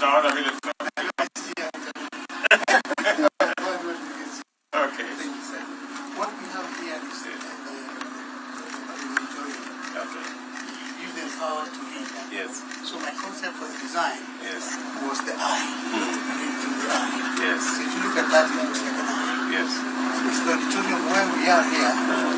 Okay. What we have here is the give them power to read. Yes. So my concept for the design was the eye. The eye. Yes. So if you look at that, it looks like an eye. Yes. So the auditorium where we are here,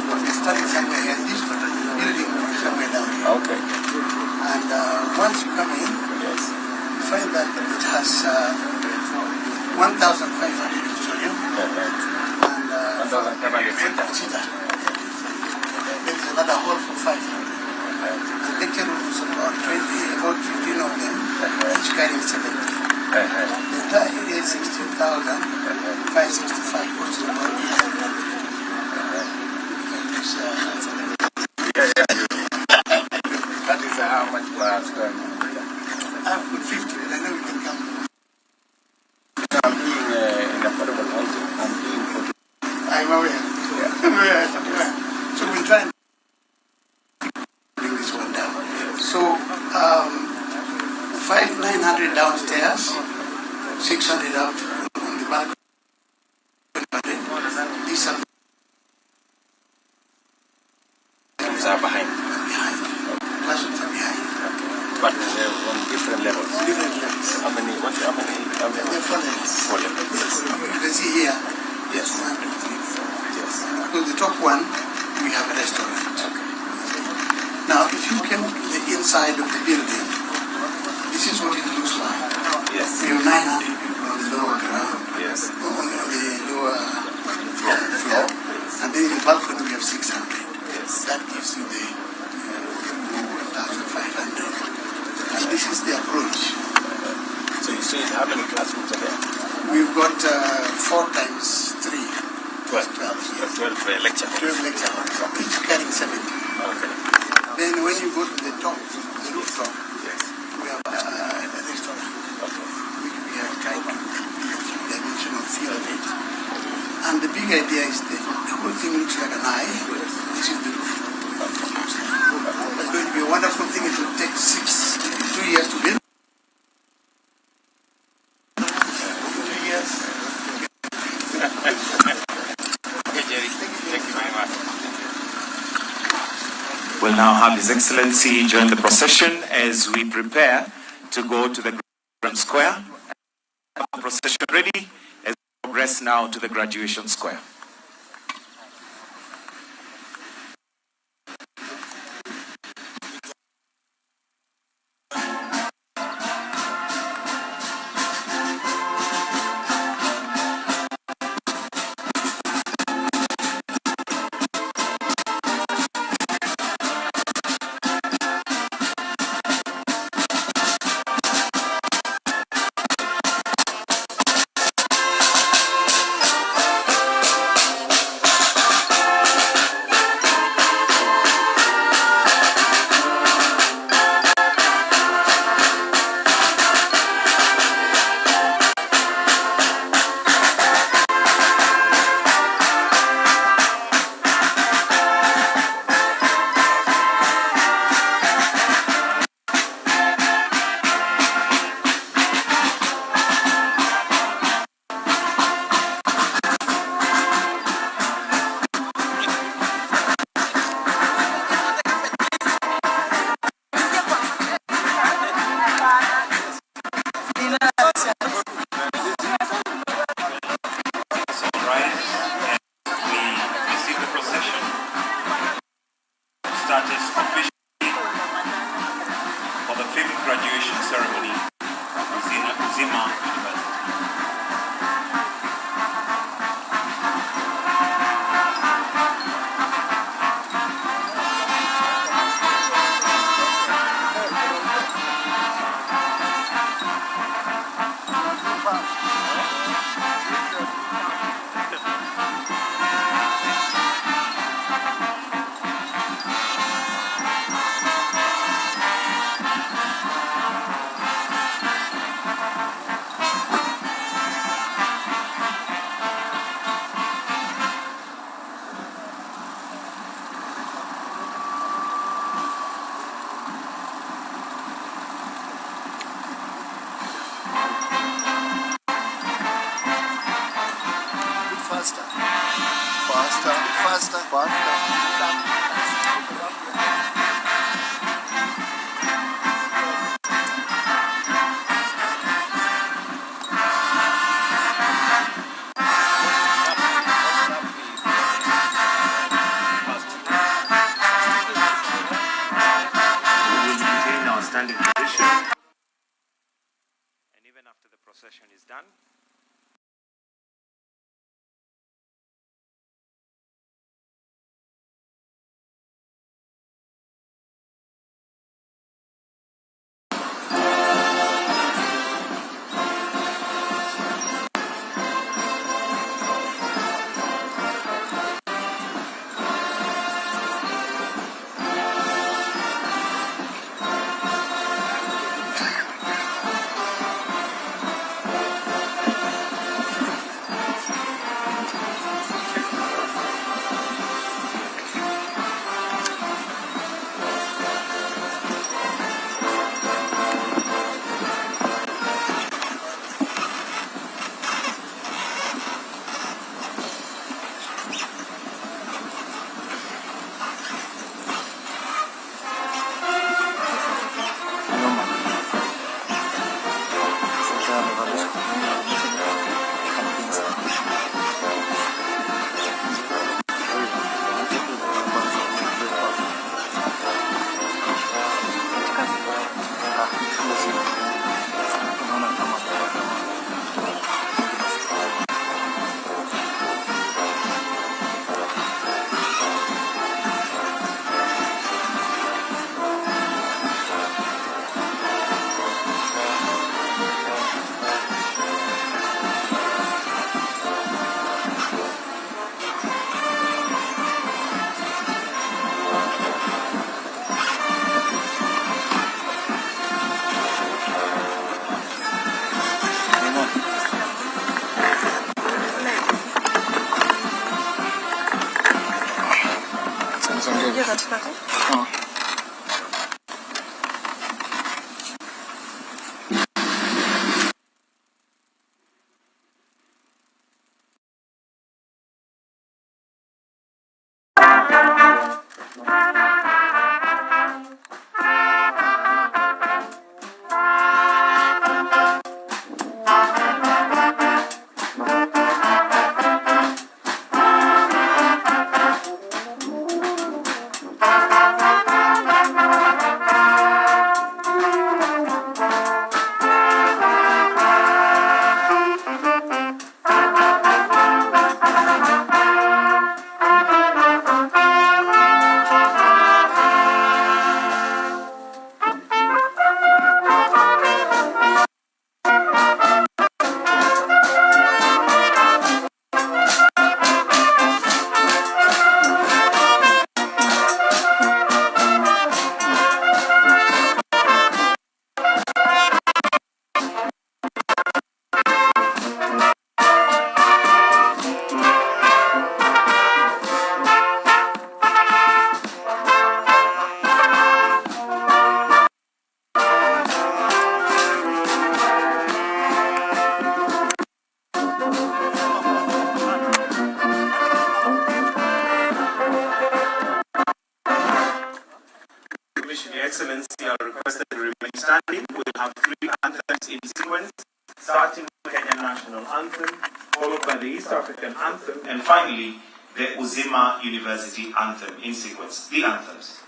we're starting somewhere here. This building is somewhere down here. Okay. And once you come in, you find that it has 1,500 auditorium and 1,500 seater. There's another hall for 500. And lecture rooms about 15 of them, each carrying 70. The entire area is 16,565, which is about 800. That is how much per square meter? I've put 50, but I know we can come. I'm doing in affordable housing. I'm doing 40. I'm aware. So we'll try and bring this one down. So 900 downstairs, 600 out on the balcony. These are behind. Classrooms are behind. But on different levels. Different levels. How many? There are 4 levels. 4 levels. Yes. You can see here. Yes. 1, 2, 3, 4. Yes. So the top one, we have a restaurant. Okay. Now, if you came to the inside of the building, this is what it looks like. Yes. We have 900 people on the lower ground. Yes. On the lower Floor. And then in the balcony we have 600. Yes. That gives you the 1,500. And this is the approach. So you see how many classrooms are there? We've got 4 times 3. 12. 12 lecture. 12 lecture halls, each carrying 70. Okay. Then when you go to the top, the rooftop, Yes. we have a restaurant. Okay. We have tried to give the dimensional feel of it. And the big idea is that the whole thing looks like an eye. This is the roof. It's going to be a wonderful thing. It will take 2 years to build. 2 years. Okay, Jerry. Thank you very much. We'll now have His Excellency join the procession as we prepare to go to the Grand Square. Procession ready as we progress now to the Graduation Square. Graduation ceremony, Uzima Faster. We will maintain our standing position, and even after the procession is done, Your Excellency, I request that you remain standing. We'll have three anthems in sequence, starting with the Kenyan National Anthem, followed by the East African Anthem, and finally, the Uzima University Anthem in sequence. The anthems.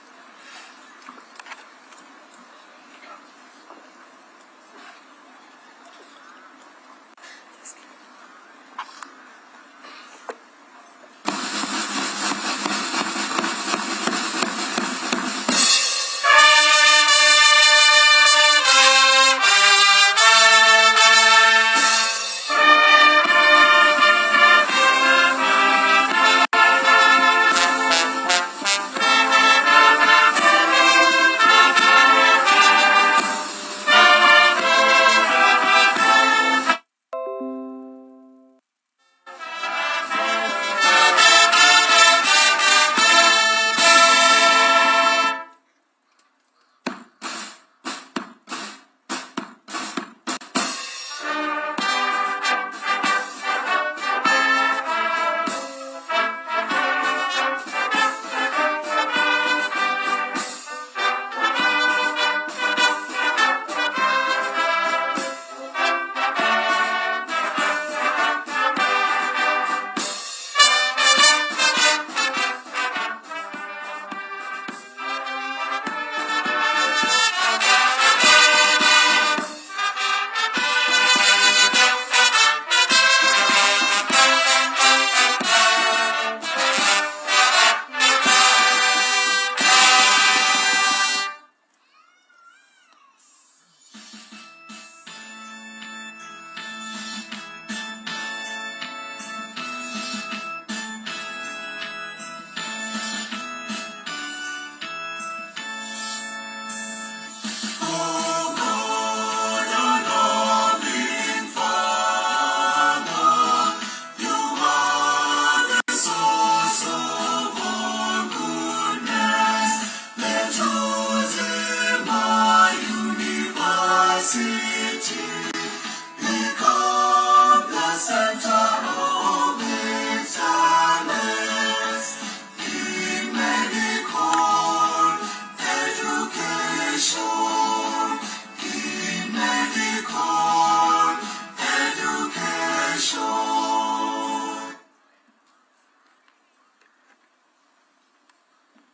city become the center of excellence in medical education. In medical education.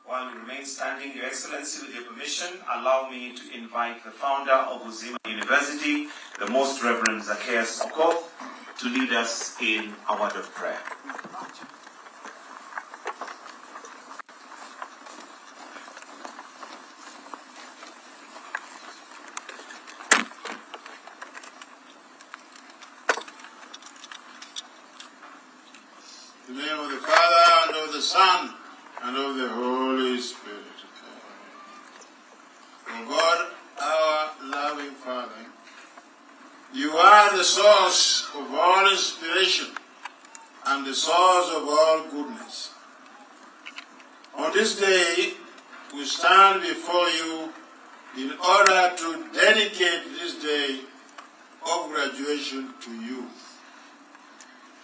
While we remain standing, Your Excellency, with your permission, allow me to invite the founder of Uzima University, the Most Reverend Zacchaeus Okoth, to lead us in a word of prayer. In the name of the Father, and of the Son, and of the Holy Spirit. O God, our loving Father, you are the source of all inspiration and the source of all goodness. On this day, we stand before you in order to dedicate this day of graduation to you.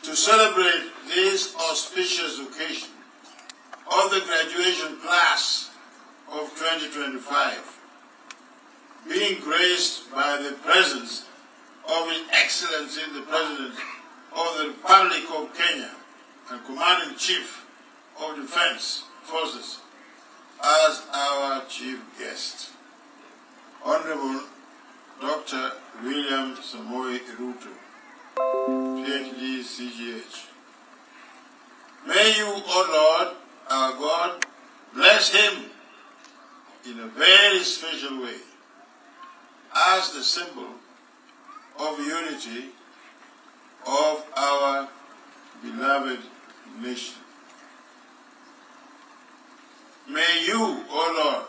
To celebrate this auspicious occasion of the graduation class of 2025, being graced by the presence of His Excellency the President of the Republic of Kenya and Commander-in-Chief of Defense Forces as our chief guest, Honorable Dr. William Samoei Ruto, PhD, CGH. May you, O Lord, our God, bless him in a very special way as the symbol of unity of our beloved nation. May you, O Lord,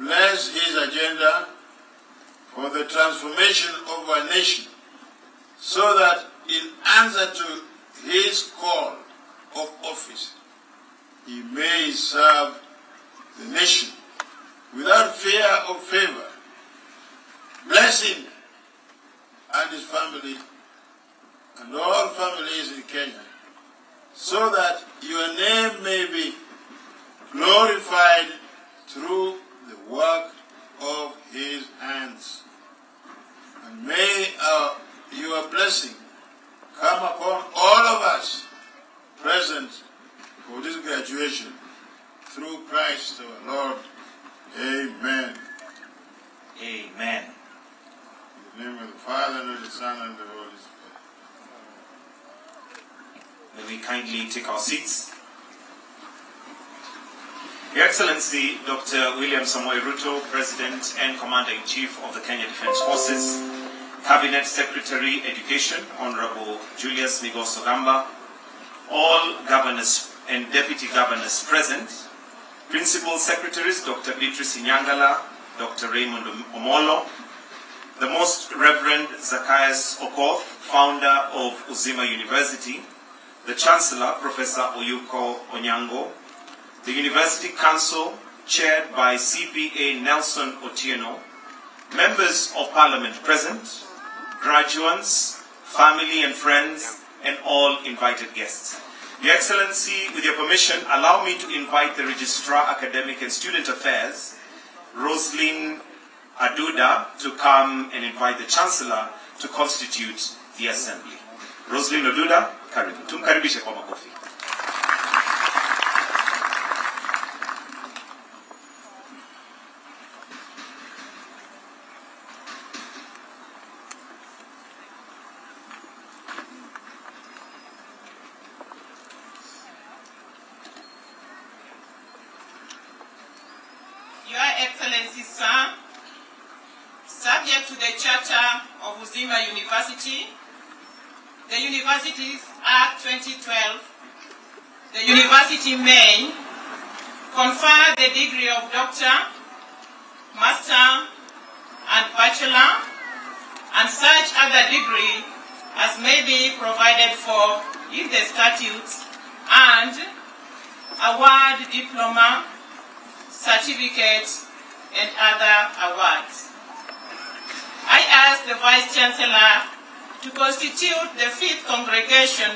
bless his agenda for the transformation of our nation, so that in answer to his call of office, he may serve the nation without fear or favor. Bless him and his family and all families in Kenya, so that your name may be glorified through the work of his hands. And may your blessing come upon all of us present for this graduation, through Christ our Lord. Amen. Amen. In the name of the Father, and of the Son, and of the Holy Spirit. May we kindly take our seats. Your Excellency, Dr. William Samoei Ruto, President and Commander-in-Chief of the Kenya Defense Forces, Cabinet Secretary Education, Honorable Julius Migoso Gamba, all governors and deputy governors present, Principal Secretaries, Dr. Beatrice Inyangala, Dr. Raymond Omolo, the Most Reverend Zacchaeus Okoth, founder of Uzima University, the Chancellor, Professor Oyuko Onyango, the University Council, chaired by CPA Nelson Otieno, members of Parliament present, graduates, family and friends, and all invited guests. Your Excellency, with your permission, allow me to invite the Registrar, Academic and Student Affairs, Roslyn Aduda, to come and invite the Chancellor to constitute the Assembly. Roslyn Aduda, karibu. Tumkaribishe kwa makofi. Your Excellency, sir, subject to the Charter of Uzima University, the Universities Act 2012, the university may confer the degree of Doctor, Master, and Bachelor, and such other degree as may be provided for in the statutes, and award diploma, certificate, and other awards. the Vice Chancellor to constitute the 5th congregation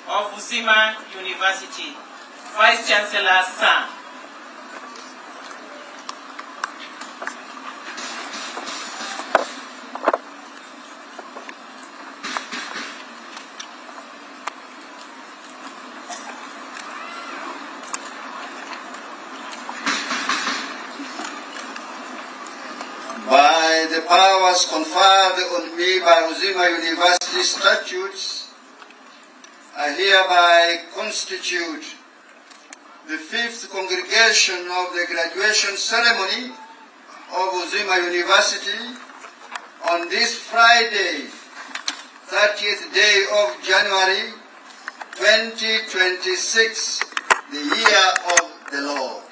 of Uzima University. Vice Chancellor, sir. By the powers conferred on me by Uzima University statutes, I hereby constitute the 5th congregation of the graduation ceremony of Uzima University on this Friday, 30th day of January 2026, the year of the Lord.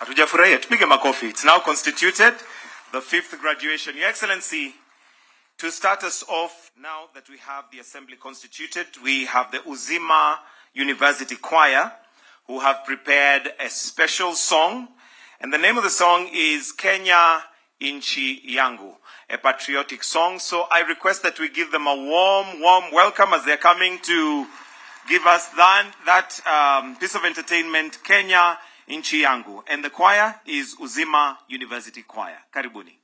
Hatujafurahia, tupige makofi. It's now constituted, the 5th graduation. Your Excellency, to start us off, now that we have the assembly constituted, we have the Uzima University Choir, who have prepared a special song. And the name of the song is Kenya Inchi Yangu, a patriotic song. So I request that we give them a warm welcome as they're coming to give us that piece of entertainment, Kenya Inchi Yangu. And the choir is Uzima University Choir. Karibuni.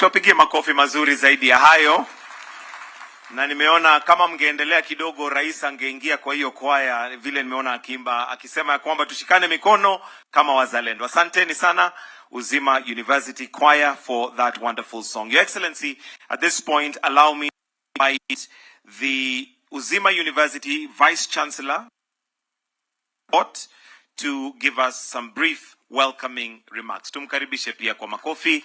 tuwapigie makofi mazuri zaidi ya hayo. Na nimeona kama mngeendelea kidogo rais angeingia kwa hiyo kwaya, vile nimeona akiimba akisema ya kwamba tushikane mikono kama wazalendo. Asanteni sana Uzima University Choir for that wonderful song. Your Excellency, at this point allow me to invite the Uzima University Vice Chancellor to give us some brief welcoming remarks. Tumkaribishe pia kwa makofi.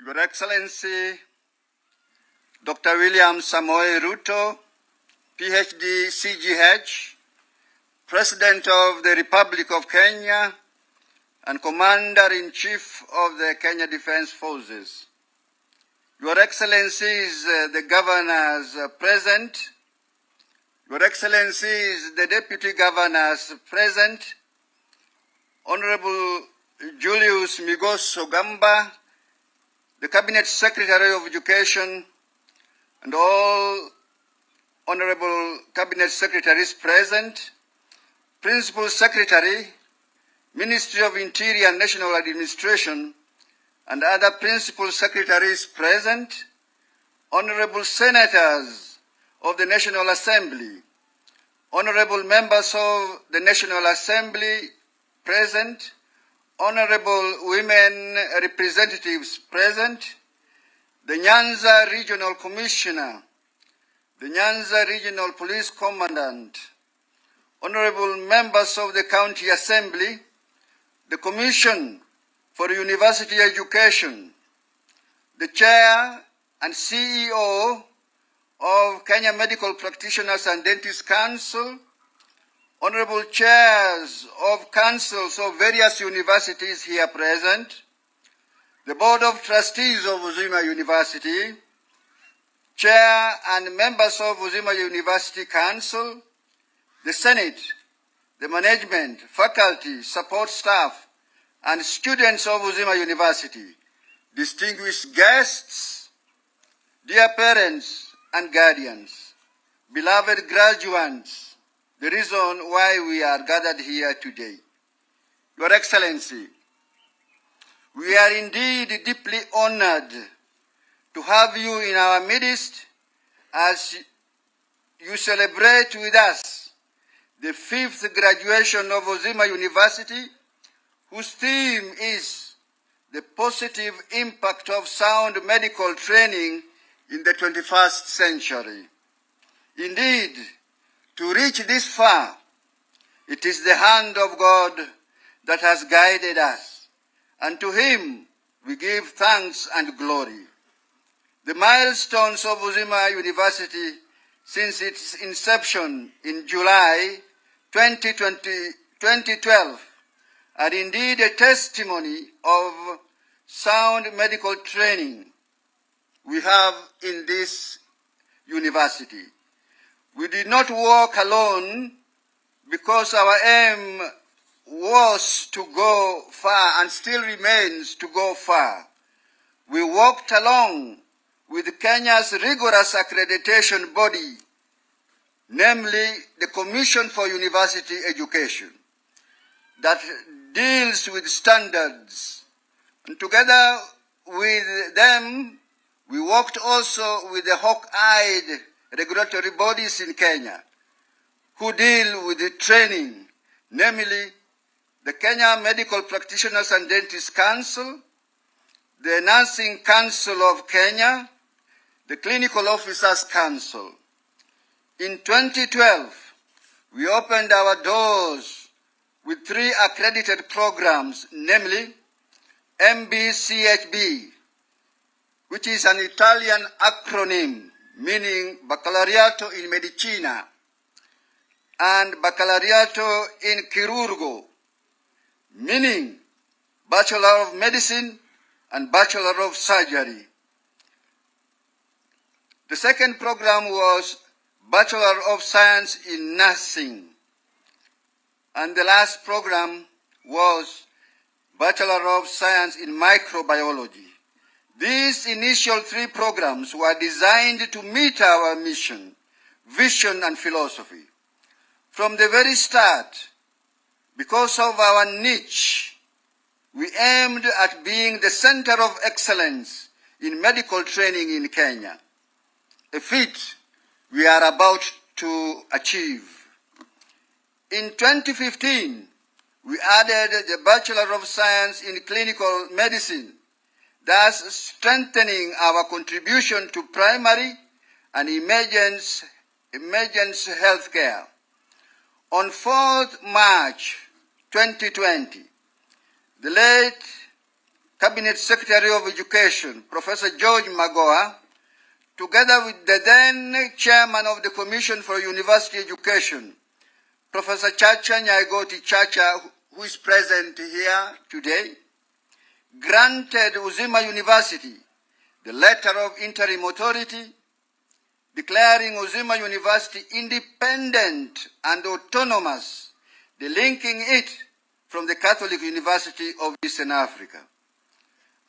Your Excellency, Dr. William Samoei Ruto, PhD, CGH, President of the Republic of Kenya, and Commander-in-Chief of the Kenya Defense Forces. Your Excellencies, the Governors present, Your Excellencies, the Deputy Governors present, Honorable Julius Migos Ogamba, the Cabinet Secretary of Education, and all Honorable Cabinet Secretaries present, Principal Secretary, Ministry of Interior and National Administration, and other Principal Secretaries present, Honorable Senators of the National Assembly, Honorable Members of the National Assembly present, Honorable women representatives present, the Nyanza Regional Commissioner, the Nyanza Regional Police Commandant, Honorable members of the County Assembly, the Commission for University Education, the Chair and CEO of Kenya Medical Practitioners and Dentists Council, Honorable Chairs of Councils of various universities here present, the Board of Trustees of Uzima University, Chair and members of Uzima University Council, the Senate, the management, faculty, support staff, and students of Uzima University, distinguished guests, dear parents and guardians, beloved graduates, the reason why we are gathered here today. Your Excellency, we are indeed deeply honored to have you in our midst as you celebrate with us the 5th graduation of Uzima University, whose theme is the positive impact of sound medical training in the 21st century. Indeed, to reach this far, it is the hand of God that has guided us, and to Him we give thanks and glory. The milestones of Uzima University since its inception in July 2012 are indeed a testimony of sound medical training we have in this university. We did not walk alone because our aim was to go far and still remains to go far. We walked along with Kenya's rigorous accreditation body, namely the Commission for University Education, that deals with standards. And together with them, we worked also with the hawk-eyed regulatory bodies in Kenya who deal with the training, namely the Kenya Medical Practitioners and Dentists Council, the Nursing Council of Kenya, the Clinical Officers Council. In 2012, we opened our doors with 3 accredited programs, namely MBCHB, which is an Italian acronym meaning Baccalaureato in Medicina, and Baccalaureato in Chirurgo, meaning Bachelor of Medicine and Bachelor of Surgery. The second program was Bachelor of Science in Nursing. And the last program was Bachelor of Science in Microbiology. These initial 3 programs were designed to meet our mission, vision, and philosophy. From the very start, because of our niche, we aimed at being the center of excellence in medical training in Kenya, a feat we are about to achieve. In 2015, we added the Bachelor of Science in Clinical Medicine, thus strengthening our contribution to primary and emergency health care. On 4th March 2020, the late Cabinet Secretary of Education, Professor George Magoha, together with the then Chairman of the Commission for University Education, Professor Chacha Nyaigoti Chacha, who is present here today, granted Uzima University the letter of interim authority, declaring Uzima University independent and autonomous, delinking it from the Catholic University of Eastern Africa,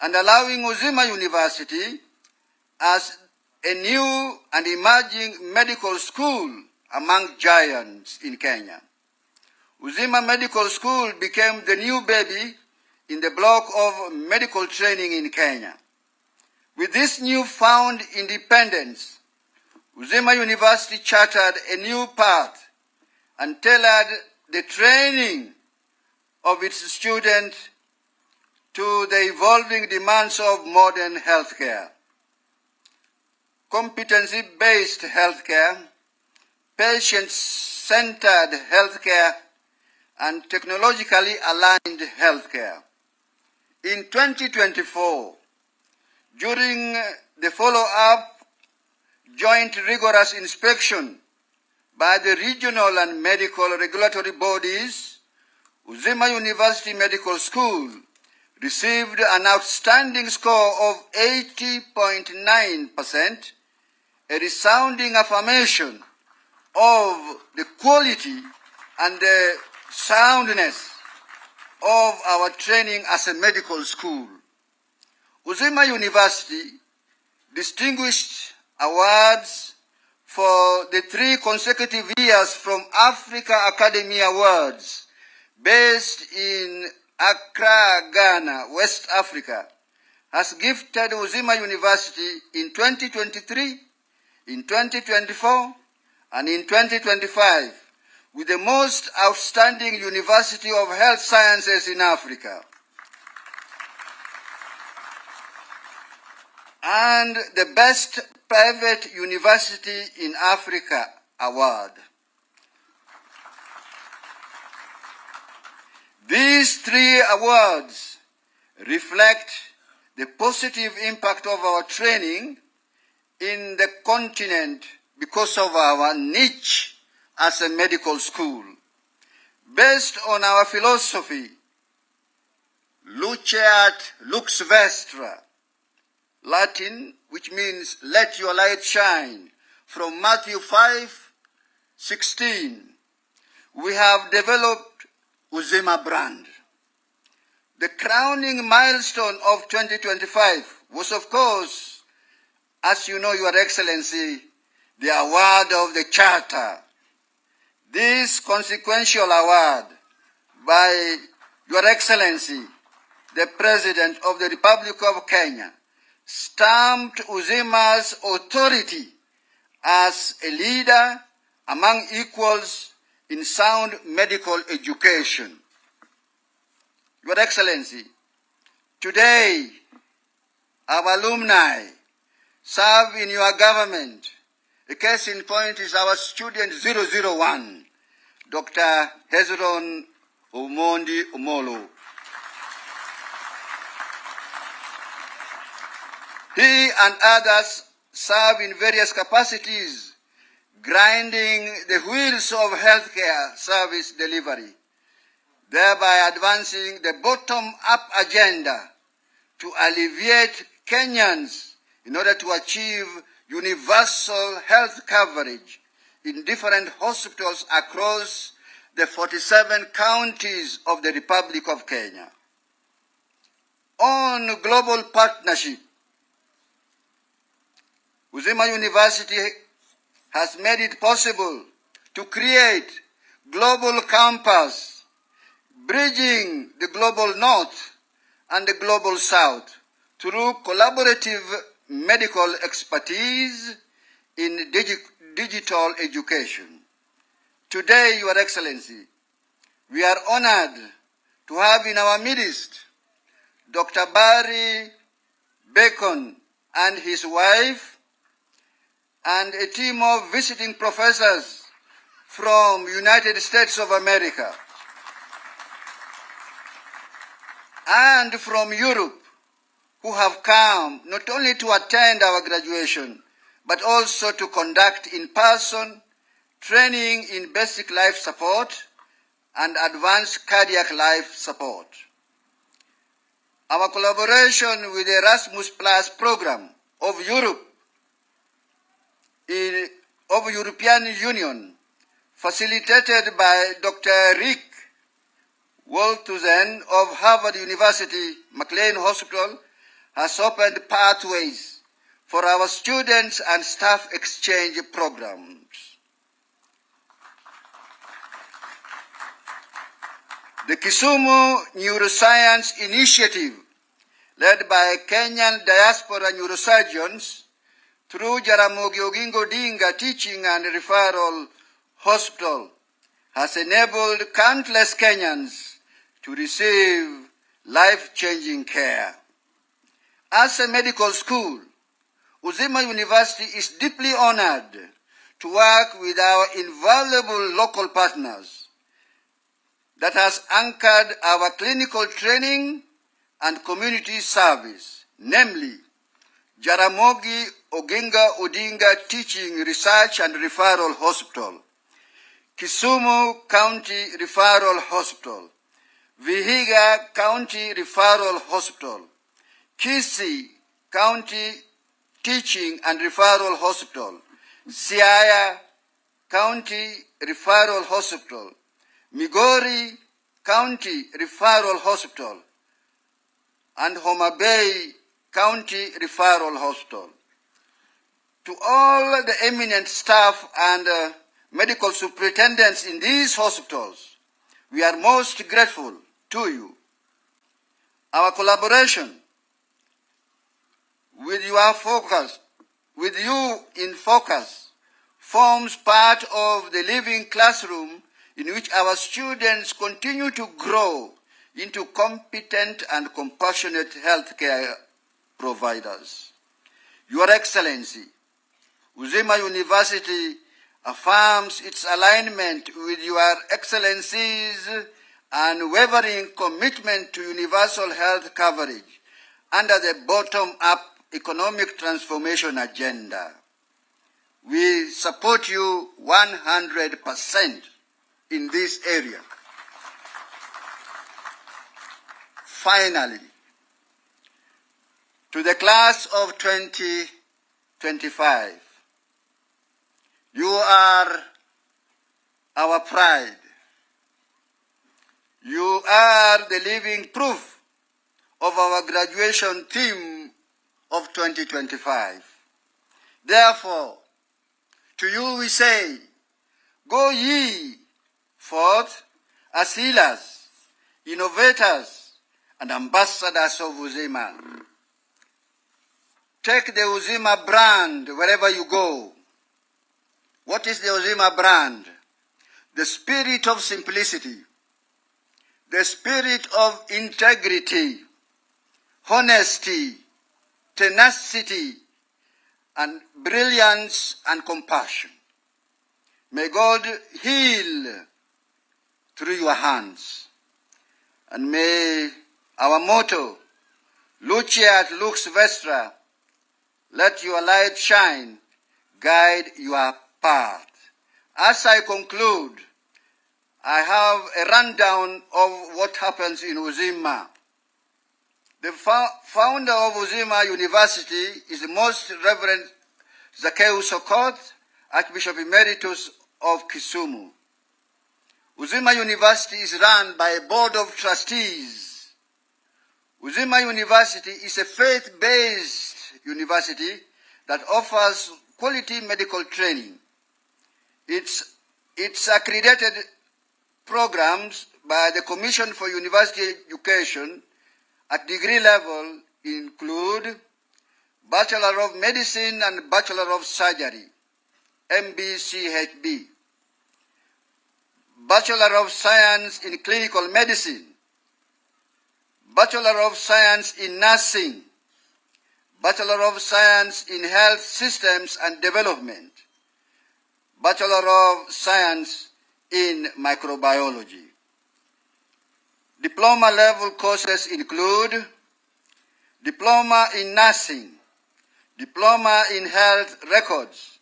and allowing Uzima University as a new and emerging medical school among giants in Kenya. Uzima Medical School became the new baby in the block of medical training in Kenya. With this newfound independence, Uzima University chartered a new path and tailored the training of its students to the evolving demands of modern healthcare. Competency-based healthcare, patient-centered healthcare, and technologically aligned healthcare. In 2024, during the follow-up joint rigorous inspection by the regional and medical regulatory bodies, Uzima University Medical School received an outstanding score of 80.9%, a resounding affirmation of the quality and the soundness of our training as a medical school. Uzima University distinguished awards for the 3 consecutive years from Africa Academy Awards, based in Accra, Ghana, West Africa, has gifted Uzima University in 2023, in 2024, and in 2025 with the most outstanding University of Health Sciences in Africa, and the Best Private University in Africa award. These 3 awards reflect the positive impact of our training in the continent because of our niche as a medical school. Based on our philosophy, Luceat Lux Vestra, Latin, which means let your light shine, from Matthew 5:16, we have developed Uzima brand. The crowning milestone of 2025 was, of course, as you know, Your Excellency, the award of the Charter. This consequential award by Your Excellency, the President of the Republic of Kenya, stamped Uzima's authority as a leader among equals in sound medical education. Your Excellency, today our alumni serve in your government. A case in point is our student 001, Dr. Hezron Omondi Omolo. He and others serve in various capacities, grinding the wheels of healthcare service delivery, thereby advancing the bottom-up agenda to alleviate Kenyans in order to achieve universal health coverage in different hospitals across the 47 counties of the Republic of Kenya. On global partnership, Uzima University has made it possible to create global campus, bridging the global north and the global south through collaborative medical expertise in digital education. Today, Your Excellency, we are honored to have in our midst Dr. Barry Bacon and his wife, and a team of visiting professors from United States of America and from Europe, who have come not only to attend our graduation, but also to conduct in-person training in basic life support and advanced cardiac life support. Our collaboration with the Erasmus Plus program of European Union, facilitated by Dr. Rick Waltuzen of Harvard University McLean Hospital, has opened pathways for our students and staff exchange programs. The Kisumu Neuroscience Initiative, led by Kenyan diaspora neurosurgeons through Jaramogi Oginga Odinga Teaching and Referral Hospital, has enabled countless Kenyans to receive life-changing care. As a medical school, Uzima University is deeply honored to work with our invaluable local partners that has anchored our clinical training and community service, namely Jaramogi Oginga Odinga Teaching, Research and Referral Hospital, Kisumu County Referral Hospital, Vihiga County Referral Hospital, Kisii County Teaching and Referral Hospital, Siaya County Referral Hospital, Migori County Referral Hospital, and Homa Bay County Referral Hospital. To all the eminent staff and medical superintendents in these hospitals, we are most grateful to you. Our collaboration with you in focus forms part of the living classroom in which our students continue to grow into competent and compassionate healthcare providers. Your Excellency, Uzima University affirms its alignment with Your Excellency's unwavering commitment to universal health coverage under the bottom-up economic transformation agenda. We support you 100% in this area. Finally, to the class of 2025, you are our pride. You are the living proof of our graduation theme of 2025. Therefore, to you we say, go ye forth as healers, innovators, and ambassadors of Uzima. Take the Uzima brand wherever you go. What is the Uzima brand? The spirit of simplicity, the spirit of integrity, honesty, tenacity, and brilliance and compassion. May God heal through your hands. And may our motto, Luceat Lux Vestra, let your light shine, guide your path. As I conclude, I have a rundown of what happens in Uzima. The founder of Uzima University is the Most Reverend Zacchaeus Okoth, Archbishop Emeritus of Kisumu. Uzima University is run by a board of trustees. Uzima University is a faith-based university that offers quality medical training. Its accredited programs by the Commission for University Education at degree level include Bachelor of Medicine and Bachelor of Surgery, MBCHB, Bachelor of Science in Clinical Medicine, Bachelor of Science in Nursing, Bachelor of Science in Health Systems and Development, Bachelor of Science in Microbiology. Diploma level courses include Diploma in Nursing, Diploma in Health Records,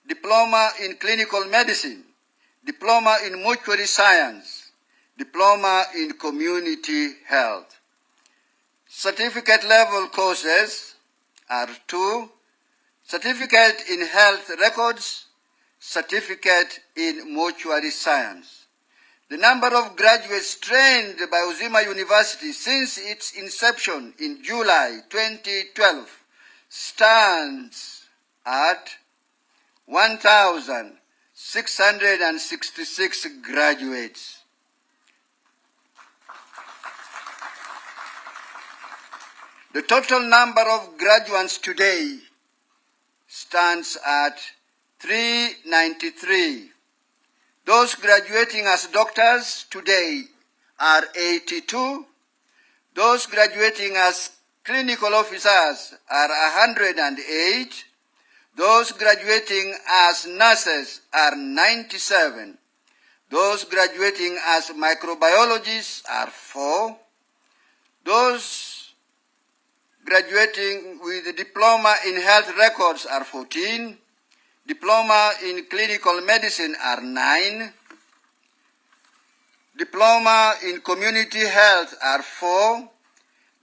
Diploma in Clinical Medicine, Diploma in Mortuary Science, Diploma in Community Health. Certificate level courses are 2, Certificate in Health Records, Certificate in Mortuary Science. The number of graduates trained by Uzima University since its inception in July 2012 stands at 1,666 graduates. The total number of graduates today stands at 393. Those graduating as doctors today are 82. Those graduating as clinical officers are 108. Those graduating as nurses are 97. Those graduating as microbiologists are 4. Those graduating with a diploma in health records are 14. Diploma in clinical medicine are 9. Diploma in community health are 4.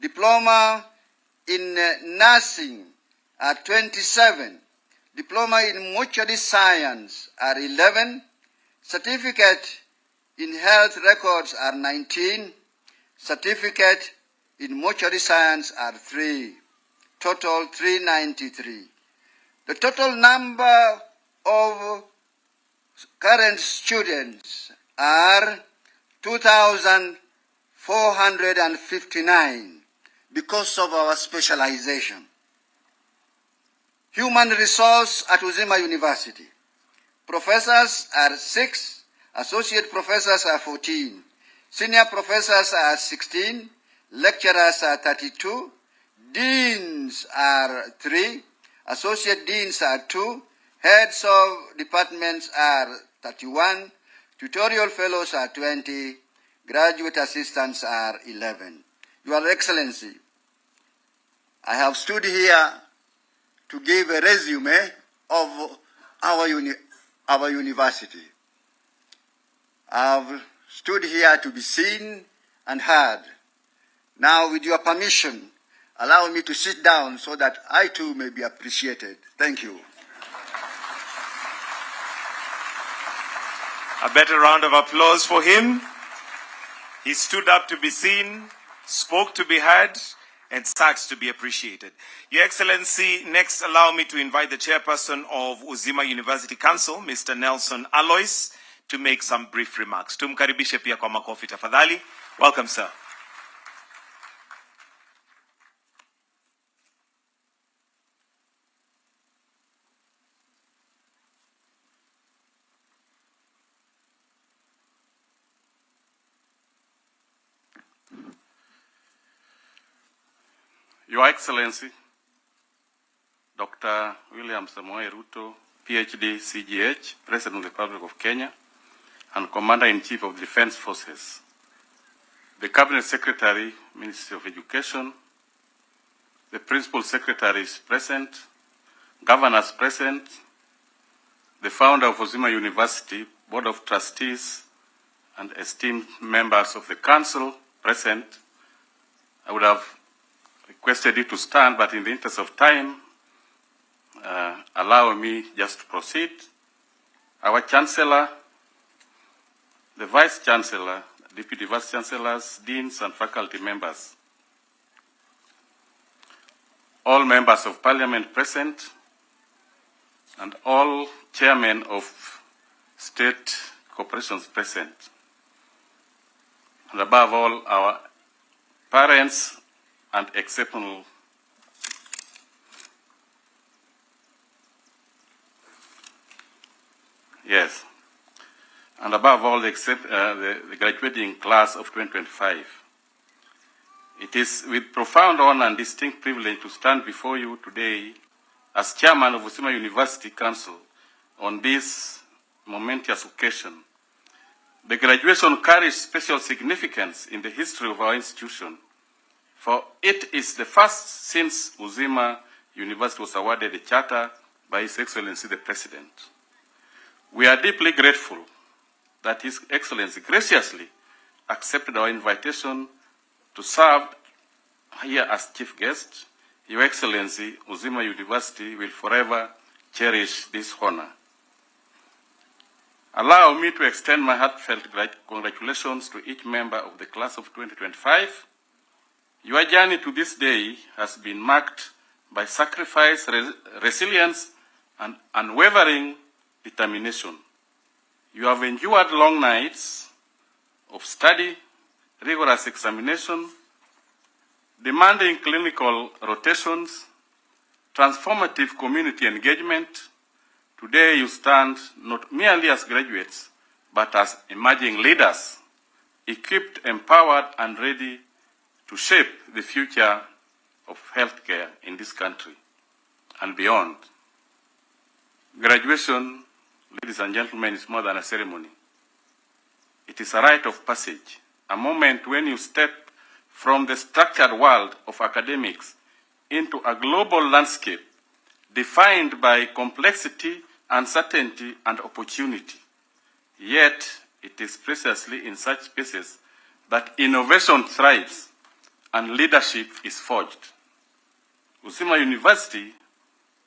Diploma in nursing are 27. Diploma in mortuary science are 11. Certificate in health records are 19. Certificate in mortuary science are 3. Total 393. The total number of current students are 2,459 because of our specialization. Human resource at Uzima University. Professors are 6, associate professors are 14, senior professors are 16, lecturers are 32, deans are 3, associate deans are 2, heads of departments are 31, tutorial fellows are 20, graduate assistants are 11. Your Excellency, I have stood here to give a resume of our university. I've stood here to be seen and heard. Now, with your permission, allow me to sit down so that I too may be appreciated. Thank you. A better round of applause for him. He stood up to be seen, spoke to be heard, and sat to be appreciated. Your Excellency, next allow me to invite the chairperson of Uzima University Council, Mr. Nelson Alois, to make some brief remarks. Tumkaribishe pia kwa makofi tafadhali. Welcome, sir. Your Excellency, Dr. William Samoei Ruto, PhD, CGH, President of the Republic of Kenya, and Commander-in-Chief of the Defense Forces, the Cabinet Secretary, Ministry of Education, the Principal Secretaries present, Governors present, the founder of Uzima University, Board of Trustees, and esteemed members of the Council present. I would have requested you to stand, but in the interest of time, allow me just to proceed. our Chancellor, the Vice Chancellor, Deputy Vice Chancellors, Deans, and faculty members, all members of Parliament present, and all chairmen of state corporations present, and above all, our parents and exceptional and above all, the graduating class of 2025. It is with profound honor and distinct privilege to stand before you today as chairman of Uzima University Council on this momentous occasion. The graduation carries special significance in the history of our institution, for it is the first since Uzima University was awarded a charter by His Excellency the President. We are deeply grateful that His Excellency graciously accepted our invitation to serve here as chief guest. Your Excellency, Uzima University will forever cherish this honor. Allow me to extend my heartfelt congratulations to each member of the class of 2025. Your journey to this day has been marked by sacrifice, resilience, and unwavering determination. You have endured long nights of study, rigorous examination, demanding clinical rotations, transformative community engagement. Today you stand not merely as graduates, but as emerging leaders, equipped, empowered, and ready to shape the future of healthcare in this country and beyond. Graduation, ladies and gentlemen, is more than a ceremony. It is a rite of passage, a moment when you step from the structured world of academics into a global landscape defined by complexity, uncertainty, and opportunity. Yet, it is precisely in such spaces that innovation thrives and leadership is forged. Uzima University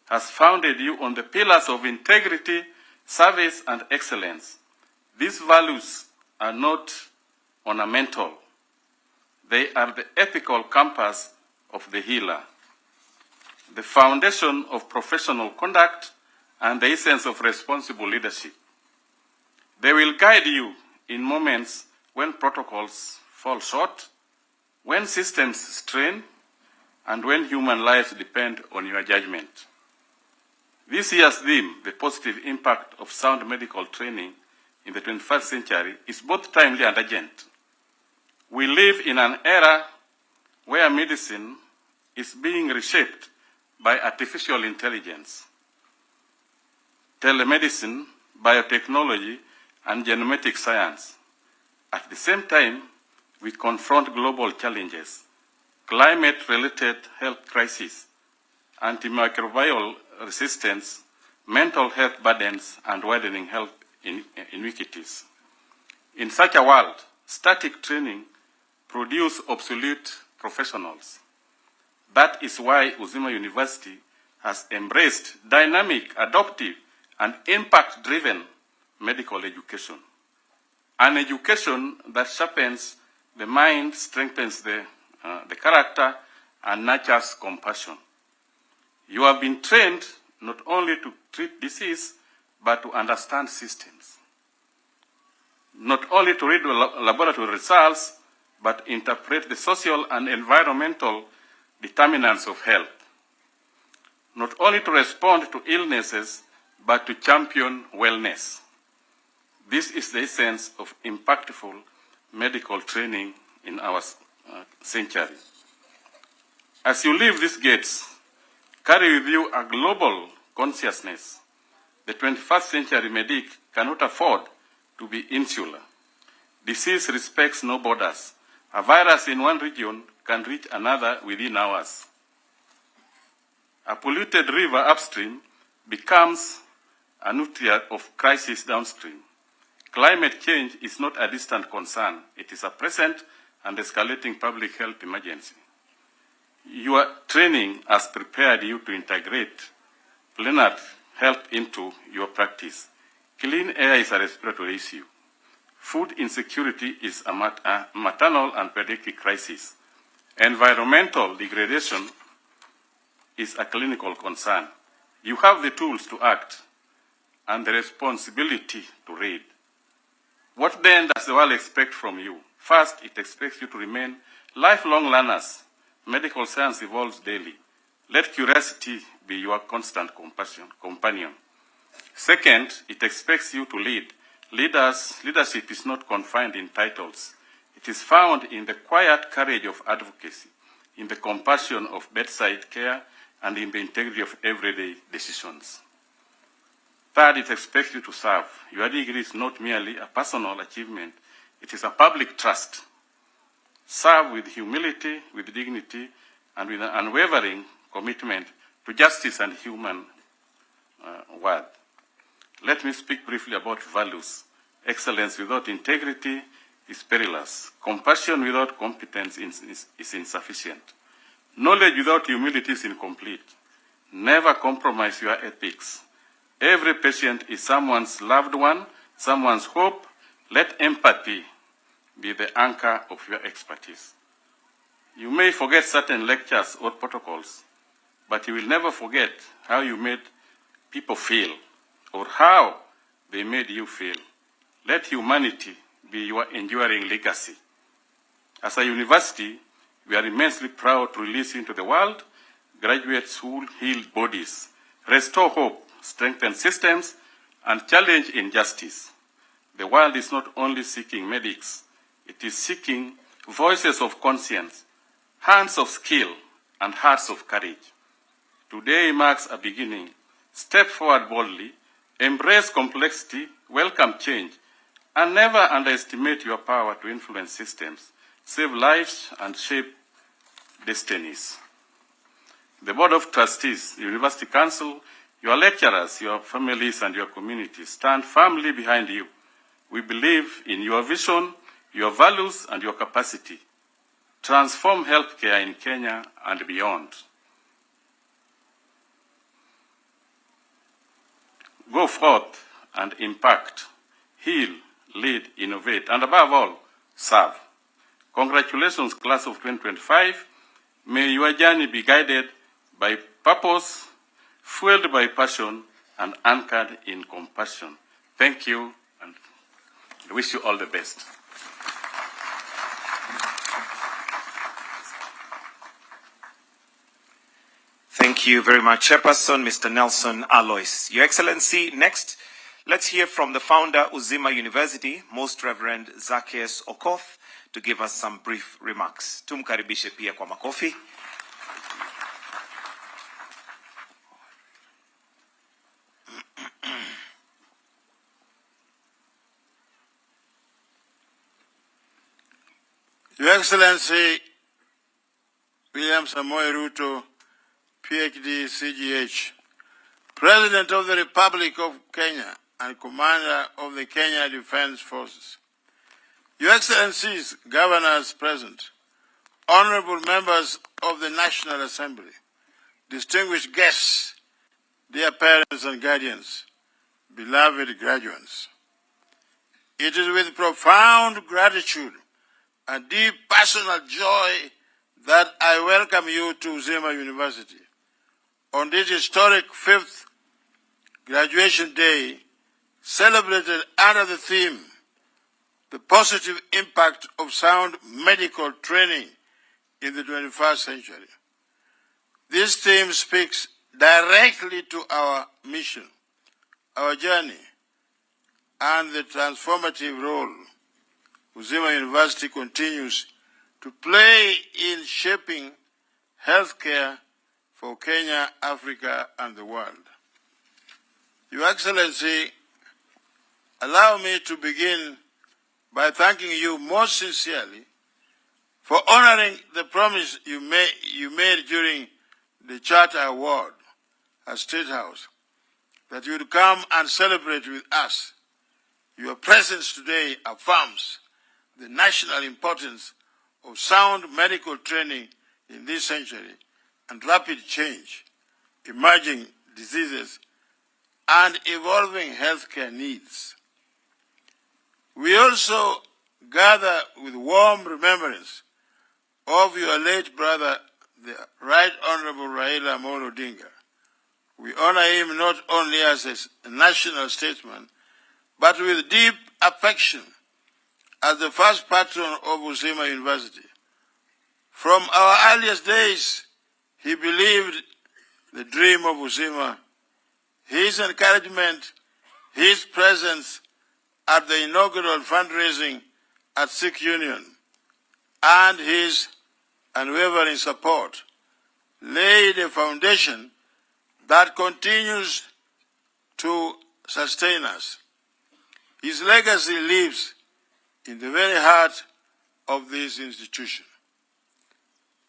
has founded you on the pillars of integrity, service, and excellence. These values are not ornamental. They are the ethical compass of the healer, the foundation of professional conduct, and the essence of responsible leadership. They will guide you in moments when protocols fall short, when systems strain, and when human lives depend on your judgment. This year's theme, the positive impact of sound medical training in the 21st century, is both timely and urgent. We live in an era where medicine is being reshaped by artificial intelligence, telemedicine, biotechnology, and genetic science. At the same time, we confront global challenges, climate-related health crises, antimicrobial resistance, mental health burdens, and widening health inequities. In such a world, static training produces obsolete professionals. That is why Uzima University has embraced dynamic, adaptive, and impact-driven medical education. An education that sharpens the mind, strengthens the character, and nurtures compassion. You have been trained not only to treat disease, but to understand systems. Not only to read laboratory results, but interpret the social and environmental determinants of health. Not only to respond to illnesses, but to champion wellness. This is the essence of impactful medical training in our century. As you leave these gates, carry with you a global consciousness. The 21st century medic cannot afford to be insular. Disease respects no borders. A virus in one region can reach another within hours. A polluted river upstream becomes a nutrient of crisis downstream. Climate change is not a distant concern. It is a present and escalating public health emergency. Your training has prepared you to integrate planet health into your practice. Clean air is a respiratory issue. Food insecurity is a maternal and pediatric crisis. Environmental degradation is a clinical concern. You have the tools to act and the responsibility to read. What then does the world expect from you? First, it expects you to remain lifelong learners. Medical science evolves daily. Let curiosity be your constant companion. Second, it expects you to lead. Leadership is not confined in titles. It is found in the quiet courage of advocacy, in the compassion of bedside care, and in the integrity of everyday decisions. Third, it expects you to serve. Your degree is not merely a personal achievement. It is a public trust. Serve with humility, with dignity, and with an unwavering commitment to justice and human worth. Let me speak briefly about values. Excellence without integrity is perilous. Compassion without competence is insufficient. Knowledge without humility is incomplete. Never compromise your ethics. Every patient is someone's loved one, someone's hope. Let empathy be the anchor of your expertise. You may forget certain lectures or protocols, but you will never forget how you made people feel or how they made you feel. Let humanity be your enduring legacy. As a university, we are immensely proud to release into the world graduates who heal bodies, restore hope, strengthen systems, and challenge injustice. The world is not only seeking medics, it is seeking voices of conscience, hands of skill, and hearts of courage. Today marks a beginning. Step forward boldly, embrace complexity, welcome change, and never underestimate your power to influence systems, save lives, and shape destinies. The Board of Trustees, the University Council, your lecturers, your families, and your community stand firmly behind you. We believe in your vision, your values, and your capacity. Transform healthcare in Kenya and beyond. Go forth and impact, heal, lead, innovate, and above all, serve. Congratulations, class of 2025. May your journey be guided by purpose, fueled by passion, and anchored in compassion. Thank you, and I wish you all the best. Thank you very much, Chairperson, Mr. Nelson Alois. Your Excellency, next, let's hear from the founder, Uzima University, Most Reverend Zacchaeus Okoth, to give us some brief remarks. Tumkaribishe pia kwa makofi. Your Excellency, William Samoei Ruto, PhD, CGH, President of the Republic of Kenya and Commander of the Kenya Defense Forces. Your Excellencies, Governors present, Honorable Members of the National Assembly, distinguished guests, dear parents and guardians, beloved graduates. It is with profound gratitude and deep personal joy that I welcome you to Uzima University on this historic 5th graduation day, celebrated under the theme, the positive impact of sound medical training in the 21st century. This theme speaks directly to our mission, our journey, and the transformative role Uzima University continues to play in shaping healthcare for Kenya, Africa, and the world. Your Excellency, allow me to begin by thanking you most sincerely for honoring the promise you made during the Charter Award at State House, that you would come and celebrate with us. Your presence today affirms the national importance of sound medical training in this century and rapid change, emerging diseases and evolving healthcare needs. We also gather with warm remembrance of your late brother, the Right Honorable Raila Amolo Odinga. We honor him not only as a national statesman, but with deep affection as the first patron of Uzima University. From our earliest days, he believed the dream of Uzima. His encouragement, his presence at the inaugural fundraising at Sikh Union, and his unwavering support laid a foundation that continues to sustain us. His legacy lives in the very heart of this institution.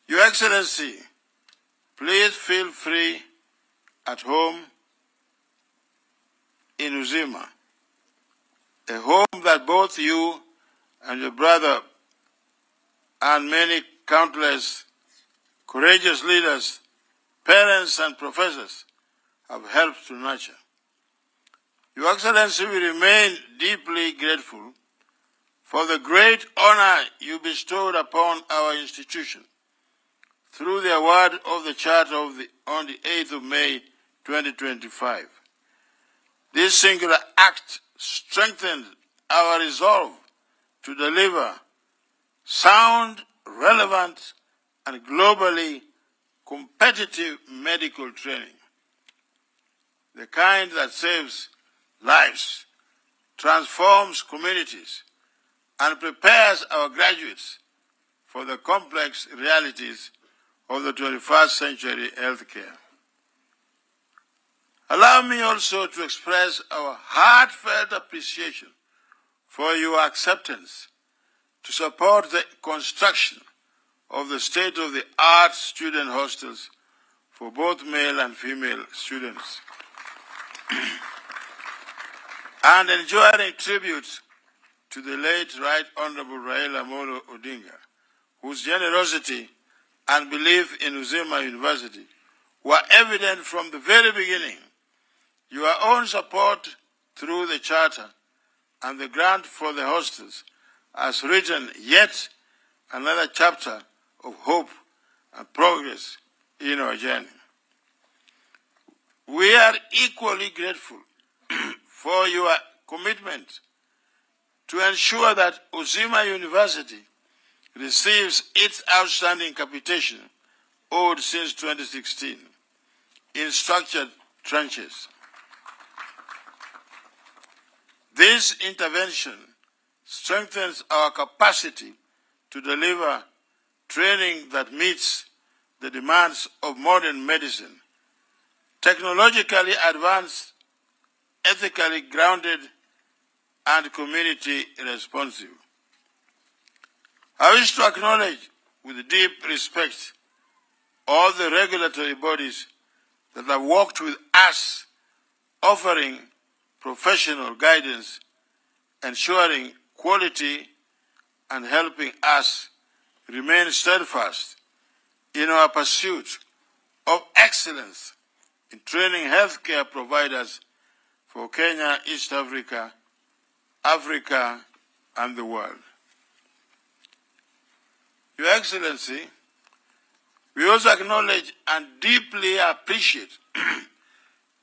Your Excellency, please feel free at home in Uzima, a home that both you and your brother and many countless courageous leaders, parents and professors have helped to nurture. Your Excellency, we remain deeply grateful for the great honor you bestowed upon our institution through the award of the Charter on the 8th of May 2025. This singular act strengthened our resolve to deliver sound, relevant, and globally competitive medical training, the kind that saves lives, transforms communities, and prepares our graduates for the complex realities of the 21st century healthcare. Allow me also to express our heartfelt appreciation for your acceptance to support the construction of the state-of-the-art student hostels for both male and female students, and enjoying tribute to the late Right Honorable Raila Amolo Odinga, whose generosity and belief in Uzima University were evident from the very beginning. Your own support through the Charter and the grant for the hostels has written yet another chapter of hope and progress in our journey. We are equally grateful for your commitment to ensure that Uzima University receives its outstanding capitation owed since 2016 in structured tranches. This intervention strengthens our capacity to deliver training that meets the demands of modern medicine, technologically advanced, ethically grounded, and community responsive. I wish to acknowledge with deep respect all the regulatory bodies that have worked with us, offering professional guidance, ensuring quality, and helping us remain steadfast in our pursuit of excellence in training healthcare providers for Kenya, East Africa, Africa, and the world. Your Excellency, we also acknowledge and deeply appreciate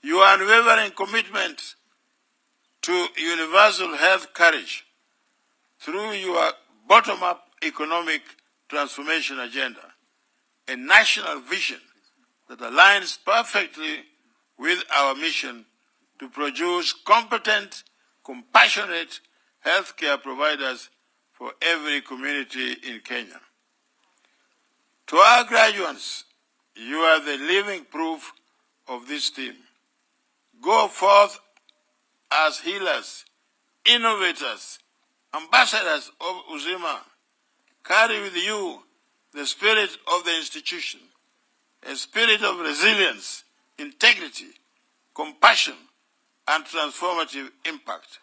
your unwavering commitment to universal health coverage through your bottom-up economic transformation agenda, a national vision that aligns perfectly with our mission to produce competent, compassionate healthcare providers for every community in Kenya. To our graduates, you are the living proof of this theme. Go forth as healers, innovators, ambassadors of Uzima. Carry with you the spirit of the institution, a spirit of resilience, integrity, compassion, and transformative impact.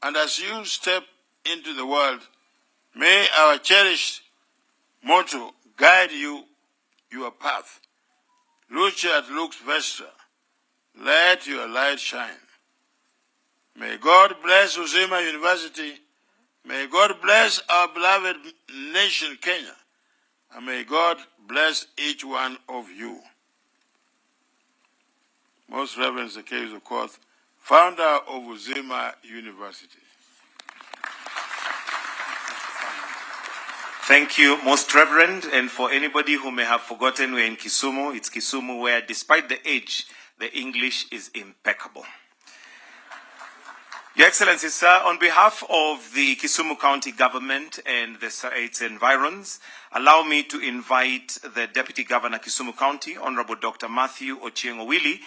And as you step into the world, may our cherished motto guide you your path. Luce et lux vestra, let your light shine. May God bless Uzima University. May God bless our beloved nation, Kenya. And may God bless each one of you. Most Reverend Zacchaeus Okoth, founder of Uzima University. Thank you, Most Reverend. And for anybody who may have forgotten, we're in Kisumu. It's Kisumu where, despite the age, the English is impeccable. Your Excellency, sir, on behalf of the Kisumu County Government and its environs, allow me to invite the Deputy Governor Kisumu County, Honorable Dr. Matthew Ochieng Owili,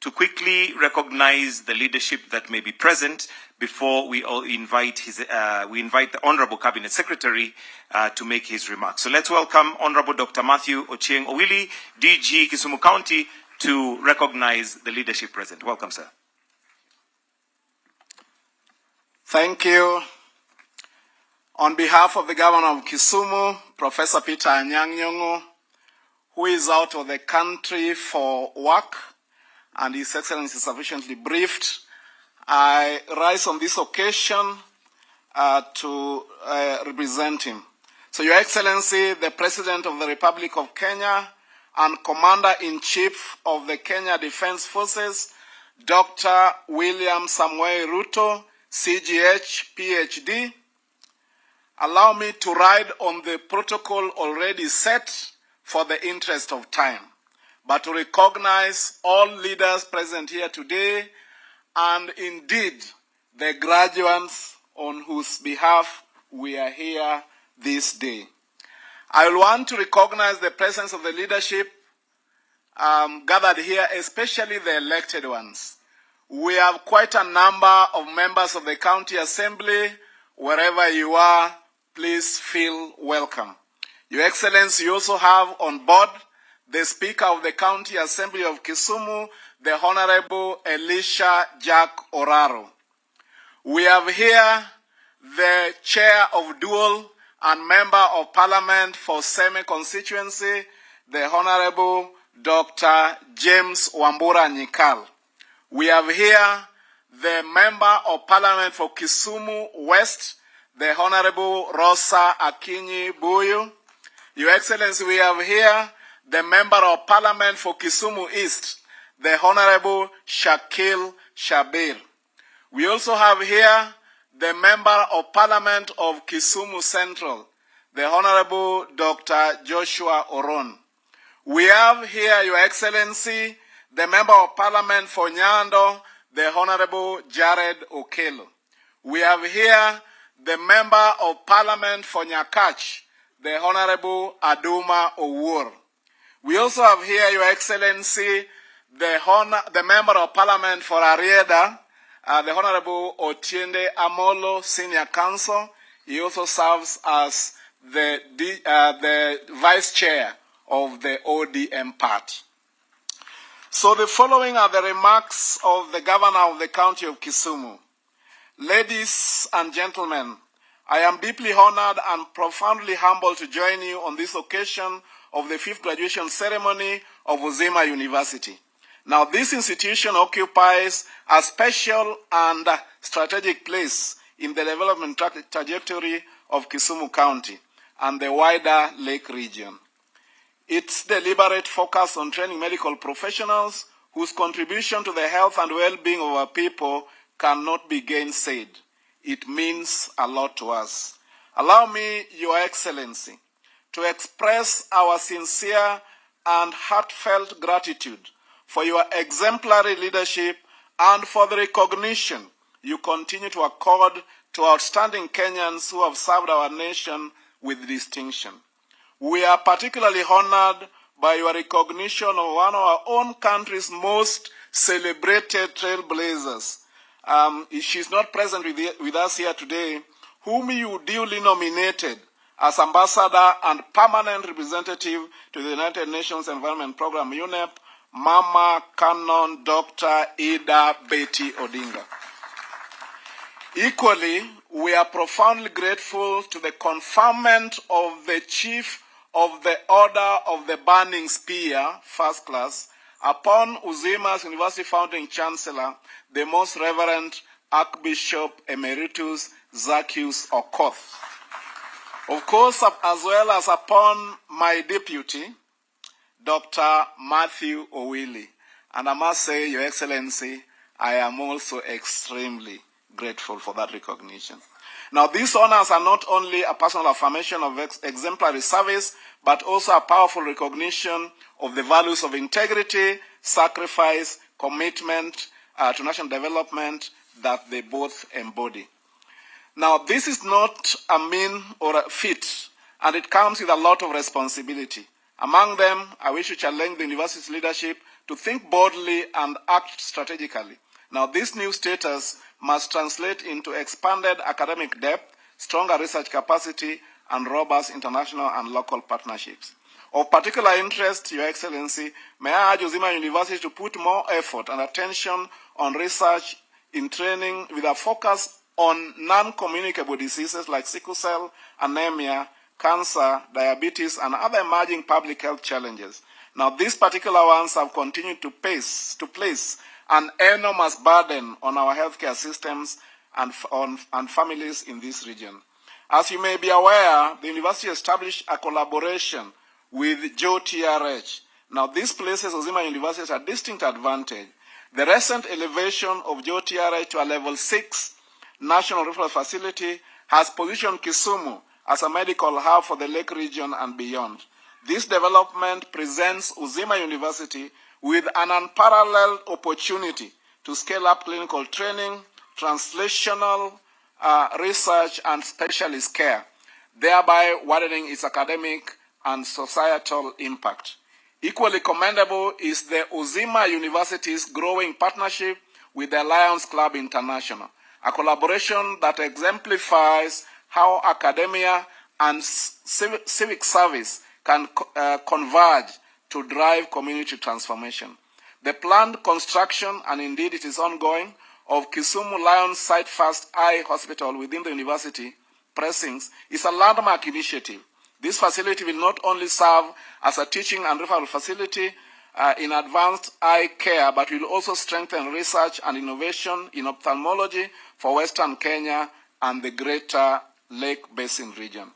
to quickly recognize the leadership that may be present before we all invite the Honorable Cabinet Secretary to make his remarks. So let's welcome Honorable Dr. Matthew Ochieng Owili, DG Kisumu County, to recognize the leadership present. Welcome, sir. Thank you. On behalf of the Governor of Kisumu, Professor Peter Anyang' Nyong'o, who is out of the country for work, and His Excellency is sufficiently briefed, I rise on this occasion to represent him. So, Your Excellency, the President of the Republic of Kenya and Commander-in-Chief of the Kenya Defense Forces, Dr. William Samoei Ruto, CGH, PhD, allow me to ride on the protocol already set for the interest of time, but to recognize all leaders present here today and indeed the graduates on whose behalf we are here this day. I will want to recognize the presence of the leadership gathered here, especially the elected ones. We have quite a number of members of the County Assembly. Wherever you are, please feel welcome. Your Excellency, you also have on board the Speaker of the County Assembly of Kisumu, the Honorable Elisha Jack Oraro. We have here the Chair of Dual and Member of Parliament for Seme constituency, the Honorable Dr. James Wambura Nyikal. We have here the Member of Parliament for Kisumu West, the Honorable Rosa Akinyi Buyu. Your Excellency, we have here the Member of Parliament for Kisumu East, the Honorable Shakil Shabir. We also have here the Member of Parliament of Kisumu Central, the Honorable Dr. Joshua Oron. We have here, Your Excellency, the Member of Parliament for Nyando, the Honorable Jared Okelo. We have here the Member of Parliament for Nyakach, the Honorable Aduma Owur. We also have here, Your Excellency, the Member of Parliament for Arieda, the Honorable Otiende Amolo, Senior Counsel. He also serves as the Vice Chair of the ODM Party. So the following are the remarks of the Governor of the County of Kisumu. Ladies and gentlemen, I am deeply honored and profoundly humbled to join you on this occasion of the 5th graduation ceremony of Uzima University. Now, this institution occupies a special and strategic place in the development trajectory of Kisumu County and the wider Lake region. Its deliberate focus on training medical professionals whose contribution to the health and well-being of our people cannot be gainsaid. It means a lot to us. Allow me, Your Excellency, to express our sincere and heartfelt gratitude for your exemplary leadership and for the recognition you continue to accord to outstanding Kenyans who have served our nation with distinction. We are particularly honored by your recognition of one of our own country's most celebrated trailblazers. She's not present with us here today, whom you duly nominated as Ambassador and Permanent Representative to the United Nations Environment Program, UNEP, Mama Canon Dr. Ida Betty Odinga. Equally, we are profoundly grateful to the conferment of the Chief of the Order of the Burning Spear, First Class, upon Uzima's University founding chancellor, the Most Reverend Archbishop Emeritus Zacchaeus Okoth. Of course, as well as upon my deputy, Dr. Matthew Owili. And I must say, Your Excellency, I am also extremely grateful for that recognition. Now, these honors are not only a personal affirmation of exemplary service, but also a powerful recognition of the values of integrity, sacrifice, commitment to national development that they both embody. Now, this is not a mean or a feat, and it comes with a lot of responsibility. Among them, I wish to challenge the university's leadership to think boldly and act strategically. Now, this new status must translate into expanded academic depth, stronger research capacity, and robust international and local partnerships. Of particular interest, Your Excellency, may I urge Uzima University to put more effort and attention on research in training with a focus on non-communicable diseases like sickle cell, anemia, cancer, diabetes, and other emerging public health challenges. Now, these particular ones have continued to place an enormous burden on our healthcare systems and families in this region. As you may be aware, the university established a collaboration with JOTRH. Now, this places Uzima University at a distinct advantage. The recent elevation of JOTRH to a level 6 national referral facility has positioned Kisumu as a medical hub for the Lake region and beyond. This development presents Uzima University with an unparalleled opportunity to scale up clinical training, translational research, and specialist care, thereby widening its academic and societal impact. Equally commendable is the Uzima University's growing partnership with the Lions Club International, a collaboration that exemplifies how academia and civic service can converge to drive community transformation. The planned construction, and indeed it is ongoing, of Kisumu Lions Sight First Eye Hospital within the university precincts is a landmark initiative. This facility will not only serve as a teaching and referral facility in advanced eye care, but will also strengthen research and innovation in ophthalmology for Western Kenya and the greater Lake Basin region.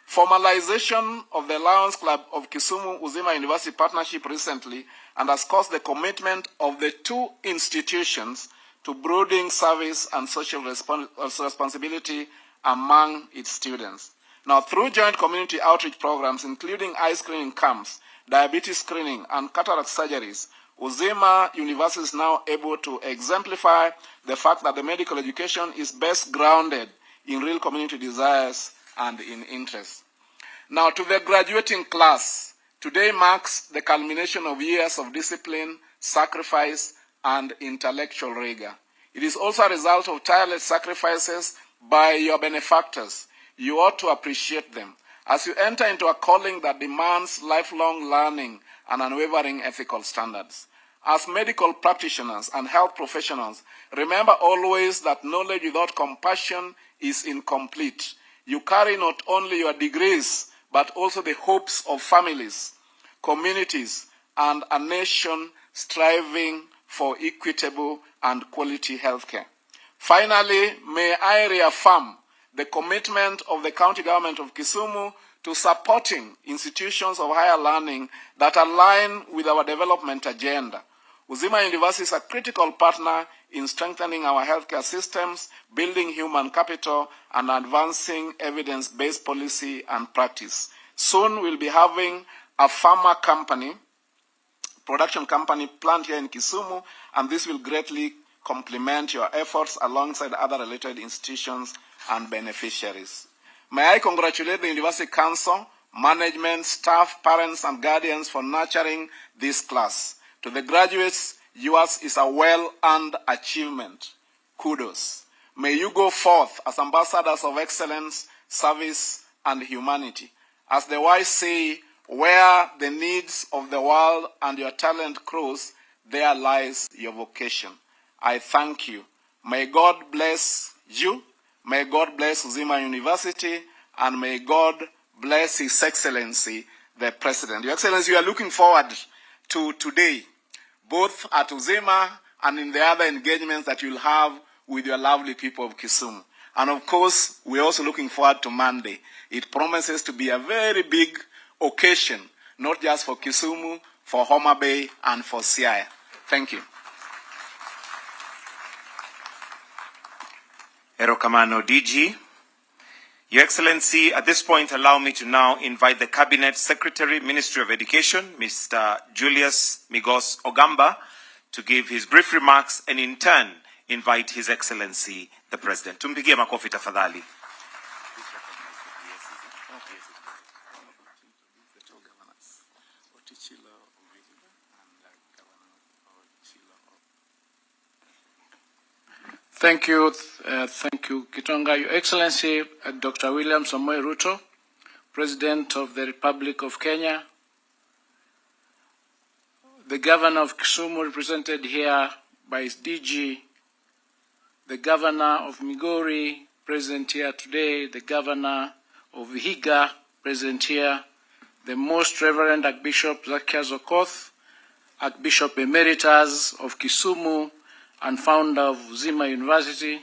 Formalization of the Lions Club of Kisumu Uzima University partnership recently underscores the commitment of the two institutions to broadening service and social responsibility among its students. Now, through joint community outreach programs, including eye screening camps, diabetes screening, and cataract surgeries, Uzima University is now able to exemplify the fact that the medical education is best grounded in real community desires and in interest. Now, to the graduating class, today marks the culmination of years of discipline, sacrifice, and intellectual rigor. It is also a result of tireless sacrifices by your benefactors. You ought to appreciate them as you enter into a calling that demands lifelong learning and unwavering ethical standards. As medical practitioners and health professionals, remember always that knowledge without compassion is incomplete. You carry not only your degrees, but also the hopes of families, communities, and a nation striving for equitable and quality healthcare. Finally, may I reaffirm the commitment of the county government of Kisumu to supporting institutions of higher learning that align with our development agenda. Uzima University is a critical partner in strengthening our healthcare systems, building human capital, and advancing evidence-based policy and practice. Soon we'll be having a pharma company, production company planned here in Kisumu, and this will greatly complement your efforts alongside other related institutions and beneficiaries. May I congratulate the University Council, management, staff, parents, and guardians for nurturing this class. To the graduates, yours is a well-earned achievement. Kudos. May you go forth as ambassadors of excellence, service, and humanity. As the wise say, where the needs of the world and your talent cross, there lies your vocation. I thank you. May God bless you. May God bless Uzima University, and may God bless His Excellency, the President. Your Excellency, we are looking forward to today both at Uzima and in the other engagements that you'll have with your lovely people of Kisumu. And of course, we're also looking forward to Monday. It promises to be a very big occasion, not just for Kisumu, for Homa Bay, and for Siaya. Thank you. Erokamano DG. Your Excellency, at this point, allow me to now invite the Cabinet Secretary, Ministry of Education, Mr. Julius Migos Ogamba, to give his brief remarks and in turn invite His Excellency, the President. Tumpigie makofi tafadhali. Thank you, Kitonga. Your Excellency, Dr. William Samoei Ruto, President of the Republic of Kenya, the Governor of Kisumu, represented here by his DG, the Governor of Migori, present here today, the Governor of Vihiga, present here, the Most Reverend Archbishop Zacchaeus Okoth, Archbishop Emeritus of Kisumu, and founder of Uzima University,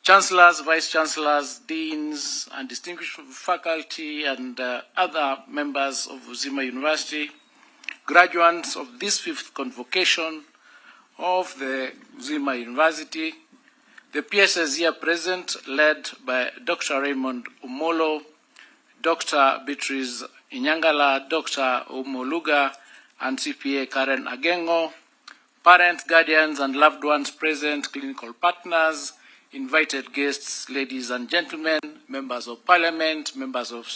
chancellors, vice-chancellors, deans, and distinguished faculty and other members of Uzima University, graduates of this 5th convocation of the Uzima University, the PSS here present, led by Dr. Raymond Umolo, Dr. Beatrice Inyangala, Dr. Omoluga, and CPA Karen Agengo, parents, guardians, and loved ones present, clinical partners, invited guests, ladies and gentlemen, members of parliament, members of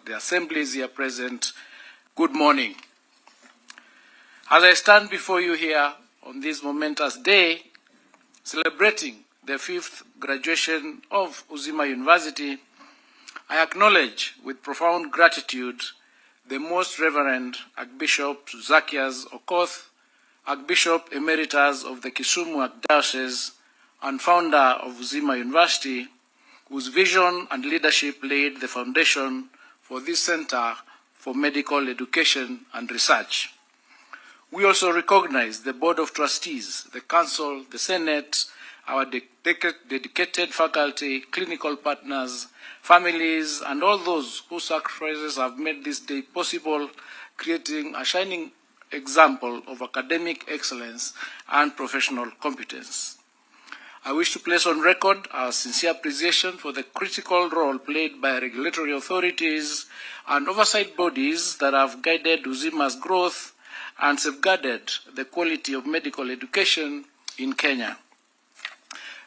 the assemblies here present, good morning. As I stand before you here on this momentous day, celebrating the 5th graduation of Uzima University, I acknowledge with profound gratitude the Most Reverend Archbishop Zacchaeus Okoth, Archbishop Emeritus of the Kisumu Archdiocese and founder of Uzima University, whose vision and leadership laid the foundation for this Center for Medical Education and Research. We also recognize the Board of Trustees, the Council, the Senate, our dedicated faculty, clinical partners, families, and all those whose sacrifices have made this day possible, creating a shining example of academic excellence and professional competence. I wish to place on record our sincere appreciation for the critical role played by regulatory authorities and oversight bodies that have guided Uzima's growth and safeguarded the quality of medical education in Kenya.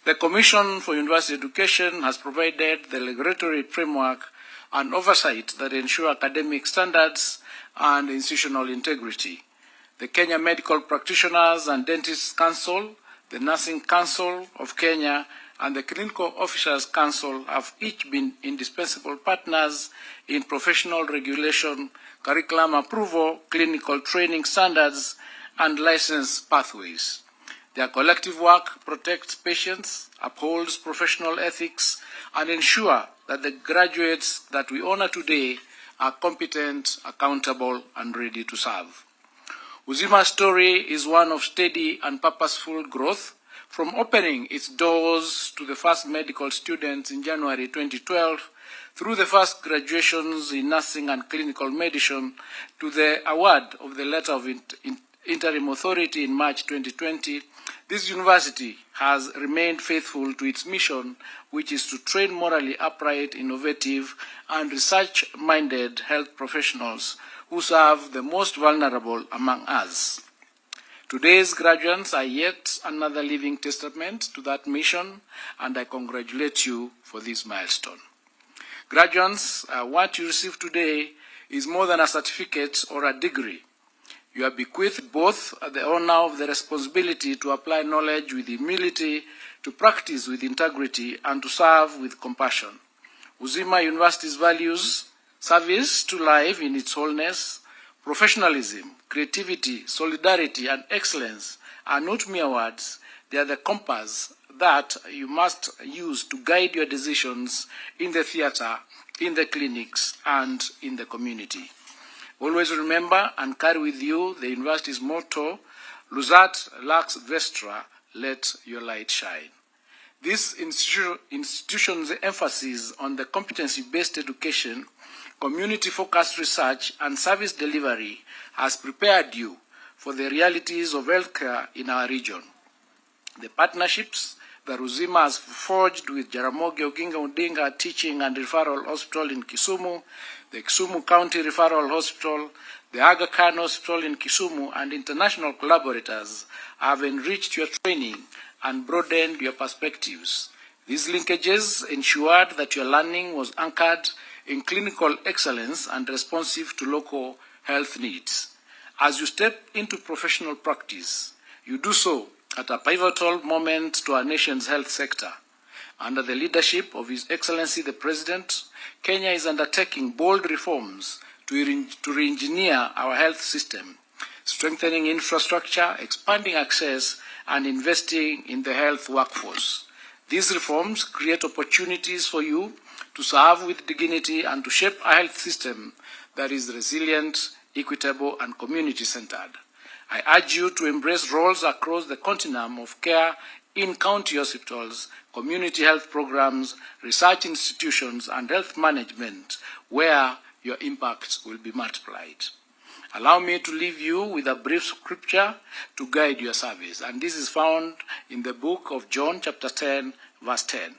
The Commission for University Education has provided the regulatory framework and oversight that ensure academic standards and institutional integrity. The Kenya Medical Practitioners and Dentists Council, the Nursing Council of Kenya, and the Clinical Officers Council have each been indispensable partners in professional regulation, curriculum approval, clinical training standards, and license pathways. Their collective work protects patients, upholds professional ethics, and ensures that the graduates that we honor today are competent, accountable, and ready to serve. Uzima's story is one of steady and purposeful growth, from opening its doors to the first medical students in January 2012, through the first graduations in nursing and clinical medicine, to the award of the Letter of Interim Authority in March 2020, this university has remained faithful to its mission, which is to train morally upright, innovative, and research-minded health professionals who serve the most vulnerable among us. Today's graduates are yet another living testament to that mission, and I congratulate you for this milestone. Graduates, what you receive today is more than a certificate or a degree. You are bequeathed both the honor of the responsibility to apply knowledge with humility, to practice with integrity, and to serve with compassion. Uzima University's values: service to life in its wholeness, professionalism, creativity, solidarity, and excellence are not mere words. They are the compass that you must use to guide your decisions in the theater, in the clinics, and in the community. Always remember and carry with you the university's motto Lusat Lux Vestra, let your light shine. This institution's emphasis on the competency-based education, community-focused research, and service delivery has prepared you for the realities of healthcare in our region. The partnerships that Uzima has forged with Jaramogi Oginga Odinga Teaching and Referral Hospital in Kisumu, the Kisumu County Referral Hospital, the Aga Khan Hospital in Kisumu, and international collaborators have enriched your training and broadened your perspectives. These linkages ensured that your learning was anchored in clinical excellence and responsive to local health needs. As you step into professional practice, you do so at a pivotal moment to our nation's health sector. Under the leadership of His Excellency the President, Kenya is undertaking bold reforms to re-engineer our health system, strengthening infrastructure, expanding access, and investing in the health workforce. These reforms create opportunities for you to serve with dignity and to shape a health system that is resilient, equitable, and community-centered. I urge you to embrace roles across the continuum of care in county hospitals, community health programs, research institutions, and health management, where your impact will be multiplied. Allow me to leave you with a brief scripture to guide your service, and this is found in the book of John chapter 10, verse 10.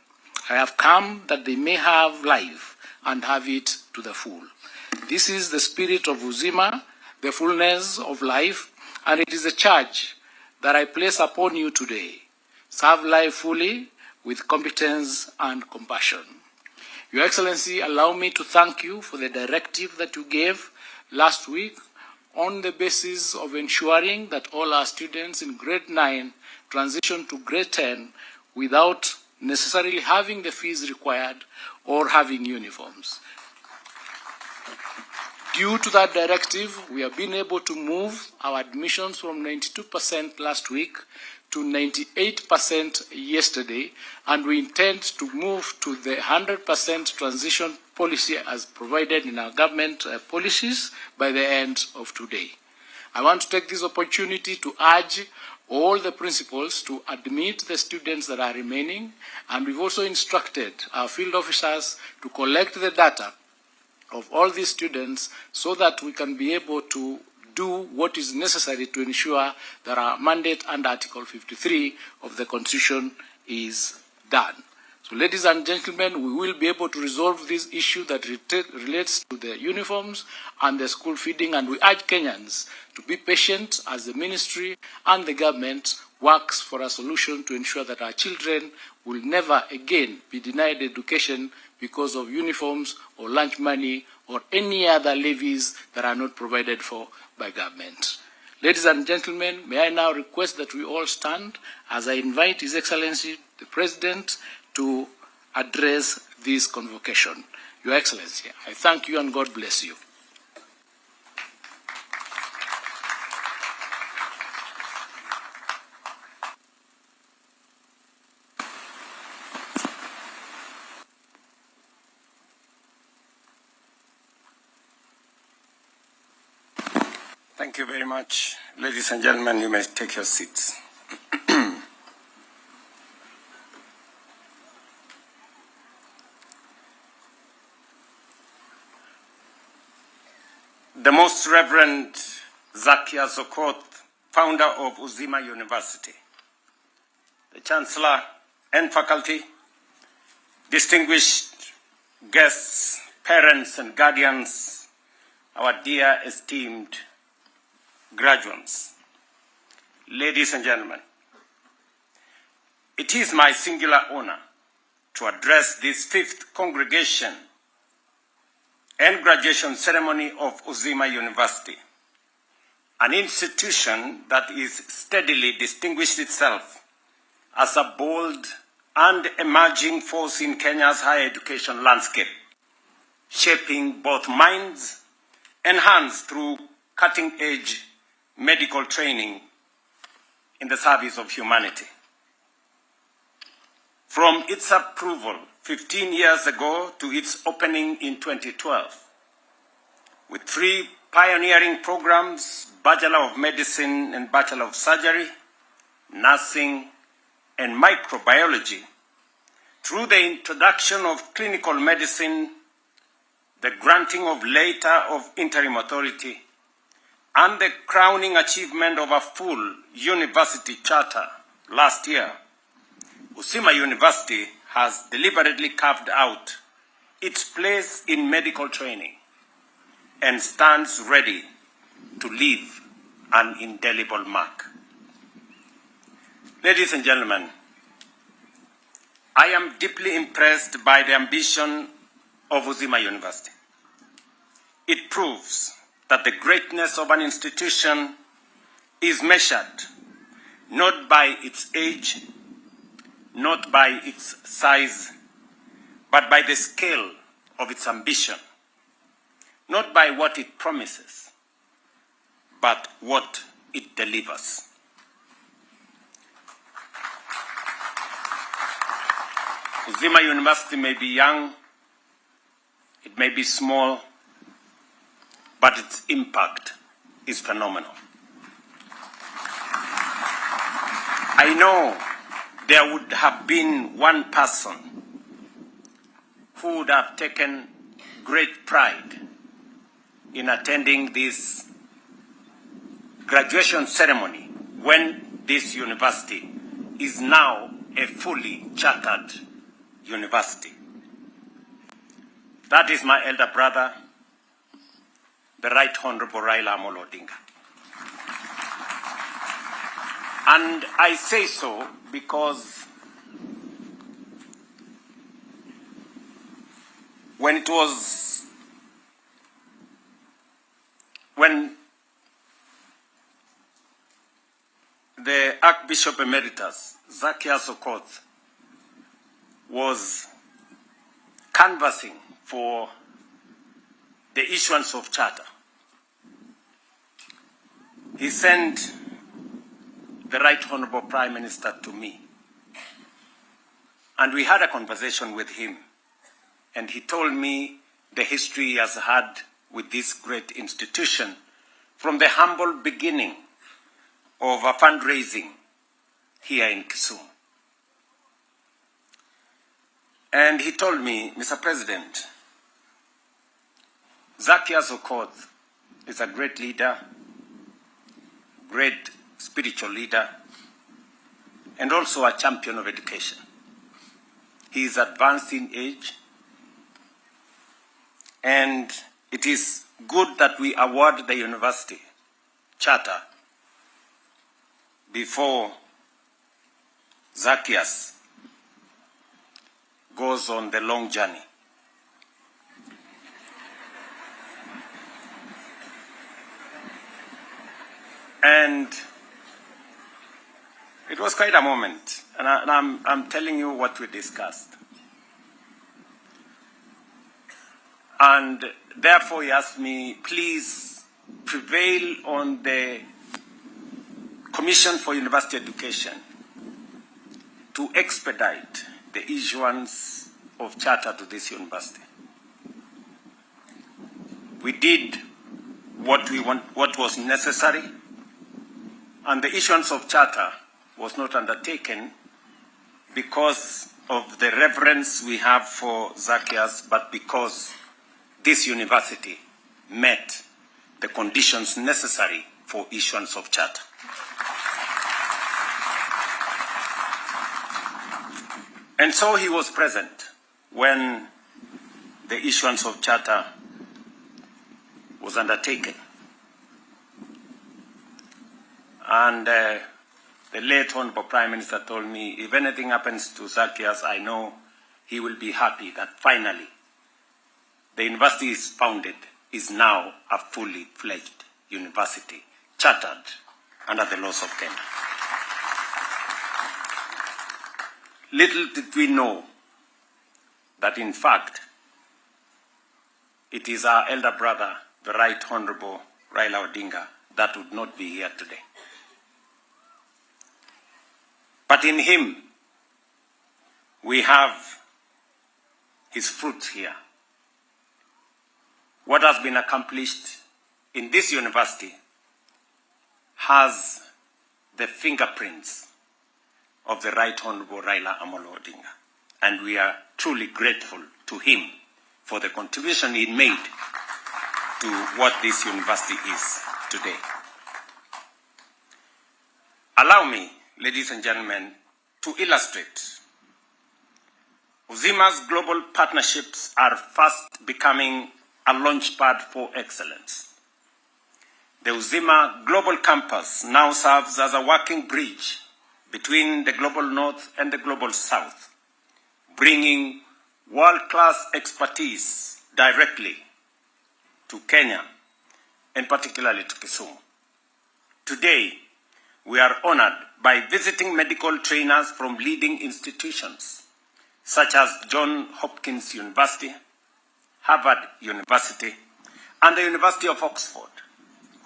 I have come that they may have life and have it to the full. This is the spirit of Uzima, the fullness of life, and it is a charge that I place upon you today. Serve life fully with competence and compassion. Your Excellency, allow me to thank you for the directive that you gave last week on the basis of ensuring that all our students in grade 9 transition to grade 10 without necessarily having the fees required or having uniforms. Due to that directive, we have been able to move our admissions from 92% last week to 98% yesterday, and we intend to move to the 100% transition policy as provided in our government policies by the end of today. I want to take this opportunity to urge all the principals to admit the students that are remaining, and we've also instructed our field officers to collect the data of all these students so that we can be able to do what is necessary to ensure that our mandate under Article 53 of the Constitution is done. So, ladies and gentlemen, we will be able to resolve this issue that relates to the uniforms and the school feeding, and we urge Kenyans to be patient as the ministry and the government works for a solution to ensure that our children will never again be denied education because of uniforms or lunch money or any other levies that are not provided for by government. Ladies and gentlemen, may I now request that we all stand as I invite His Excellency the President to address this convocation. Your Excellency, I thank you and God bless you. Thank you very much. Ladies and gentlemen, you may take your seats. The Most Reverend Zacchaeus Okoth, founder of Uzima University, the Chancellor and faculty, distinguished guests, parents and guardians, our dear esteemed graduates, ladies and gentlemen, it is my singular honor to address this fifth congregation and graduation ceremony of Uzima University, an institution that is steadily distinguished itself as a bold and emerging force in Kenya's higher education landscape, shaping both minds and hands through cutting-edge medical training in the service of humanity. From its approval 15 years ago to its opening in 2012, with 3 pioneering programs, Bachelor of Medicine and Bachelor of Surgery, Nursing, and Microbiology, through the introduction of clinical medicine, the granting of letter of interim authority, and the crowning achievement of a full university charter last year, Uzima University has deliberately carved out its place in medical training and stands ready to leave an indelible mark. Ladies and gentlemen, I am deeply impressed by the ambition of Uzima University. It proves that the greatness of an institution is measured not by its age, not by its size, but by the scale of its ambition, not by what it promises, but what it delivers. Uzima University may be young, it may be small, but its impact is phenomenal. I know there would have been one person who would have taken great pride in attending this graduation ceremony when this university is now a fully chartered university. That is my elder brother, the Right Honorable Raila Amolo Odinga. And I say so because when the Archbishop Emeritus, Zacchaeus Okoth, was canvassing for the issuance of charter, he sent the Right Honorable Prime Minister to me. And we had a conversation with him. And he told me the history he has had with this great institution from the humble beginning of a fundraising here in Kisumu. And he told me, Mr. President, Zacchaeus Okoth is a great leader, great spiritual leader, and also a champion of education. He is advanced in age, and it is good that we award the university charter before Zacchaeus goes on the long journey. And it was quite a moment, and I'm telling you what we discussed. And therefore he asked me, please prevail on the Commission for University Education to expedite the issuance of charter to this university. We did what was necessary, and the issuance of charter was not undertaken because of the reverence we have for Zacchaeus, but because this university met the conditions necessary for issuance of charter. And so he was present when the issuance of charter was undertaken. And the late Honorable Prime Minister told me, if anything happens to Zacchaeus, I know he will be happy that finally the university is founded, is now a fully fledged university, chartered under the laws of Kenya. Little did we know that, in fact, it is our elder brother, the Right Honorable Raila Odinga, that would not be here today. But in him, we have his fruits here. What has been accomplished in this university has the fingerprints of the Right Honorable Raila Amolo Odinga. And we are truly grateful to him for the contribution he made to what this university is today. Allow me, ladies and gentlemen, to illustrate. Uzima's global partnerships are fast becoming a launchpad for excellence. The Uzima Global Campus now serves as a working bridge between the Global North and the Global South, bringing world-class expertise directly to Kenya, and particularly to Kisumu. Today, we are honored by visiting medical trainers from leading institutions such as Johns Hopkins University, Harvard University, and the University of Oxford,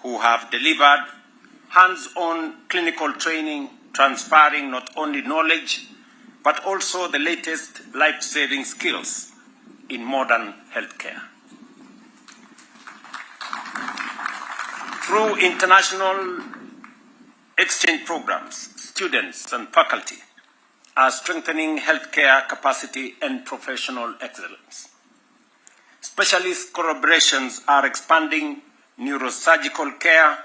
who have delivered hands-on clinical training, transferring not only knowledge, but also the latest life-saving skills in modern healthcare. Through international exchange programs, students and faculty are strengthening healthcare capacity and professional excellence. Specialist collaborations are expanding neurosurgical care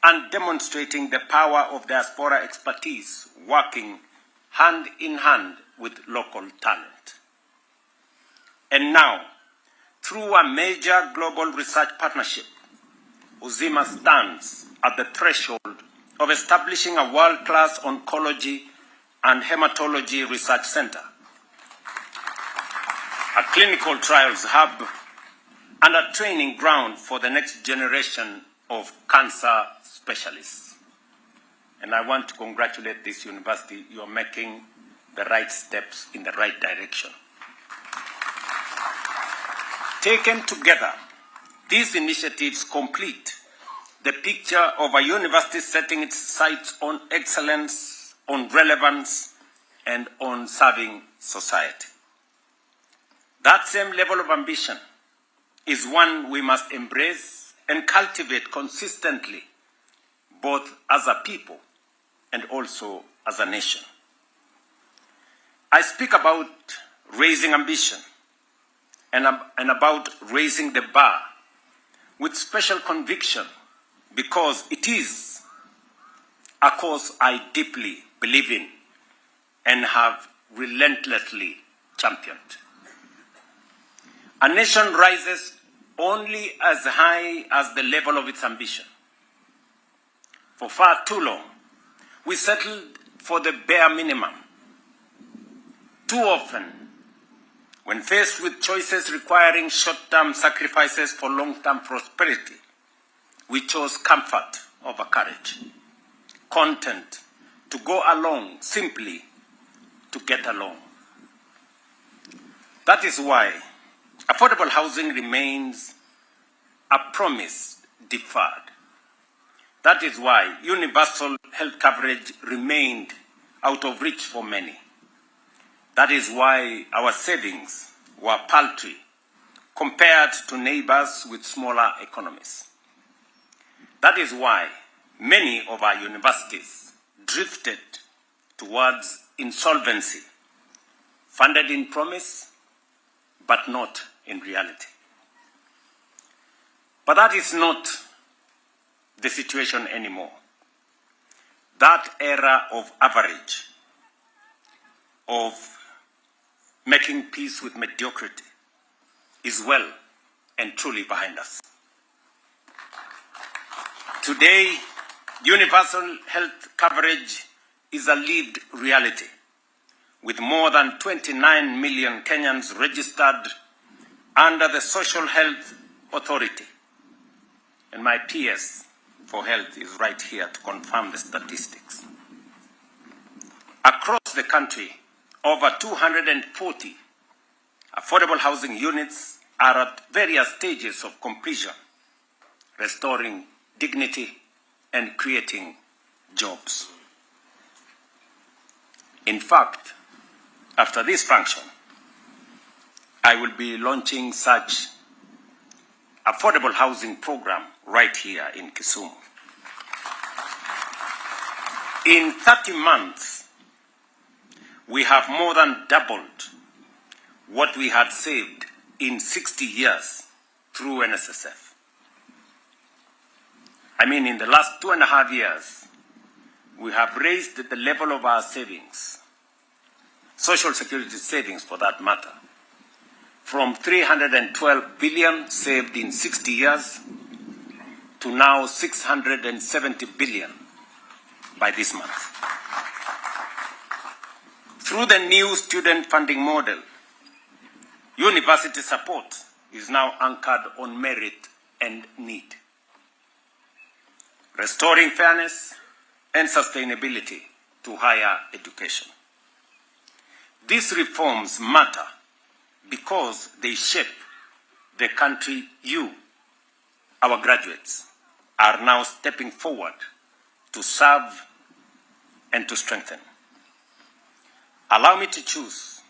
and demonstrating the power of diaspora expertise working hand in hand with local talent. And now, through a major global research partnership, Uzima stands at the threshold of establishing a world-class oncology and hematology research center, a clinical trials hub, and a training ground for the next generation of cancer specialists. And I want to congratulate this university. You are making the right steps in the right direction. Taken together, these initiatives complete the picture of a university setting its sights on excellence, on relevance, and on serving society. That same level of ambition is one we must embrace and cultivate consistently, both as a people and also as a nation. I speak about raising ambition and about raising the bar with special conviction because it is a cause I deeply believe in and have relentlessly championed. A nation rises only as high as the level of its ambition. For far too long, we settled for the bare minimum. Too often, when faced with choices requiring short-term sacrifices for long-term prosperity, we chose comfort over courage, content to go along simply to get along. That is why affordable housing remains a promise deferred. That is why universal health coverage remained out of reach for many. That is why our savings were paltry compared to neighbors with smaller economies. That is why many of our universities drifted towards insolvency, funded in promise, but not in reality. But that is not the situation anymore. That era of average, of making peace with mediocrity, is well and truly behind us. Today, universal health coverage is a lived reality, with more than 29 million Kenyans registered under the Social Health Authority. And my PS for Health is right here to confirm the statistics. Across the country, over 240 affordable housing units are at various stages of completion, restoring dignity and creating jobs. In fact, after this function, I will be launching such affordable housing program right here in Kisumu. In 30 months, we have more than doubled what we had saved in 60 years through NSSF. I mean, in the last 2.5 years, we have raised the level of our savings, social security savings for that matter, from 312 billion saved in 60 years to now 670 billion by this month. Through the new student funding model, university support is now anchored on merit and need, restoring fairness and sustainability to higher education. These reforms matter because they shape the country you, our graduates, are now stepping forward to serve and to strengthen. Allow me to choose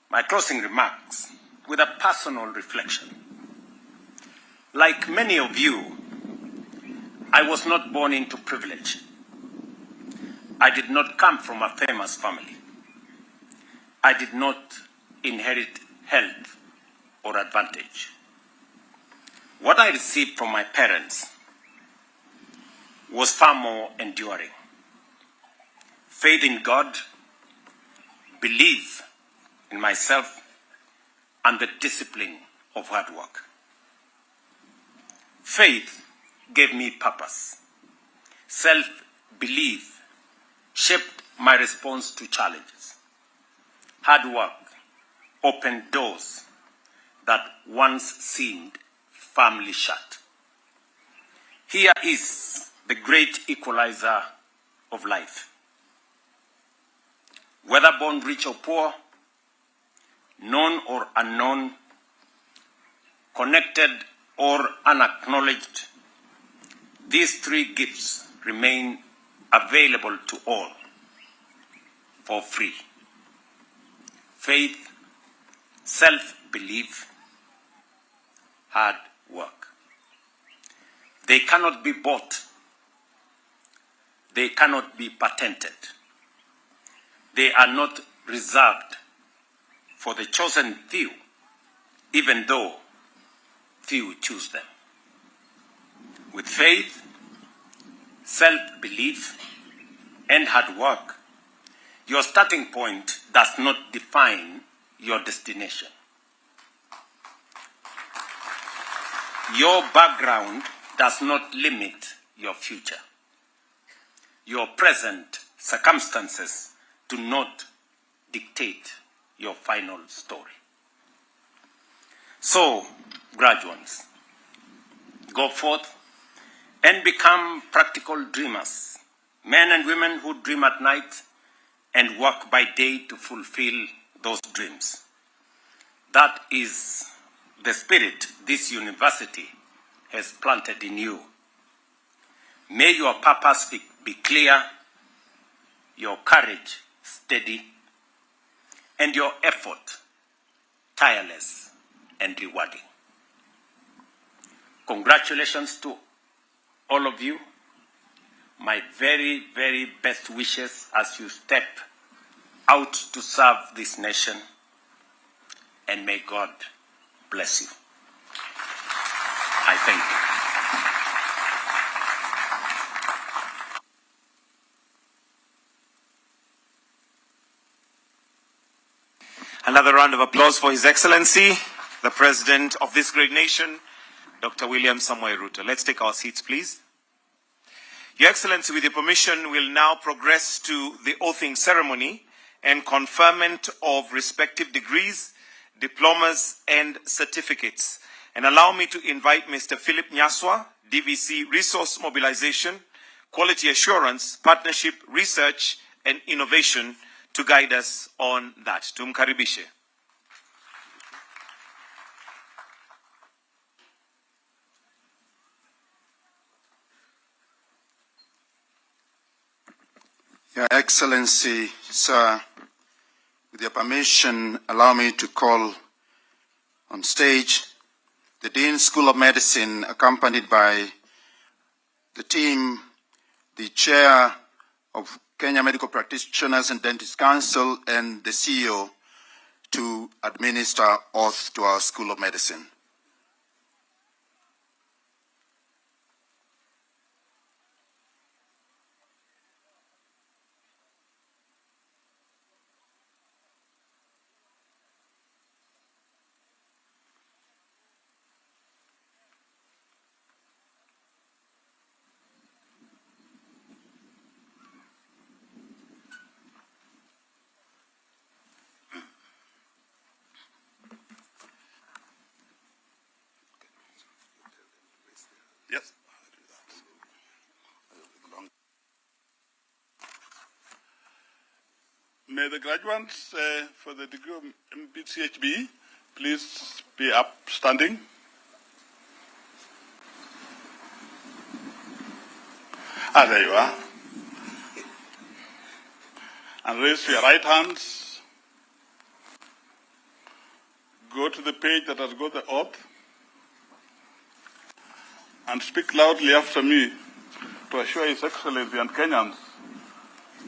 my closing remarks with a personal reflection. Like many of you, I was not born into privilege. I did not come from a famous family. I did not inherit health or advantage. What I received from my parents was far more enduring. Faith in God, belief in myself, and the discipline of hard work. Faith gave me purpose. Self-belief shaped my response to challenges. Hard work opened doors that once seemed firmly shut. Here is the great equalizer of life. Whether born rich or poor, known or unknown, connected or unacknowledged, these three gifts remain available to all for free. Faith, self-belief, hard work. They cannot be bought. They cannot be patented. They are not reserved for the chosen few, even though few choose them. With faith, self-belief, and hard work, your starting point does not define your destination. Your background does not limit your future. Your present circumstances do not dictate your final story. So, graduates, go forth and become practical dreamers, men and women who dream at night and work by day to fulfill those dreams. That is the spirit this university has planted in you. May your purpose be clear, your courage steady, and your effort tireless and rewarding. Congratulations to all of you. My very, very best wishes as you step out to serve this nation, and may God bless you. I thank you. Another round of applause for His Excellency, the President of this great nation, Dr. William Samoei Ruto. Let's take our seats, please. Your Excellency, with your permission, we'll now progress to the oathing ceremony and conferment of respective degrees, diplomas, and certificates. And allow me to invite Mr. Philip Nyaswa, DVC Resource Mobilization, Quality Assurance, Partnership, Research, and Innovation to guide us on that. Tumkaribishe. Your Excellency, sir, with your permission, allow me to call on stage the Dean School of Medicine, accompanied by the team, the Chair of Kenya Medical Practitioners and Dentists Council, and the CEO, to administer oath to our School of Medicine. Yes. May the graduates for the degree of MPCHB please be upstanding. There you are. And raise your right hands. Go to the page that has got the oath and speak loudly after me to assure His Excellency and Kenyans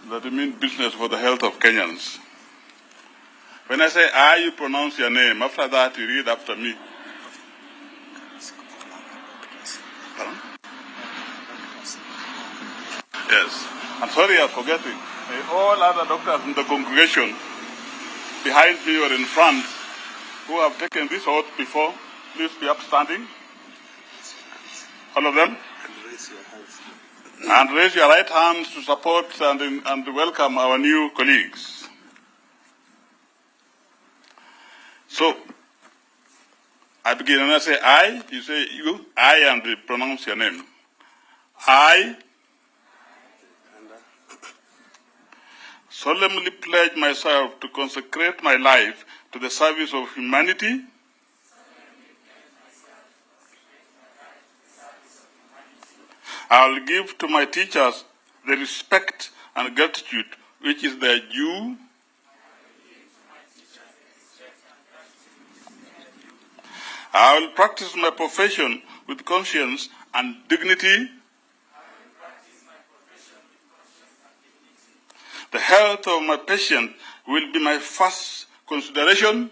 that you mean business for the health of Kenyans. When I say I, you pronounce your name. After that, you read after me. Pardon? Yes. I'm sorry, I'm forgetting. All other doctors in the congregation, behind me or in front, who have taken this oath before, please be upstanding. All of them? And raise your right hands to support and welcome our new colleagues. So, I begin and I say I, you say you, I, and you pronounce your name. I solemnly pledge myself to consecrate my life to the service of humanity I will give to my teachers the respect and gratitude which is their due. I will practice my profession with conscience and dignity. The health of my patient will be my first consideration.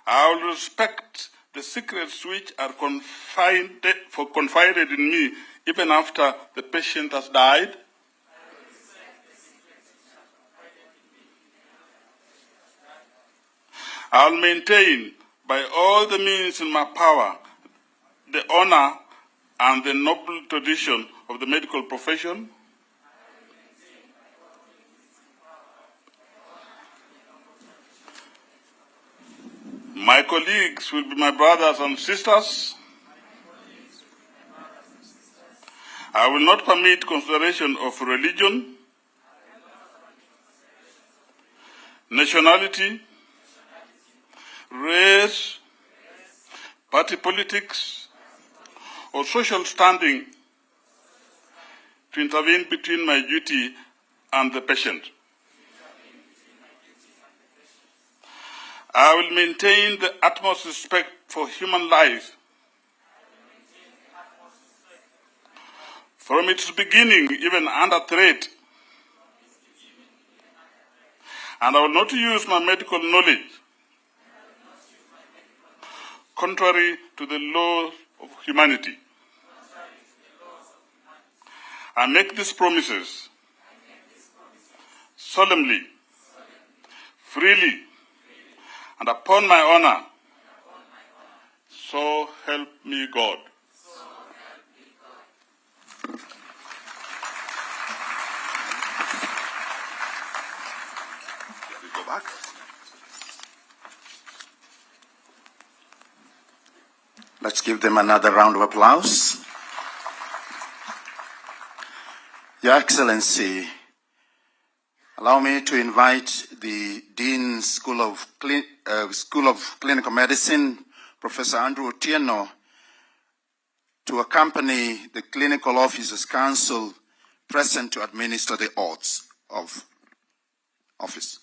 I will respect the secrets which are confided in me even after the patient has died. I will maintain by all the means in my power the honor and the noble tradition of the medical profession. My colleagues will be my brothers and sisters. I will not permit consideration of religion, nationality, race, party politics, or social standing to intervene between my duty and the patient. I will maintain the utmost respect for human life from its beginning, even under threat. And I will not use my medical knowledge contrary to the laws of humanity. I make these promises solemnly, freely, and upon my honor. So help me God. We go back. Let's give them another round of applause. Your Excellency, allow me to invite the Dean School of Clinical Medicine, Professor Andrew Otieno, to accompany the Clinical Officers Council present to administer the oaths of office.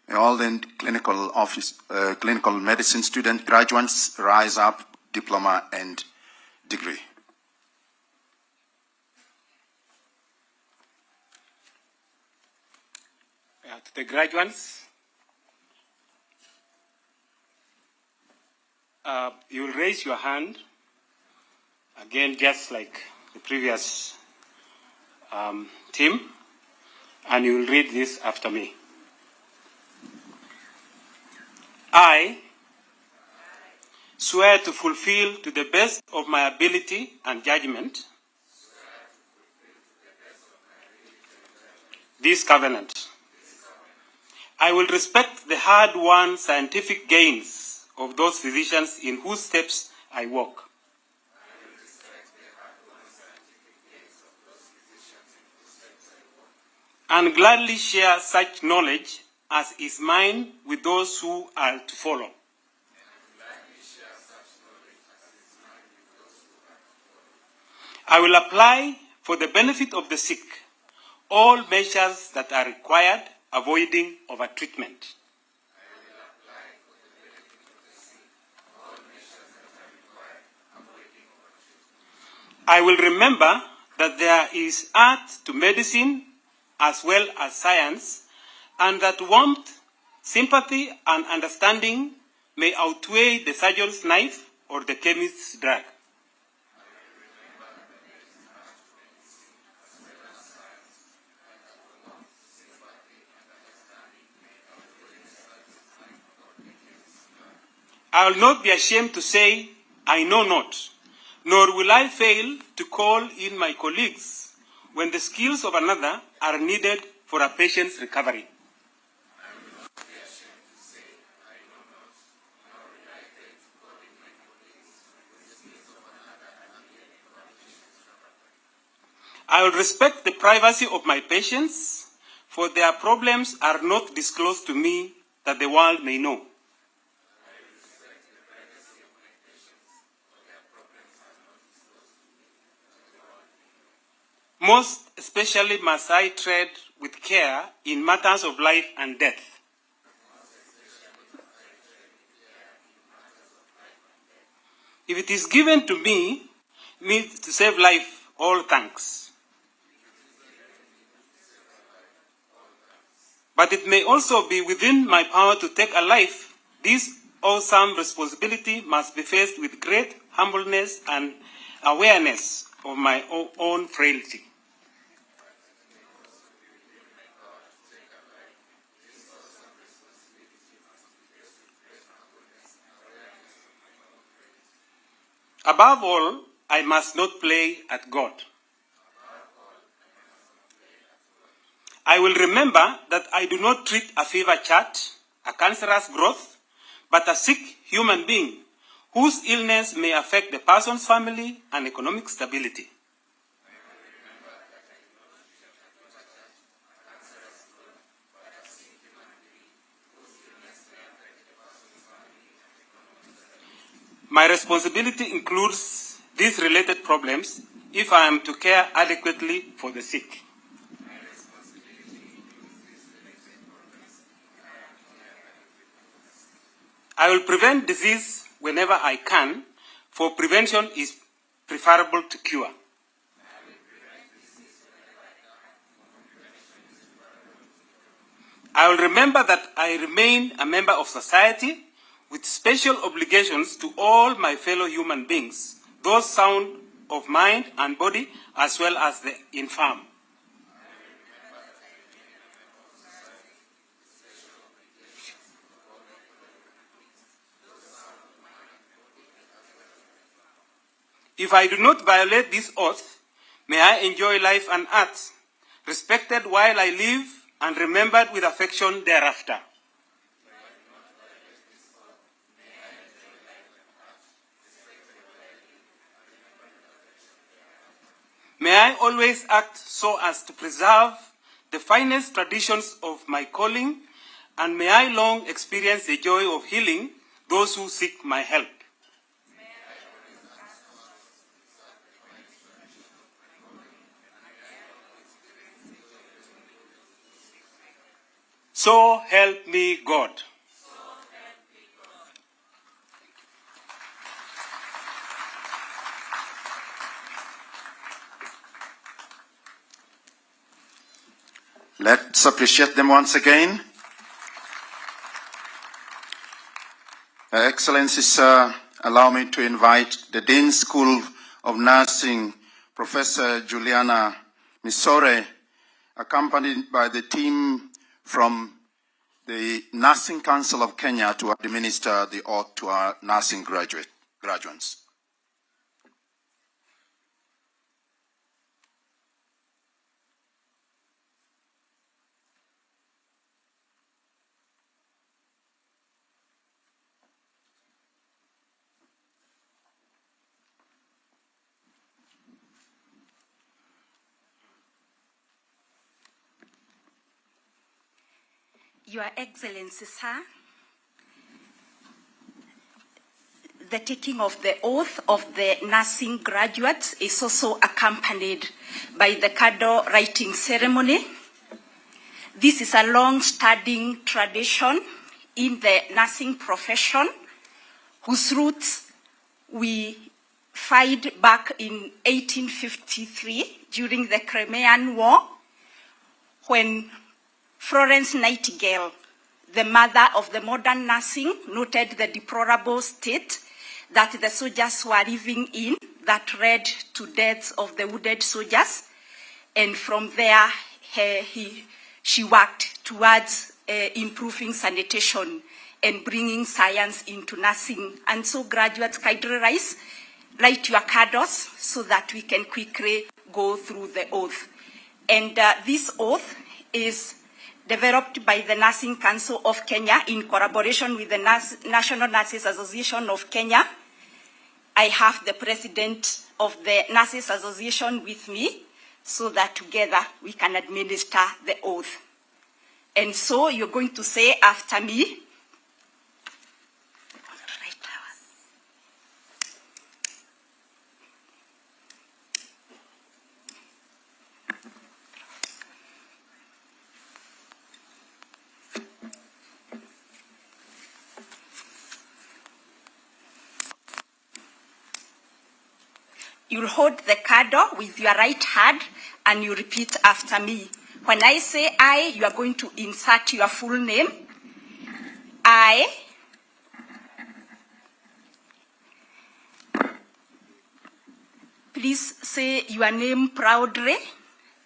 May all the clinical medicine student graduates rise up, diploma and degree. To the graduates, you will raise your hand, again just like the previous team, and you will read this after me. I swear to fulfill to the best of my ability and judgment this covenant. I will respect the hard-won scientific gains of those physicians in whose steps I walk. And gladly share such knowledge as is mine with those who are to follow. I will apply for the benefit of the sick all measures that are required, avoiding overtreatment. I will remember that there is art to medicine as well as science, and that warmth, sympathy, and understanding may outweigh the surgeon's knife or the chemist's drug. I will not be ashamed to say, I know not, nor will I fail to call in my colleagues when the skills of another are needed for a patient's recovery. I will respect the privacy of my patients, for their problems are not disclosed to me that the world may know. Most especially must I tread with care in matters of life and death. If it is given to me to save life, all thanks. But it may also be within my power to take a life. This awesome responsibility must be faced with great humbleness and awareness of my own frailty. Above all, I must not play at God. I will remember that I do not treat a fever chat, a cancerous growth, but a sick human being whose illness may affect the person's family and economic stability. My responsibility includes these related problems if I am to care adequately for the sick. I will prevent disease whenever I can, for prevention is preferable to cure. I will remember that I remain a member of society with special obligations to all my fellow human beings, those sound of mind and body, as well as the infirm. If I do not violate this oath, may I enjoy life and art, respected while I live and remembered with affection thereafter. May I always act so as to preserve the finest traditions of my calling, and may I long experience the joy of healing those who seek my help. So help me God. Let's appreciate them once again. Excellencies, allow me to invite the Dean School of Nursing, Professor Juliana Misore, accompanied by the team from the Nursing Council of Kenya, to administer the oath to our nursing graduates. Your Excellency, sir, the taking of the oath of the nursing graduates is also accompanied by the cardinal writing ceremony. This is a long-standing tradition in the nursing profession, whose roots we find back in 1853 during the Crimean War, when Florence Nightingale, the mother of the modern nursing, noted the deplorable state that the soldiers were living in that led to deaths of the wounded soldiers. And from there, she worked towards improving sanitation and bringing science into nursing. And so graduates, kindly rise, light your candles so that we can quickly go through the oath. And this oath is developed by the Nursing Council of Kenya in collaboration with the National Nurses Association of Kenya. I have the president of the Nurses Association with me, so that together we can administer the oath. And so you're going to say after me, you'll hold the candle with your right hand and you repeat after me. When I say I, you are going to insert your full name. I please say your name proudly.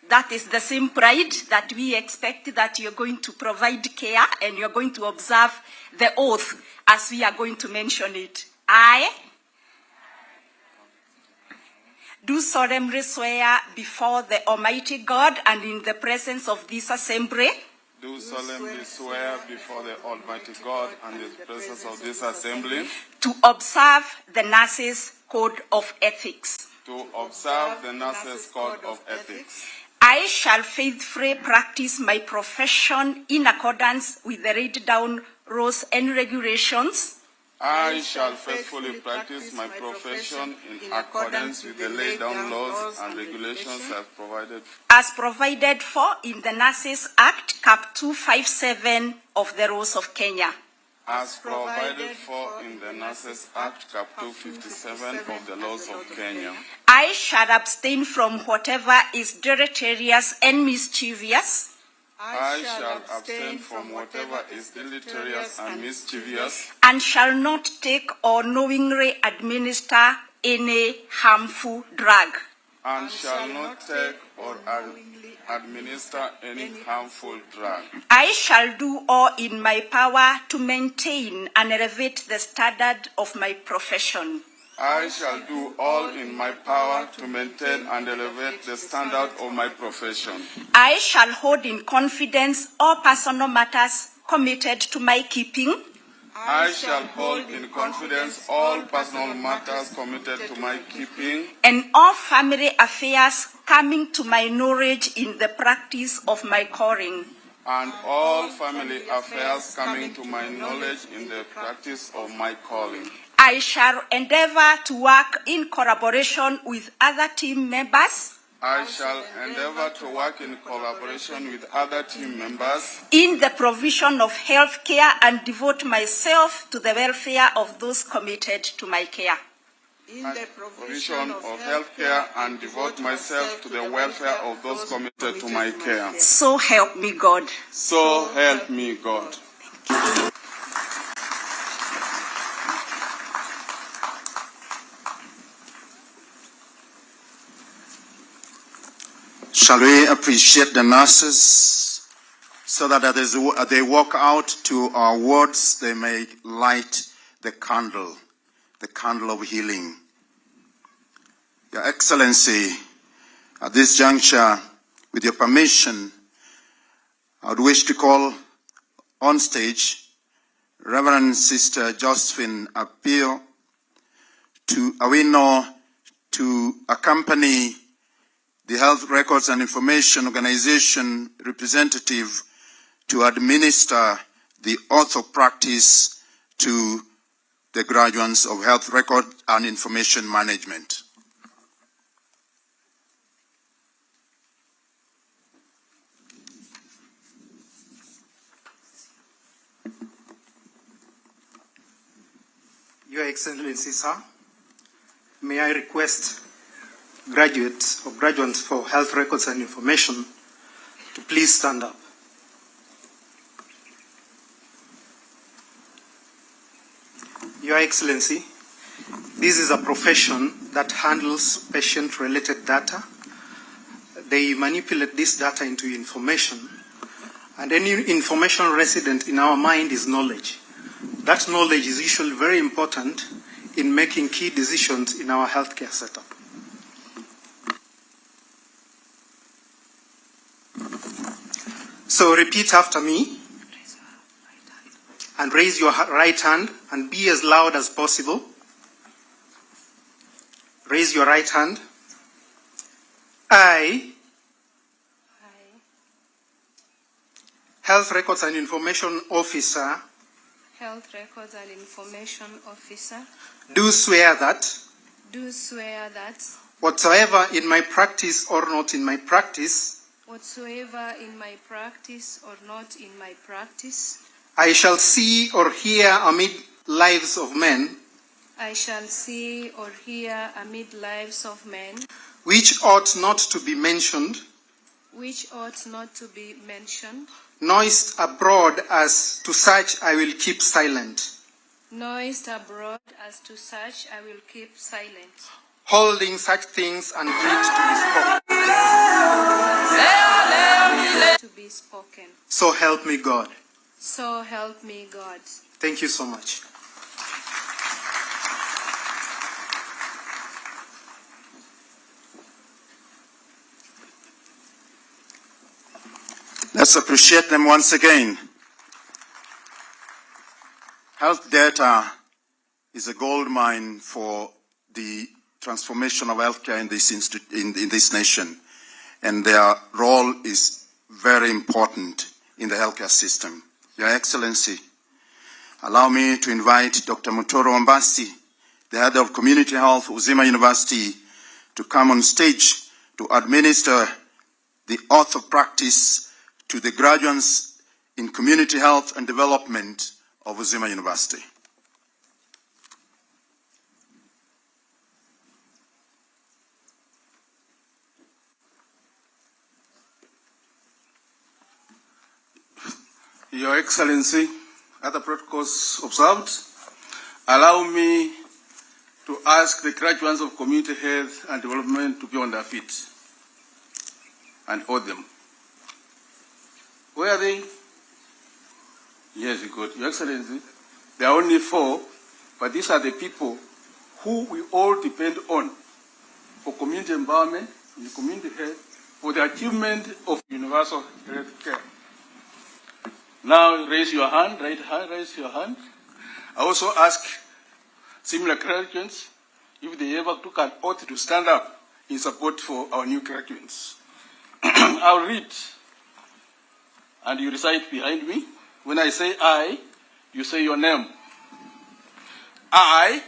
That is the same pride that we expect, that you're going to provide care and you're going to observe the oath as we are going to mention it. I do solemnly swear before the Almighty God and in the presence of this assembly. Do solemnly swear before the Almighty God and in the presence of this assembly. To observe the Nurses' Code of Ethics. To observe the Nurses' Code of Ethics. I shall faithfully practice my profession in accordance with the laid down rules and regulations. I shall faithfully practice my profession in accordance with the laid down laws and regulations as provided for in the Nurses Act, Cap 257 of the Rules of Kenya. As provided for in the Nurses Act, Cap 257 of the laws of Kenya. I shall abstain from whatever is deleterious and mischievous. I shall abstain from whatever is deleterious and mischievous, and shall not take or knowingly administer any harmful drug. And shall not take or administer any harmful drug. I shall do all in my power to maintain and elevate the standard of my profession. I shall do all in my power to maintain and elevate the standard of my profession. I shall hold in confidence all personal matters committed to my keeping. I shall hold in confidence all personal matters committed to my keeping. And all family affairs coming to my knowledge in the practice of my calling. And all family affairs coming to my knowledge in the practice of my calling. I shall endeavor to work in collaboration with other team members. I shall endeavor to work in collaboration with other team members in the provision of health care and devote myself to the welfare of those committed to my care. in the provision of health care and devote myself to the welfare of those committed to my care. So help me God. So help me God. Shall we appreciate the nurses so that as they walk out to our wards, they may light the candle of healing. Your Excellency, at this juncture, with your permission, I would wish to call on stage Reverend Sister Josephine Apio to accompany the Health Records and Information Organization representative to administer the oath of practice to the graduates of Health Record and Information Management. Your Excellency, sir, may I request graduates or graduates for Health Records and Information to please stand up. Your Excellency, this is a profession that handles patient-related data. They manipulate this data into information, and any information resident in our mind is knowledge. That knowledge is usually very important in making key decisions in our healthcare setup. So repeat after me and raise your right hand and be as loud as possible. Raise your right hand. I, Health Records and Information Officer, Health Records and Information Officer, do swear that whatsoever in my practice or not in my practice, whatsoever in my practice or not in my practice, I shall see or hear amid lives of men, I shall see or hear amid lives of men, which ought not to be mentioned, which ought not to be mentioned, noised abroad, as to such I will keep silent. Noised abroad, as to such I will keep silent. Holding such things and great To be spoken. So help me God. So help me God. Thank you so much. Let's appreciate them once again. Health data is a gold mine for the transformation of healthcare in this nation, and their role is very important in the healthcare system. Your Excellency, allow me to invite Dr. Mutoro Ambasi, the head of Community Health, Uzima University, to come on stage to administer the oath of practice to the graduates in Community Health and Development of Uzima University. Your Excellency, other protocols observed, allow me to ask the graduates of Community Health and Development to be on their feet and hold them. Where are they? Yes, good. Your Excellency, there are only 4, but these are the people who we all depend on for community empowerment, in community health, for the achievement of universal health care. Now raise your hand, right hand, raise your hand. I also ask similar graduates if they ever took an oath to stand up in support for our new graduates. I'll read, and you recite behind me. When I say I, you say your name. I,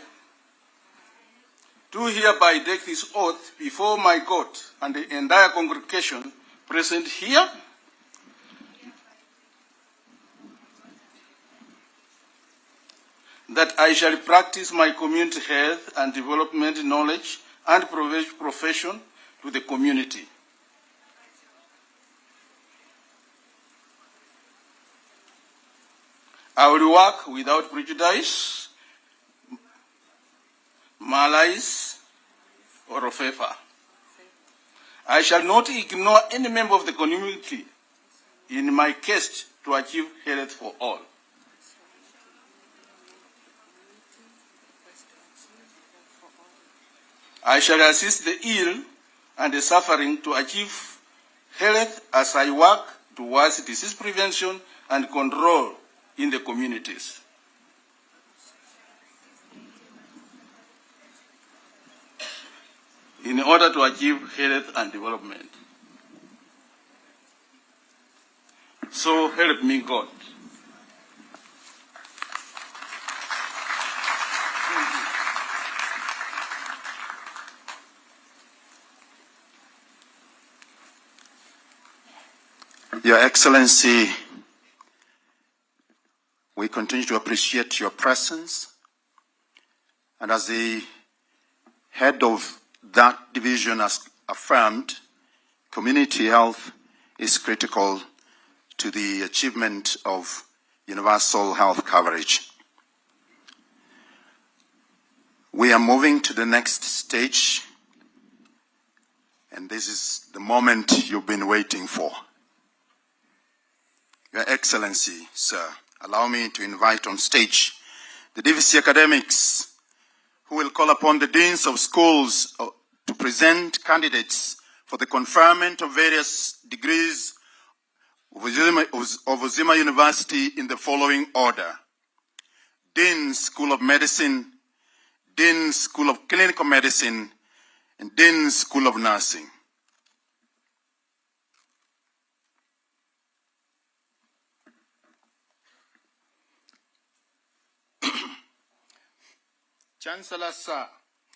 do hereby take this oath before my court and the entire congregation present here, that I shall practice my community health and development knowledge and profession to the community. I will work without prejudice, malice, or favor. I shall not ignore any member of the community in my quest to achieve health for all. I shall assist the ill and the suffering to achieve health as I work towards disease prevention and control in the communities. In order to achieve health and development. So help me God. Your Excellency, we continue to appreciate your presence, and as the head of that division has affirmed, community health is critical to the achievement of universal health coverage. We are moving to the next stage, and this is the moment you've been waiting for. Your Excellency, sir, allow me to invite on stage the DVC academics who will call upon the deans of schools to present candidates for the conferment of various degrees of Uzima University in the following order: Dean School of Medicine, Dean School of Clinical Medicine, and Dean School of Nursing. Chancellor, sir,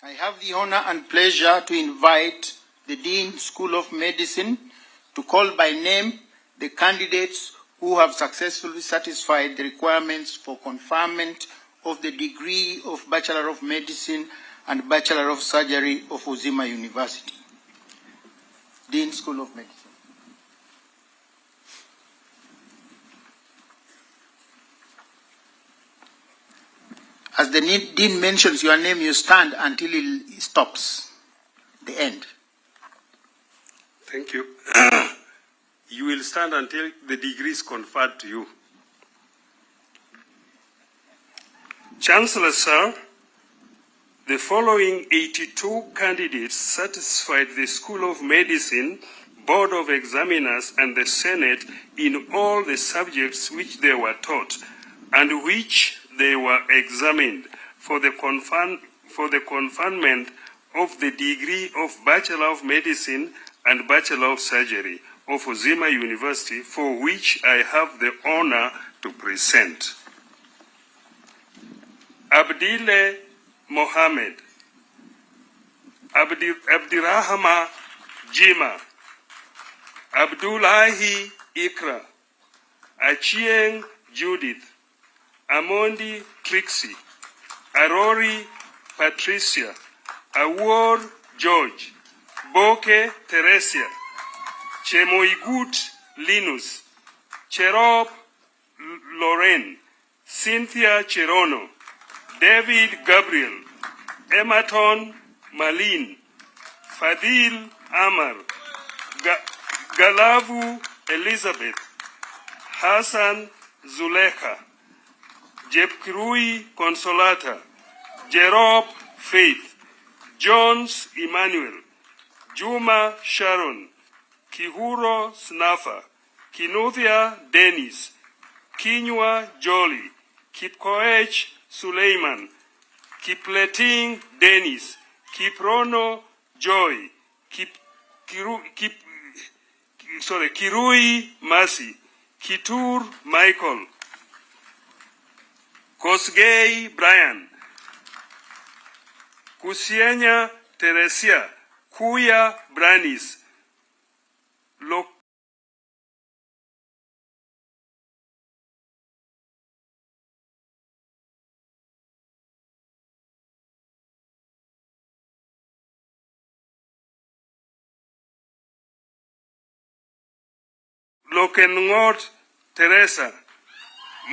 I have the honor and pleasure to invite the Dean School of Medicine to call by name the candidates who have successfully satisfied the requirements for conferment of the degree of Bachelor of Medicine and Bachelor of Surgery of Uzima University. Dean School of Medicine. As the Dean mentions your name, you stand until it stops, the end. Thank you. You will stand until the degree is conferred to you. Chancellor, sir, the following 82 candidates satisfied the School of Medicine, Board of Examiners, and the Senate in all the subjects which they were taught and which they were examined for the conferment of the degree of Bachelor of Medicine and Bachelor of Surgery of Uzima University, for which I have the honor to present. Abdile Mohammed, Abdirahama Jima, Abdullahi Ikra, Achieng Judith, Amondi Trixie, Arori Patricia, Awor George, Boke Teresia, Chemoigut Linus, Cherop Loren, Cynthia Cherono, David Gabriel, Emerton Malin, Fadil Amar, Galavu Elizabeth, Hassan Zulekha, Jepkirui Consolata, Jerob Faith, Jones Emmanuel, Juma Sharon, Kihuro Snafa, Kinuthia Dennis, Kinywa Jolly, Kipkoech Suleiman, Kipleting Dennis, Kiprono Joy, Kirui Masi, Kitur Michael, Kosgei Brian, Kusienya Teresia, Kuya Branis, Lokengot Teresa,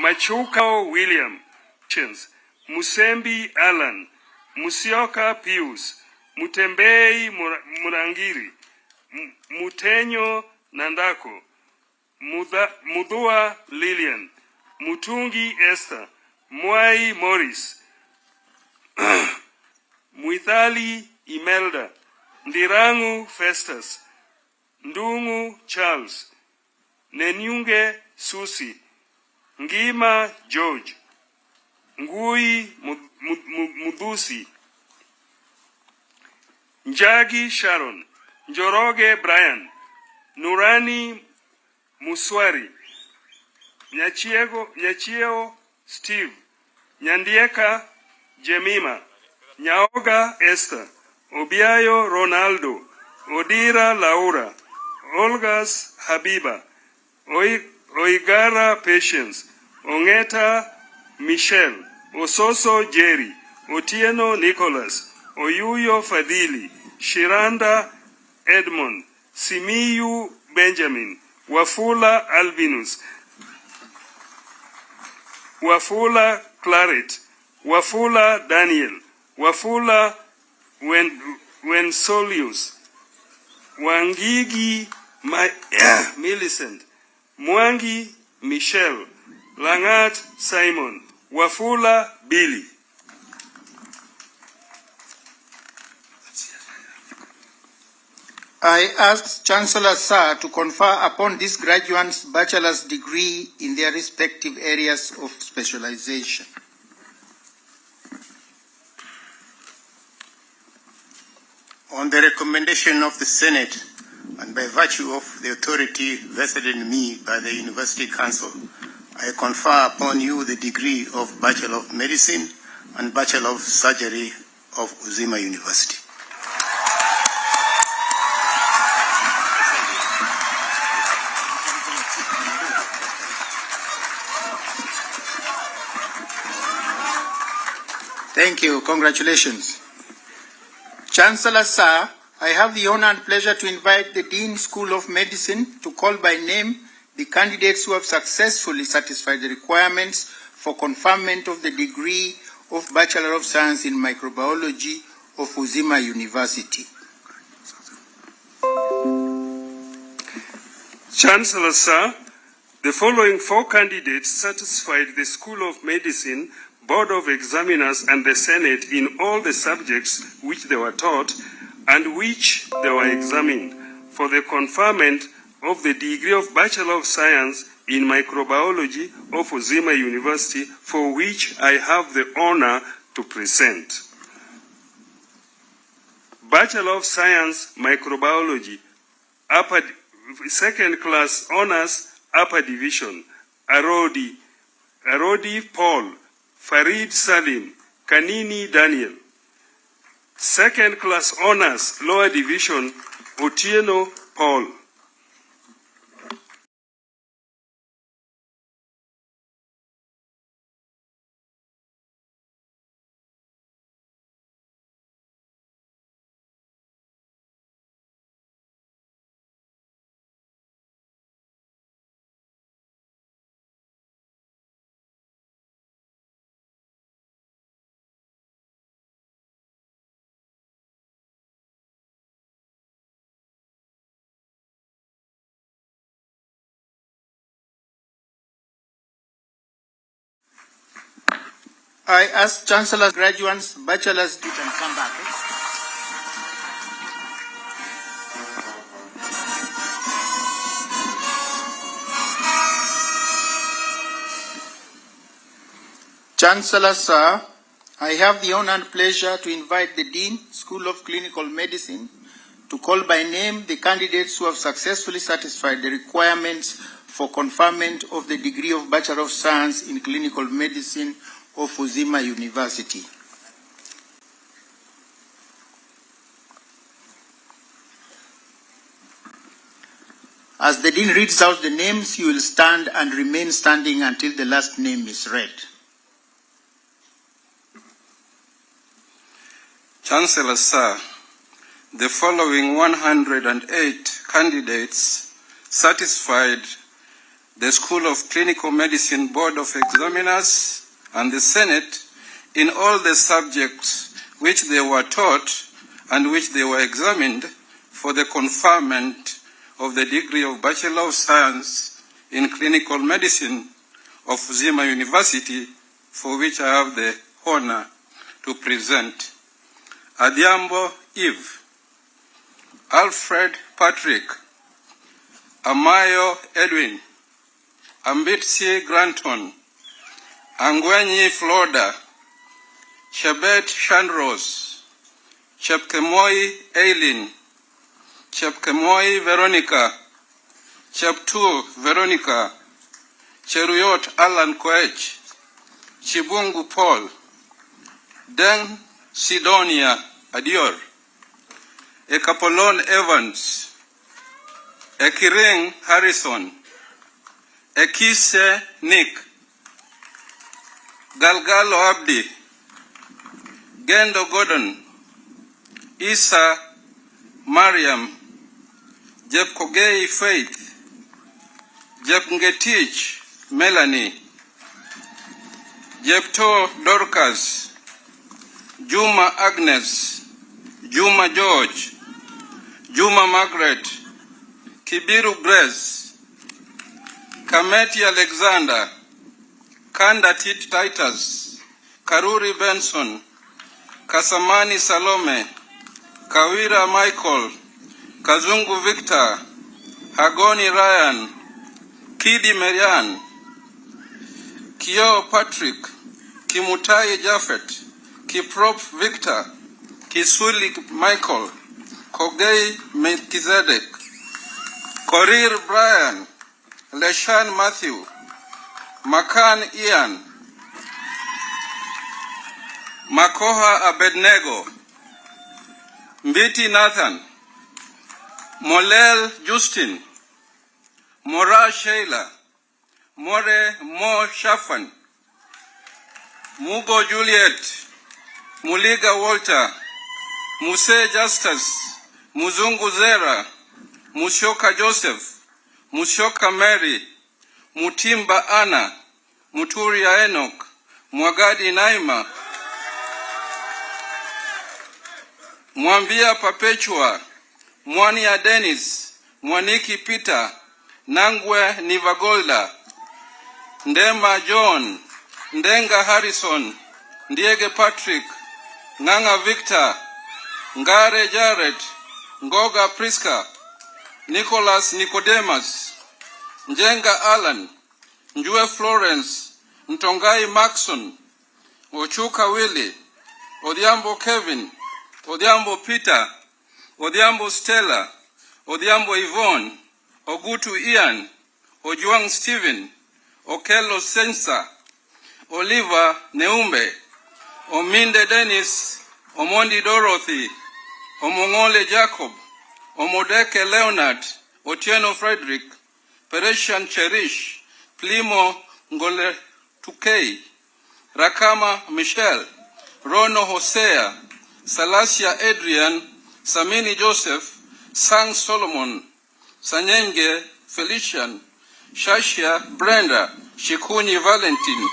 Machukao William, Musembi Alan, Musioka Pius, Mutembei Murangiri, Mutenyo Nandako, Mudua Lillian, Mutungi Esther, Mwai Morris, Muithali Imelda, Ndirangu Festus, Ndungu Charles, Nenyunge Susi, Ngima George, Ngui Mudusi, Njagi Sharon, Njoroge Brian, Nurani Muswari, Nyachieo Steve, Nyandieka Jemima, Nyaoga Esther, Obiayo Ronaldo, Odira Laura, Olgas Habiba, Oigara Patience, Ongeta Michelle, Ososo Jerry, Otieno Nicholas, Oyuyo Fadili, Shiranda Edmond, Simiyu Benjamin, Wafula Albinus, Wafula Claret, Wafula Daniel, Wafula Wensolius, Wangigi Millicent, Mwangi Michelle, Langat Simon, Wafula Billy. I ask Chancellor Sir to confer upon these graduates bachelor's degree in their respective areas of specialization. On the recommendation of the Senate, and by virtue of the authority vested in me by the University Council, I confer upon you the degree of Bachelor of Medicine and Bachelor of Surgery of Uzima University. Thank you. Congratulations. Chancellor Sir, I have the honor and pleasure to invite the Dean School of Medicine to call by name the candidates who have successfully satisfied the requirements for conferment of the degree of Bachelor of Science in Microbiology of Uzima University. Chancellor Sir, the following 4 candidates satisfied the School of Medicine, Board of Examiners, and the Senate in all the subjects which they were taught and which they were examined for the conferment of the degree of Bachelor of Science in Microbiology of Uzima University, for which I have the honor to present. Bachelor of Science Microbiology, second class honors, upper division, Arodi Paul, Farid Salim, Kanini Daniel. Second class honors, lower division, Otieno Paul. I ask Chancellor graduates, bachelor's, you can come back. Chancellor Sir, I have the honor and pleasure to invite the Dean, School of Clinical Medicine, to call by name the candidates who have successfully satisfied the requirements for conferment of the degree of Bachelor of Science in Clinical Medicine of Uzima University. As the Dean reads out the names, you will stand and remain standing until the last name is read. Chancellor, sir, the following 108 candidates satisfied the School of Clinical Medicine Board of Examiners and the Senate in all the subjects which they were taught and which they were examined for the conferment of the degree of Bachelor of Science in Clinical Medicine of Uzima University, for which I have the honor to present. Adhiambo Eve, Alfred Patrick, Amayo Edwin, Ambitsi Granton, Angwenyi Florida, Chebet Shandros, Chepkemoi Eileen, Chepkemoi Veronica, Cheptu Veronica, Cheruyot Alan Koech, Chibungu Paul, Deng Sidonia Adior, Ekapolon Evans, Ekiring Harrison, Ekise Nick, Galgalo Abdi, Gendo Gordon, Isa Mariam, Jeb Kogei Faith, Jeb Ngetich Melanie, Jepto Dorcas, Juma Agnes, Juma George, Juma Margaret, Kibiru Grace, Kameti Alexander, Kanda Tit Titus, Karuri Benson, Kasamani Salome, Kawira Michael, Kazungu Victor, Hagoni Ryan, Kidi Marian, Kio Patrick, Kimutai Japheth, Kiprop Victor, Kisuli Michael, Kogei Melchizedek, Korir Brian, Leshan Matthew, Makan Ian, Makoha Abednego, Mbiti Nathan, Molel Justin, Mora Sheila, More Mo Shafan, Mugo Juliet, Muliga Walter, Muse Justus, Muzungu Zera, Mushoka Joseph, Mushoka Mary, Mutimba Anna, Muturia Enoch, Mwagadi Naima, Mwambia Perpetua, Mwania Dennis, Mwaniki Peter, Nangwe Nivagolda, Ndema John, Ndenga Harrison, Ndiege Patrick, Nganga Victor, Ngare Jared, Ngoga Priska, Nicholas Nicodemus, Njenga Alan, Njue Florence, Ntongai Maxon, Ochuka Willie, Odhiambo Kevin, Odhiambo Peter, Odhiambo Stella, Odhiambo Yvonne, Ogutu Ian, Ojuang Stephen, Okello Sensa, Oliver Neumbe, Ominde Dennis, Omondi Dorothy, Omongole Jacob, Omodeke Leonard, Otieno Frederick, Peresian Cherish, Plimo Ngole Tukei, Rakama Michelle, Rono Hosea, Salasia Adrian, Samini Joseph, Sang Solomon, Sanyenge Felician, Shashia Brenda, Shikuni Valentin,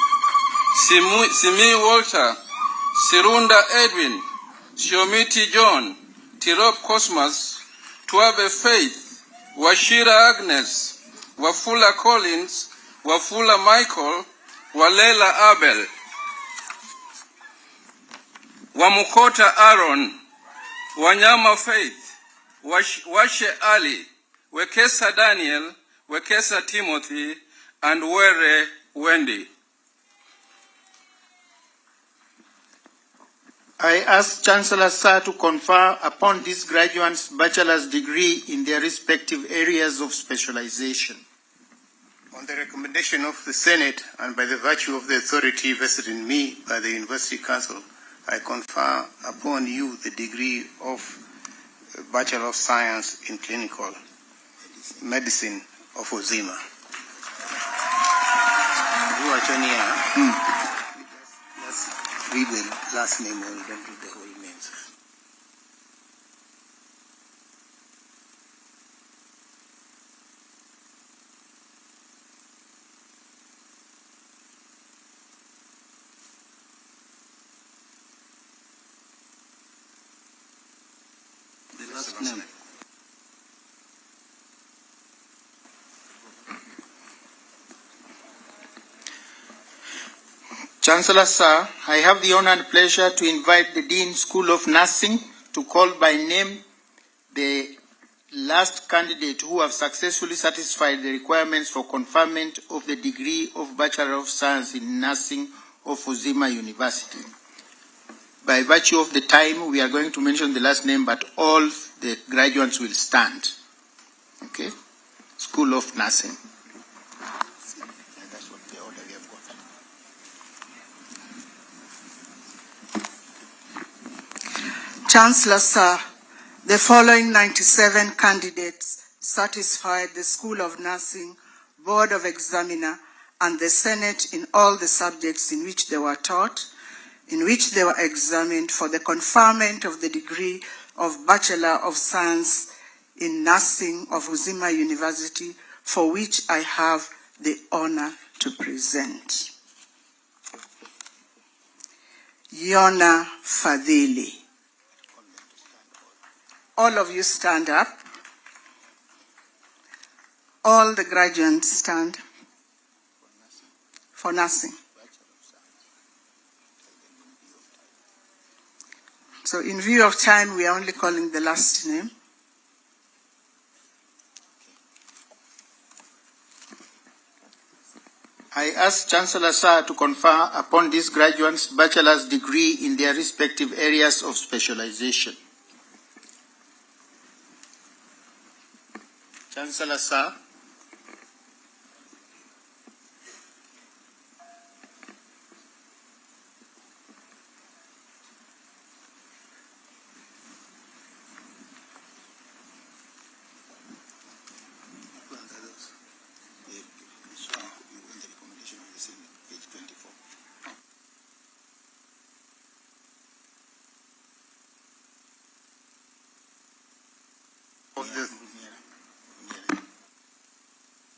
Simi Walter, Sirunda Edwin, Shiomiti John, Tirop Cosmas, Tuabe Faith, Washira Agnes, Wafula Collins, Wafula Michael, Walela Abel, Wamukota Aaron, Wanyama Faith, Washe Ali, Wekesa Daniel, Wekesa Timothy, and Were Wendy. I ask Chancellor Sir to confer upon these graduates bachelor's degree in their respective areas of specialization. On the recommendation of the Senate and by the virtue of the authority vested in me by the University Council, I confer upon you the degree of Bachelor of Science in Clinical. Medicine of Uzima. Just read the last name or don't read the whole name. The last name. Chancellor, sir, I have the honor and pleasure to invite the Dean School of Nursing to call by name the last candidate who have successfully satisfied the requirements for conferment of the degree of Bachelor of Science in Nursing of Uzima University. By virtue of the time, we are going to mention the last name, but all the graduates will stand. Okay? School of Nursing. Chancellor, sir, the following 97 candidates satisfied the School of Nursing, Board of Examiner, and the Senate in all the subjects in which they were taught, in which they were examined for the conferment of the degree of Bachelor of Science in Nursing of Uzima University, for which I have the honor to present. Yona Fadhili. All of you stand up. All the graduates stand for nursing. So in view of time, we are only calling the last name. I ask Chancellor, sir, to confer upon these graduates bachelor's degree in their respective areas of specialization. Chancellor, sir.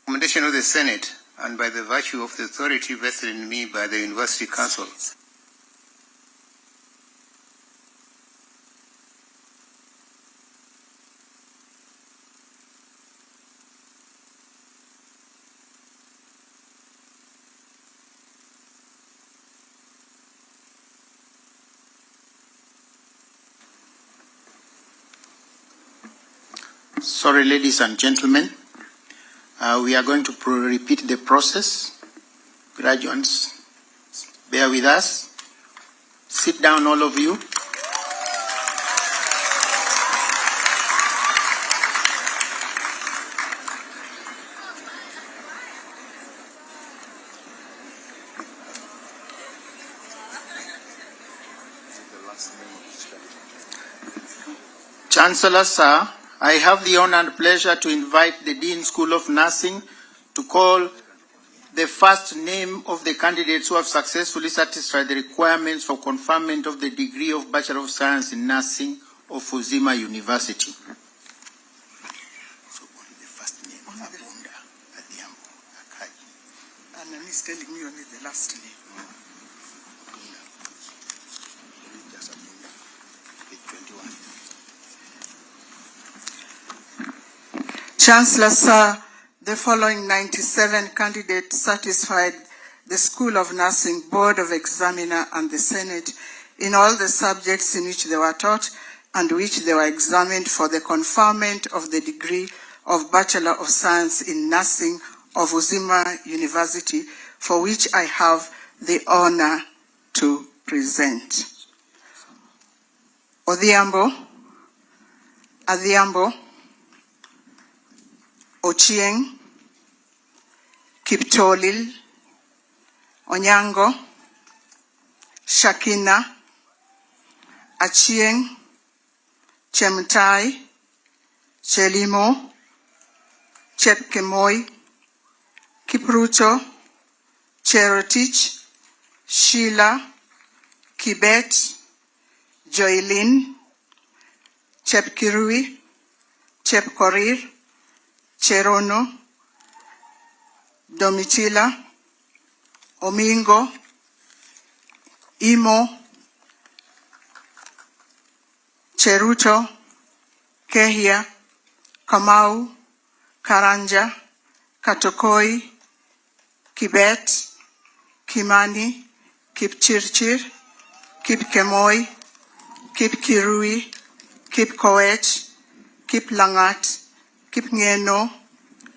Recommendation of the Senate, and by the virtue of the authority vested in me by the University Council. Sorry, ladies and gentlemen. We are going to repeat the process. Graduates, bear with us. Sit down, all of you. Chancellor, sir, I have the honor and pleasure to invite the Dean School of Nursing to call the first name of the candidates who have successfully satisfied the requirements for conferment of the degree of Bachelor of Science in Nursing of Uzima University. And he's telling me only the last name. Chancellor, sir, the following 97 candidates satisfied the School of Nursing, Board of Examiner, and the Senate in all the subjects in which they were taught and which they were examined for the conferment of the degree of Bachelor of Science in Nursing of Uzima University, for which I have the honor to present. Odhiambo, Adhiambo, Ochieng, Kiptolil, Onyango, Shakina, Achieng, Chemtai, Chelimo, Chepkemoi, Kipruto, Cherotich, Sheila, Kibet, Joylin, Chepkirui, Chepkorir, Cherono, Domitila, Omingo, Imo, Cheruto, Kehia, Kamau, Karanja, Katokoi, Kibet, Kimani, Kipchirchir, Kipkemoi, Kipkirui, Kipkoech, Kiplangat, Kipngeno,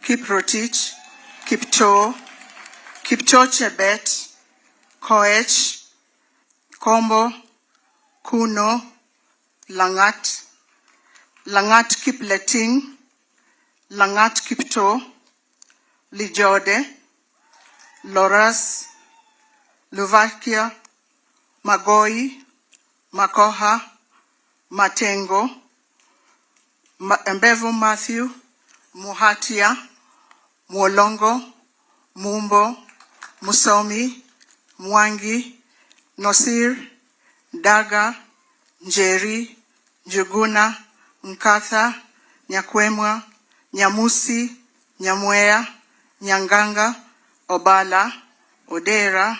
Kiprotich, Kipto, Kipchochebet, Koech, Kombo, Kuno, Langat, Langat Kipleting, Langat Kipto, Lijode, Loras, Luvakia, Magoi, Makoha, Matengo, Mbevu Matthew, Muhatia, Mwolongo, Mumbo, Musomi, Mwangi, Nosir, Daga, Njeri, Njuguna, Nkatha, Nyakwemwa, Nyamusi, Nyamwea, Nyanganga, Obala, Odera,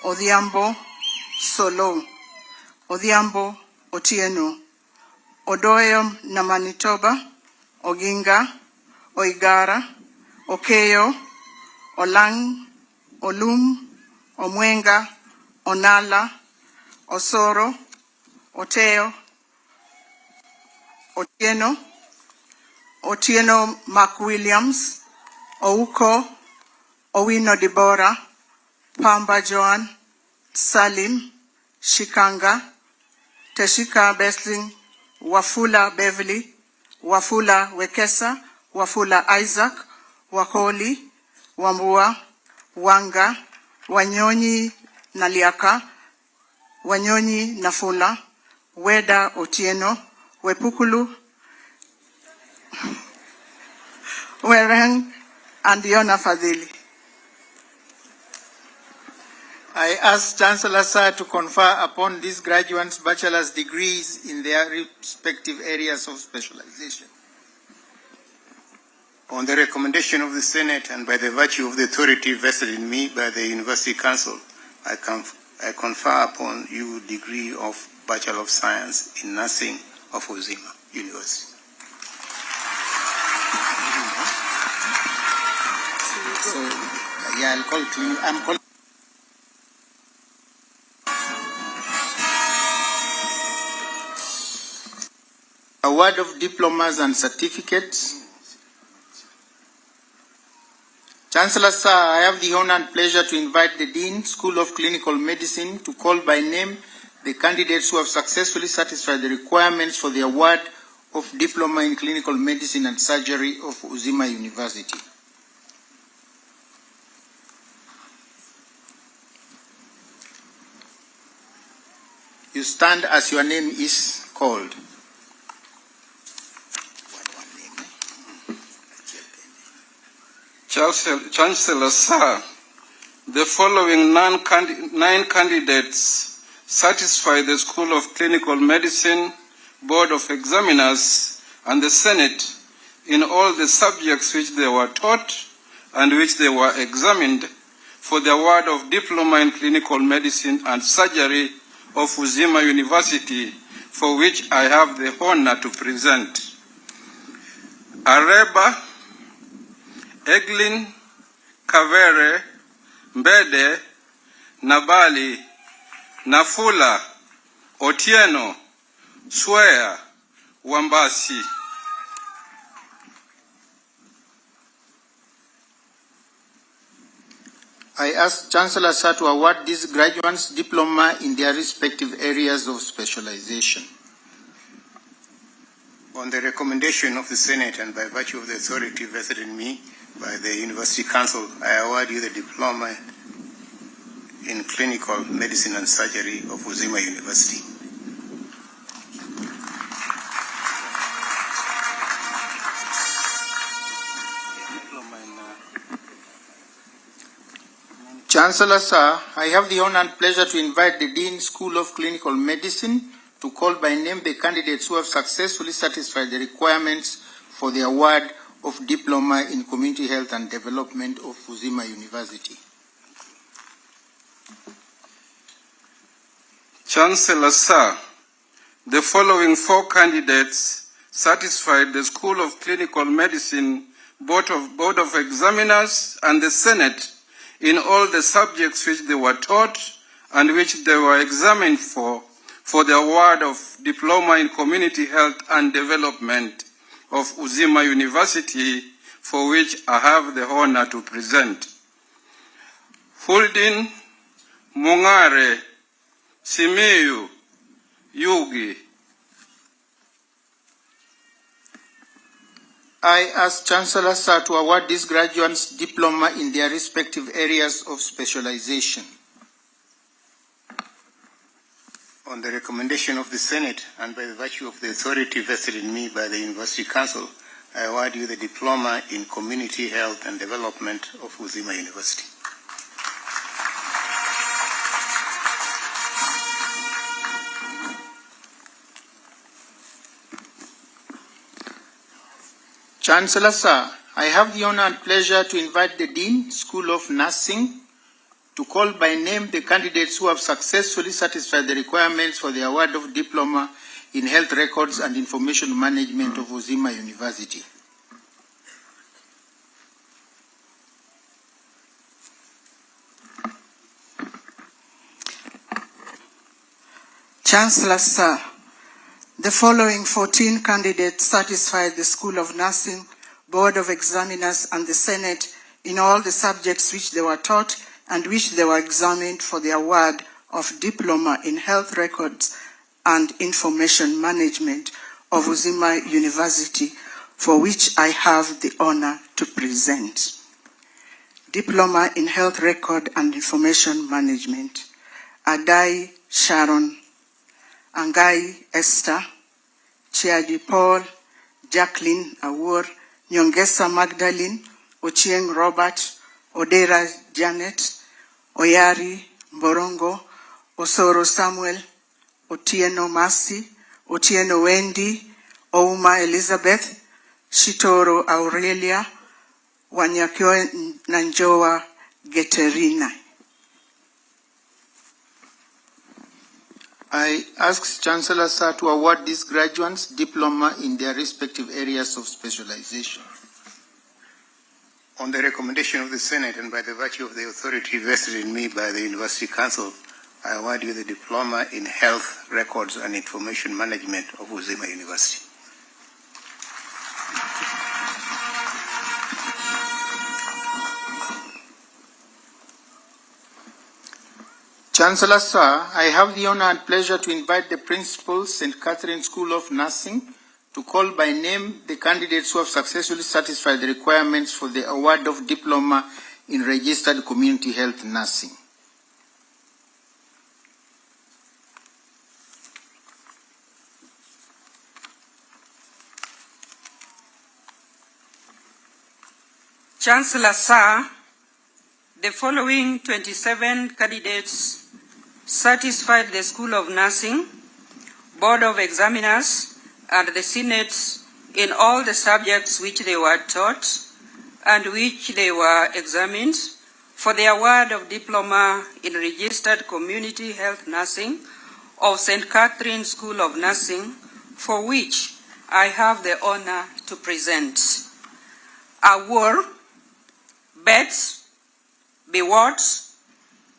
Odhiambo, Solo, Odhiambo, Otieno, Odoyo na Manitoba, Oginga, Oigara, Okeyo, Olang, Olum, Omwenga, Onala, Osoro, Oteo, Otieno, Otieno McWilliams, Ouko, Owino Deborah, Pamba Joan, Salim, Shikanga, Teshika Besling, Wafula Beverly, Wafula Wekesa, Wafula Isaac, Wakoli, Wambua, Wanga, Wanyonyi Naliaka, Wanyonyi Nafula, Weda Otieno, Wepukulu, Wereng, and Yona Fadhili. I ask Chancellor Sir to confer upon these graduates bachelor's degrees in their respective areas of specialization. On the recommendation of the Senate and by the virtue of the authority vested in me by the University Council, I confer upon you degree of Bachelor of Science in Nursing of Uzima University. So, yeah, I'll call it. I'm calling. Award of diplomas and certificates. Chancellor Sir, I have the honor and pleasure to invite the Dean, School of Clinical Medicine, to call by name the candidates who have successfully satisfied the requirements for the award of Diploma in Clinical Medicine and Surgery of Uzima University. You stand as your name is called. Chancellor Sir, the following 9 candidates satisfy the School of Clinical Medicine, Board of Examiners, and the Senate in all the subjects which they were taught and which they were examined for the award of Diploma in Clinical Medicine and Surgery of Uzima University, for which I have the honor to present. Areba, Eglin, Kavere, Mbede, Nabali, Nafula, Otieno, Swea, Wambasi. I ask Chancellor Sir to award these graduates diploma in their respective areas of specialization. On the recommendation of the Senate and by virtue of the authority vested in me by the University Council, I award you the Diploma in Clinical Medicine and Surgery of Uzima University. Chancellor, sir, I have the honor and pleasure to invite the Dean School of Clinical Medicine to call by name the candidates who have successfully satisfied the requirements for the award of Diploma in Community Health and Development of Uzima University. Chancellor, sir, the following 4 candidates satisfied the School of Clinical Medicine Board of Examiners and the Senate in all the subjects which they were taught and which they were examined for the award of Diploma in Community Health and Development of Uzima University, for which I have the honor to present. Huldin Mungare Simiyu Yugi. I ask Chancellor, sir, to award these graduates diploma in their respective areas of specialization. On the recommendation of the Senate and by the virtue of the authority vested in me by the University Council, I award you the Diploma in Community Health and Development of Uzima University. Chancellor, sir, I have the honor and pleasure to invite the Dean, School of Nursing, to call by name the candidates who have successfully satisfied the requirements for the award of Diploma in Health Records and Information Management of Uzima University. Chancellor, sir, the following 14 candidates satisfied the School of Nursing, Board of Examiners, and the Senate in all the subjects which they were taught and which they were examined for the award of Diploma in Health Records and Information Management of Uzima University, for which I have the honor to present. Diploma in Health Record and Information Management, Adai Sharon, Angai Esther, Chiadi Paul, Jacqueline Awur, Nyongesa Magdalene, Ochieng Robert, Odera Janet, Oyari Mborongo, Osoro Samuel, Otieno Masi, Otieno Wendy, Ouma Elizabeth, Shitoro Aurelia, Wanyakio Nanjoa Geterina. I ask Chancellor, sir, to award these graduates diploma in their respective areas of specialization. On the recommendation of the Senate and by the virtue of the authority vested in me by the University Council, I award you the Diploma in Health Records and Information Management of Uzima University. Chancellor, sir, I have the honor and pleasure to invite the principal, St. Catherine School of Nursing, to call by name the candidates who have successfully satisfied the requirements for the award of Diploma in Registered Community Health Nursing. Chancellor, sir, the following 27 candidates satisfied the School of Nursing, Board of Examiners, and the Senate in all the subjects which they were taught and which they were examined for the award of Diploma in Registered Community Health Nursing of St. Catherine School of Nursing, for which I have the honor to present. Awur, Betts, Biwot,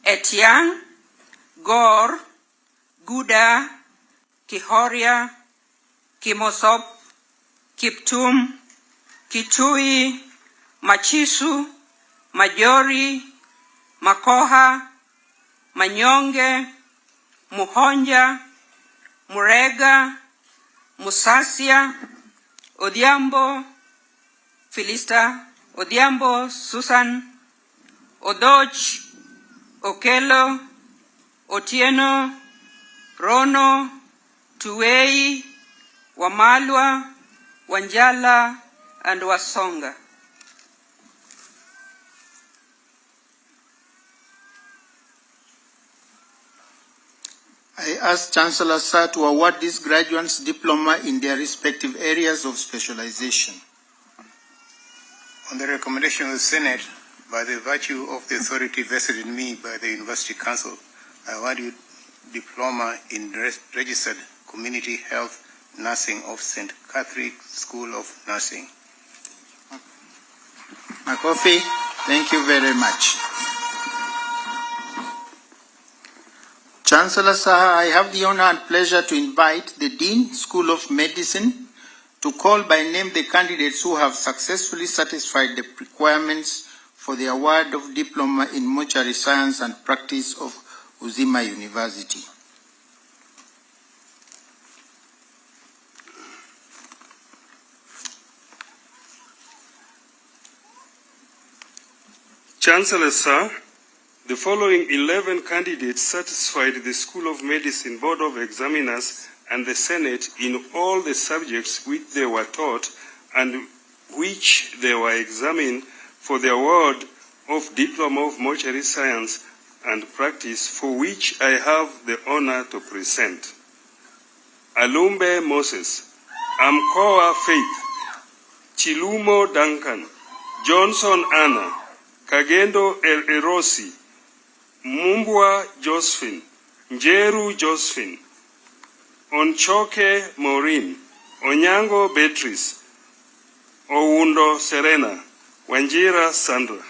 Etiang, Gore, Guda, Kihoria, Kimosop, Kiptum, Kitui, Machisu, Majori, Makoha, Manyonge, Muhonja, Murega, Musasia, Odhiambo, Philista, Odhiambo, Susan, Odoch, Okelo, Otieno, Rono, Tuwei, Wamalwa, Wanjala, and Wasonga. I ask Chancellor Sir to award these graduates diploma in their respective areas of specialization. On the recommendation of the Senate, by the virtue of the authority vested in me by the University Council, I award you diploma in registered community health nursing of St. Catherine's School of Nursing. Makofi, thank you very much. Chancellor Sir, I have the honor and pleasure to invite the Dean, School of Medicine, to call by name the candidates who have successfully satisfied the requirements for the award of Diploma in Mortuary Science and Practice of Uzima University. Chancellor Sir, the following 11 candidates satisfied the School of Medicine Board of Examiners and the Senate in all the subjects which they were taught and which they were examined for the award of Diploma of Mortuary Science and Practice, for which I have the honor to present. Alumbe Moses, Amkoa Faith, Chilumo Duncan, Johnson Anna, Kagendo Erosi, Mumbwa Josephine, Njeru Josephine, Onchoke Maureen, Onyango Beatrice, Oundo Serena, Wanjira Sandra.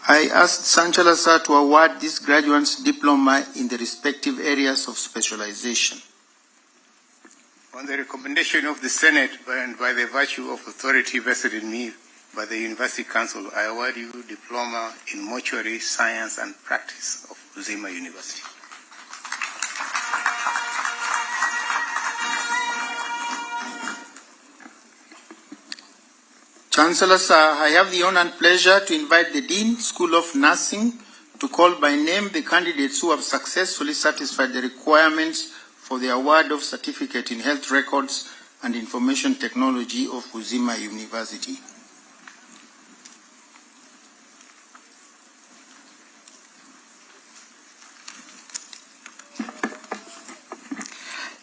I ask Chancellor Sir to award these graduates diploma in the respective areas of specialization. On the recommendation of the Senate and by the virtue of authority vested in me by the University Council, I award you Diploma in Mortuary Science and Practice of Uzima University. Chancellor Sir, I have the honor and pleasure to invite the Dean, School of Nursing, to call by name the candidates who have successfully satisfied the requirements for the award of Certificate in Health Records and Information Technology of Uzima University.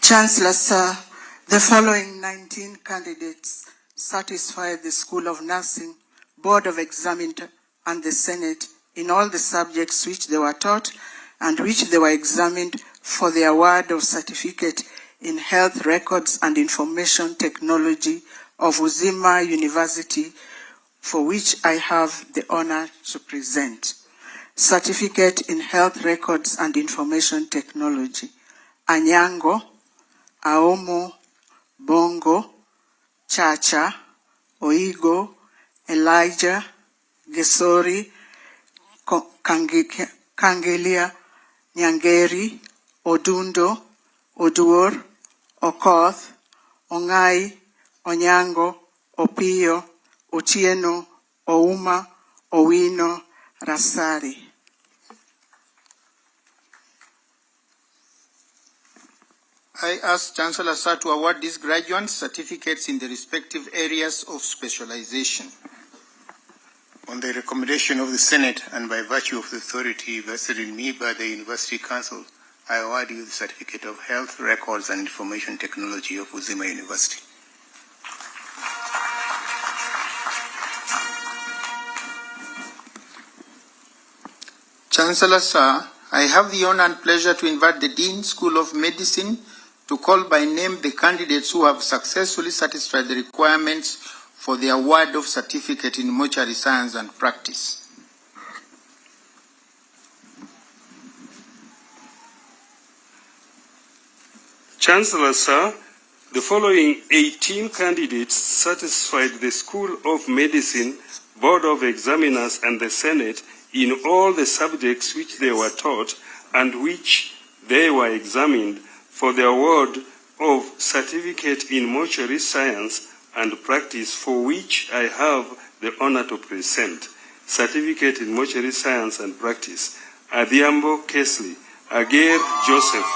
Chancellor Sir, the following 19 candidates satisfy the School of Nursing, Board of Examiners, and the Senate in all the subjects which they were taught and which they were examined for the award of Certificate in Health Records and Information Technology of Uzima University, for which I have the honor to present. Certificate in Health Records and Information Technology, Anyango, Aomo, Bongo, Chacha, Oigo, Elijah, Gesori, Kangelia, Nyangeri, Odundo, Odur, Okoth, Ongai, Onyango, Opio, Otieno, Ouma, Owino, Rasari. I ask Chancellor Sir to award these graduates certificates in the respective areas of specialization. On the recommendation of the Senate and by virtue of the authority vested in me by the University Council, I award you the Certificate of Health Records and Information Technology of Uzima University. Chancellor Sir, I have the honor and pleasure to invite the Dean, School of Medicine, to call by name the candidates who have successfully satisfied the requirements for the award of Certificate in Mortuary Science and Practice. Chancellor Sir, the following 18 candidates satisfied the School of Medicine, Board of Examiners, and the Senate in all the subjects which they were taught and which they were examined for the award of Certificate in Mortuary Science and Practice, for which I have the honor to present. Certificate in Mortuary Science and Practice, Adhiambo Kesley, Ager Joseph,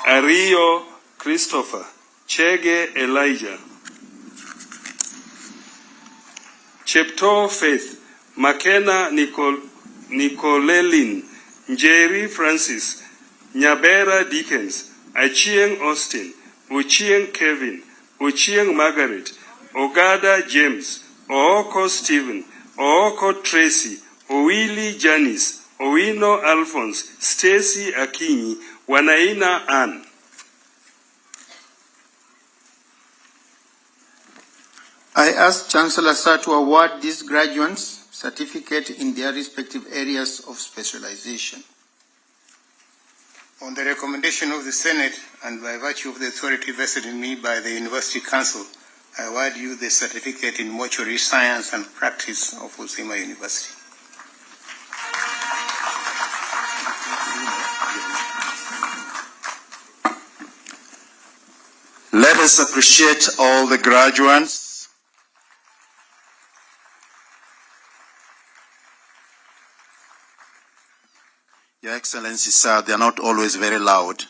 Ario Christopher, Chege Elijah, Chepto Faith, Makena Nicolelin, Njeri Francis, Nyabera Dickens, Achieng Austin, Ochieng Kevin, Ochieng Margaret, Ogada James, Ooko Stephen, Ooko Tracy, Owili Janice, Owino Alphonse, Stacy Akinyi, Wanaina Ann. I ask Chancellor Sir to award these graduates certificate in their respective areas of specialization. On the recommendation of the Senate and by virtue of the authority vested in me by the University Council, I award you the certificate in mortuary science and practice of Uzima University. Let us appreciate all the graduates. Your Excellency, sir, they are not always very loud.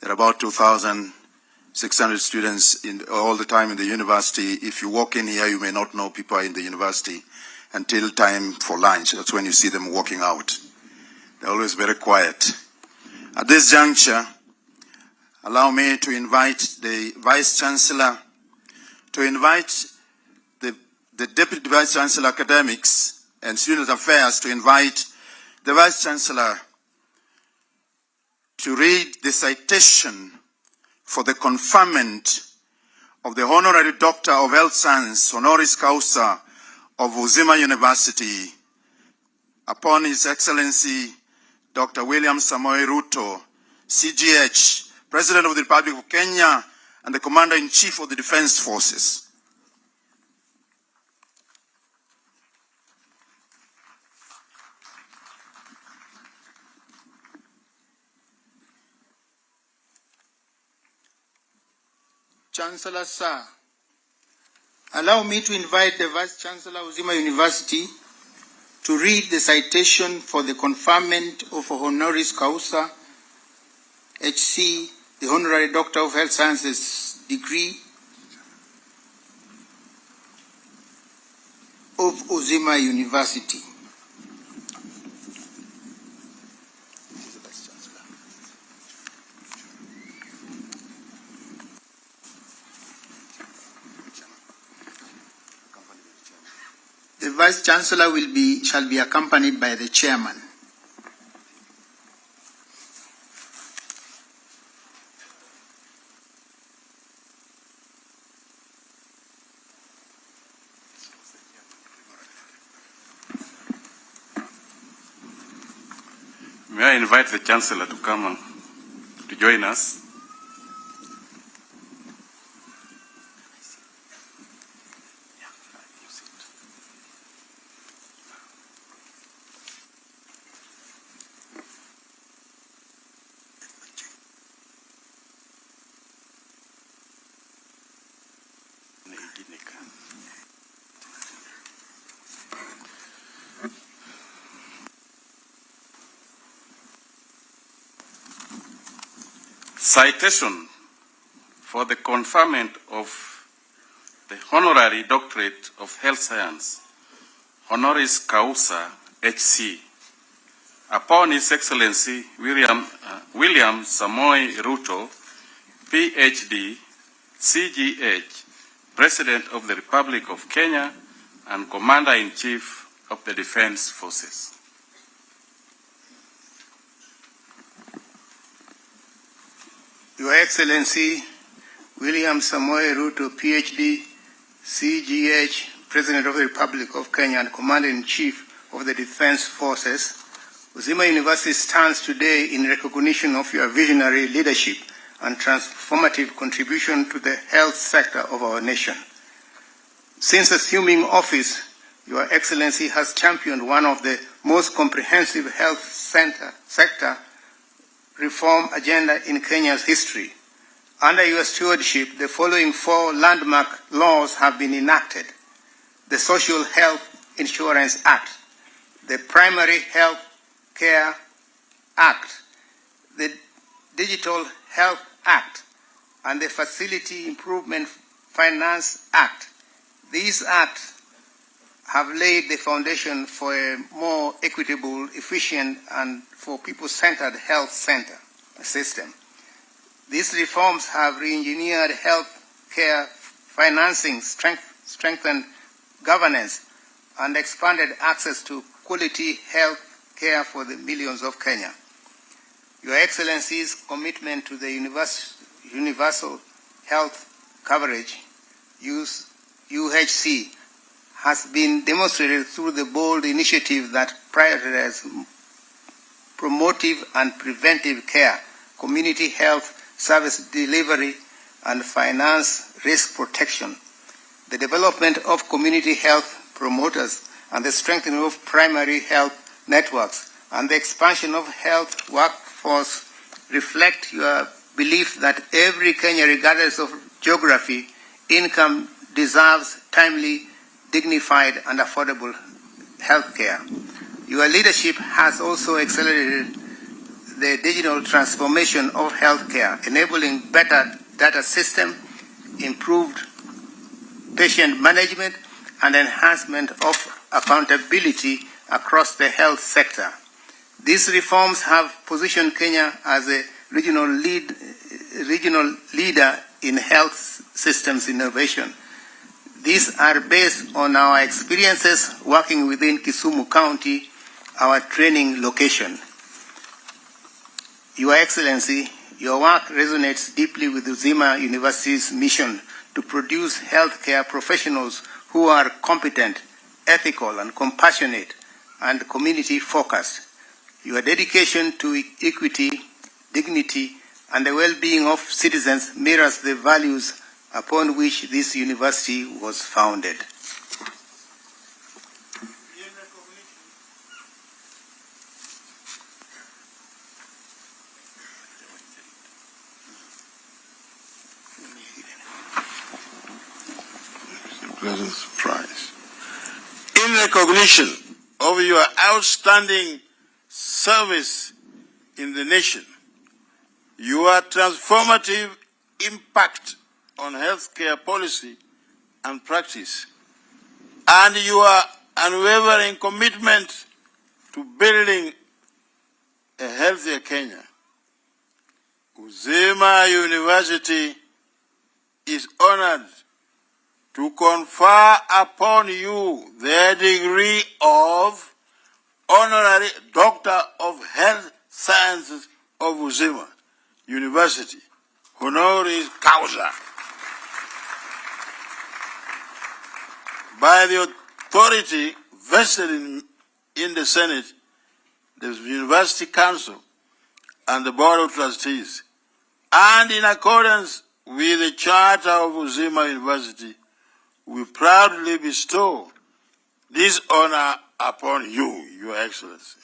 There are about 2,600 students all the time in the university. If you walk in here, you may not know people are in the university until time for lunch. That's when you see them walking out. They're always very quiet. At this juncture, allow me to invite the Vice Chancellor, to invite the Deputy Vice Chancellor Academics and Student Affairs to invite the Vice Chancellor to read the citation for the conferment of the Honorary Doctor of Health Science, honoris causa of Uzima University, upon His Excellency Dr. William Samoei Ruto, CGH, President of the Republic of Kenya and the Commander-in-Chief of the Defense Forces. Chancellor Sir, allow me to invite the Vice Chancellor of Uzima University to read the citation for the conferment of honoris causa HC, the Honorary Doctor of Health Sciences degree of Uzima University. The Vice Chancellor shall be accompanied by the Chairman. May I invite the Chancellor to come to join us? Citation for the conferment of the Honorary Doctorate of Health Science, honoris causa HC, upon His Excellency William Samoei Ruto, PhD, CGH, President of the Republic of Kenya and Commander-in-Chief of the Defense Forces. Your Excellency, William Samoei Ruto, PhD, CGH, President of the Republic of Kenya and Commander-in-Chief of the Defense Forces, Uzima University stands today in recognition of your visionary leadership and transformative contribution to the health sector of our nation. Since assuming office, Your Excellency has championed one of the most comprehensive health sector reform agenda in Kenya's history. Under your stewardship, the following 4 landmark laws have been enacted: the Social Health Insurance Act, the Primary Health Care Act, the Digital Health Act, and the Facility Improvement Finance Act. These acts have laid the foundation for a more equitable, efficient, and for people-centered health center system. These reforms have re-engineered health care financing, strengthened governance, and expanded access to quality health care for the millions of Kenya. Your Excellency's commitment to the universal health coverage, UHC, has been demonstrated through the bold initiative that prioritizes promotive and preventive care, community health service delivery, and finance risk protection, the development of community health promoters, and the strengthening of primary health networks, and the expansion of health workforce reflect your belief that every Kenyan, regardless of geography, income, deserves timely, dignified, and affordable health care. Your leadership has also accelerated the digital transformation of healthcare, enabling better data system, improved patient management, and enhancement of accountability across the health sector. These reforms have positioned Kenya as a regional leader in health systems innovation. These are based on our experiences working within Kisumu County, our training location. Your Excellency, your work resonates deeply with Uzima University's mission to produce healthcare professionals who are competent, ethical, and compassionate, and community-focused. Your dedication to equity, dignity, and the well-being of citizens mirrors the values upon which this university was founded. Pleasant surprise. In recognition of your outstanding service in the nation, your transformative impact on healthcare policy and practice, and your unwavering commitment to building a healthier Kenya, Uzima University is honored to confer upon you the degree of Honorary Doctor of Health Sciences of Uzima University, honoris causa, by the authority vested in the Senate, the University Council, and the Board of Trustees, and in accordance with the Charter of Uzima University, we proudly bestow this honor upon you, Your Excellency.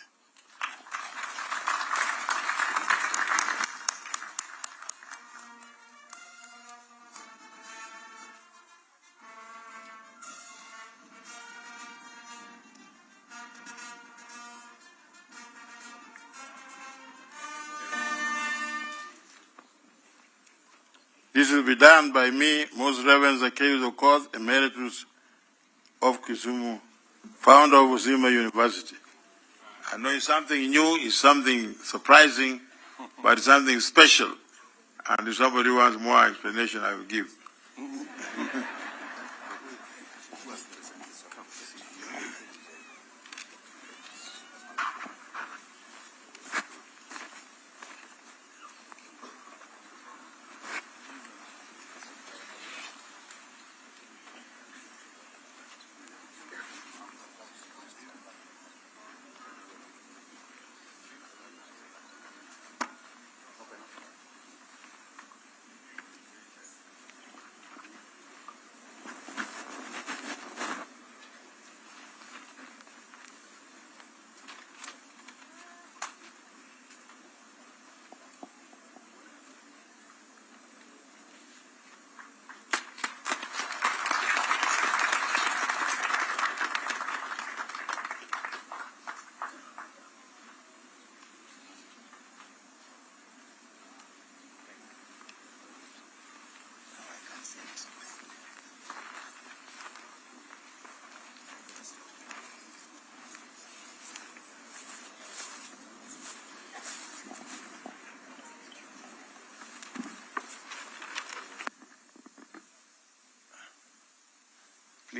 This will be done by me, Most Reverend Zacchaeus Okoth, Emeritus of Kisumu, founder of Uzima University. I know it's something new, it's something surprising, but it's something special. And if somebody wants more explanation, I will give.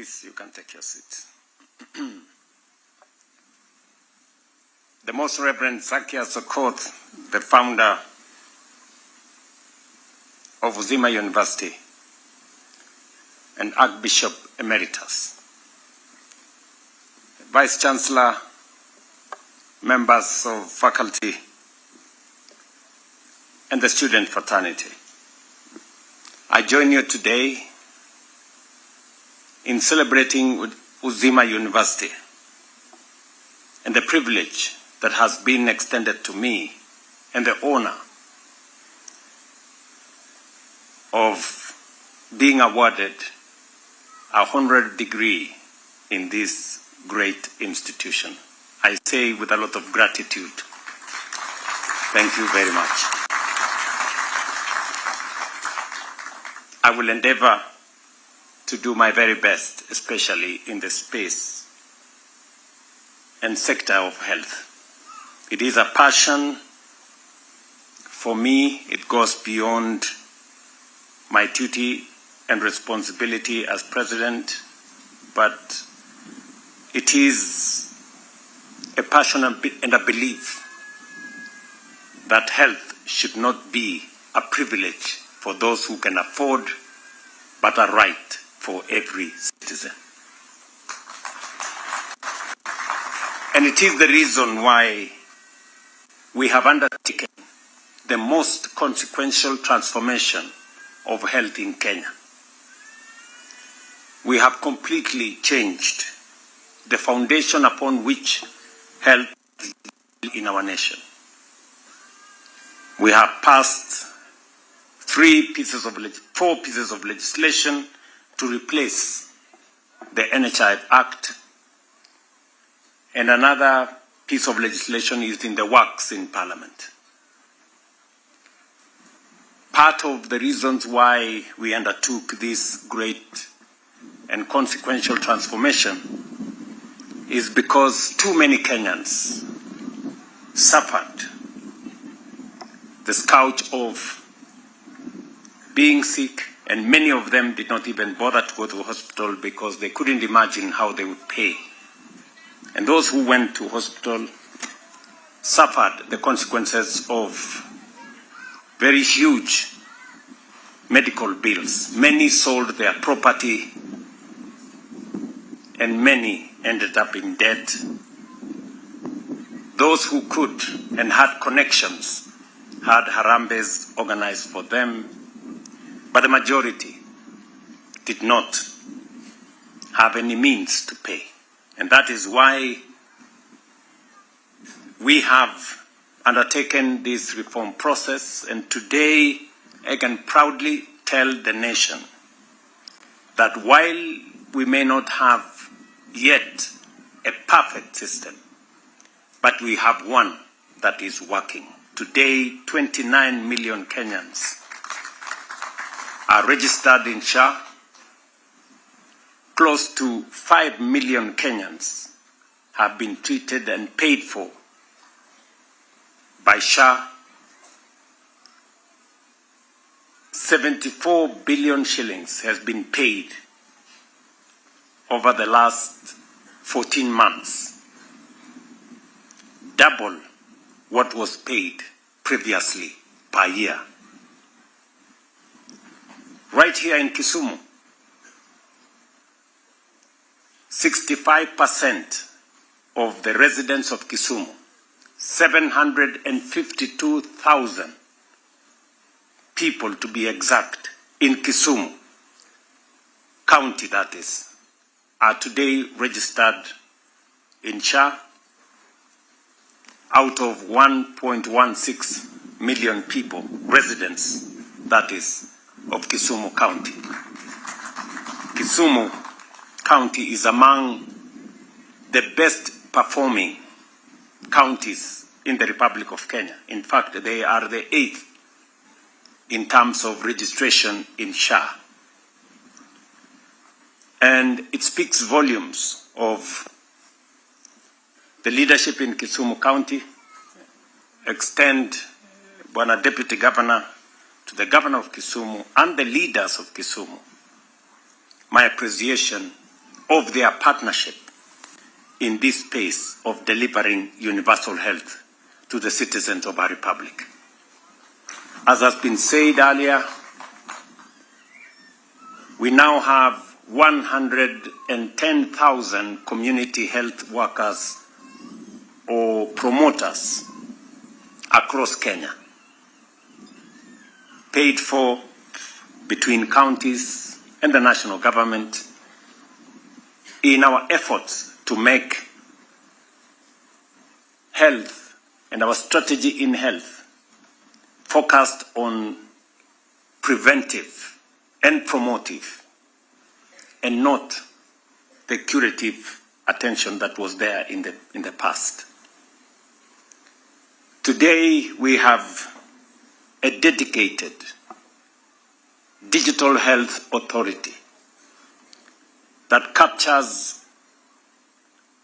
Please, you can take your seats. The Most Reverend Zacchaeus Okoth, the founder of Uzima University and Archbishop Emeritus, Vice Chancellor, members of faculty, and the student fraternity. I join you today in celebrating Uzima University and the privilege that has been extended to me and the honor of being awarded a honorary degree in this great institution. I say with a lot of gratitude, thank you very much. I will endeavor to do my very best, especially in the space and sector of health. It is a passion for me. It goes beyond my duty and responsibility as president, but it is a passion and a belief that health should not be a privilege for those who can afford, but a right for every citizen. And it is the reason why we have undertaken the most consequential transformation of health in Kenya. We have completely changed the foundation upon which health is in our nation. We have passed 4 pieces of legislation to replace the NHI Act, and another piece of legislation is in the works in Parliament. Part of the reasons why we undertook this great and consequential transformation is because too many Kenyans suffered the scourge of being sick, and many of them did not even bother to go to the hospital because they couldn't imagine how they would pay. And those who went to hospital suffered the consequences of very huge medical bills. Many sold their property, and many ended up in debt. Those who could and had connections had harambes organized for them, but the majority did not have any means to pay. And that is why we have undertaken this reform process, and today I can proudly tell the nation that while we may not have yet a perfect system, but we have one that is working. Today, 29 million Kenyans are registered in SHA. Close to 5 million Kenyans have been treated and paid for by SHA. 74 billion shillings has been paid over the last 14 months, double what was paid previously per year. Right here in Kisumu, 65% of the residents of Kisumu, 752,000 people to be exact, in Kisumu County that is, are today registered in SHA out of 1.16 million people, residents, that is, of Kisumu County. Kisumu County is among the best performing counties in the Republic of Kenya. In fact, they are the 8th in terms of registration in SHA. And it speaks volumes of the leadership in Kisumu County. Extend, Bwana Deputy Governor, to the Governor of Kisumu and the leaders of Kisumu my appreciation of their partnership in this space of delivering universal health to the citizens of our republic. As has been said earlier, we now have 110,000 community health workers or promoters across Kenya, paid for between counties and the national government in our efforts to make health and our strategy in health focused on preventive and promotive and not the curative attention that was there in the past. Today we have a dedicated digital health authority that captures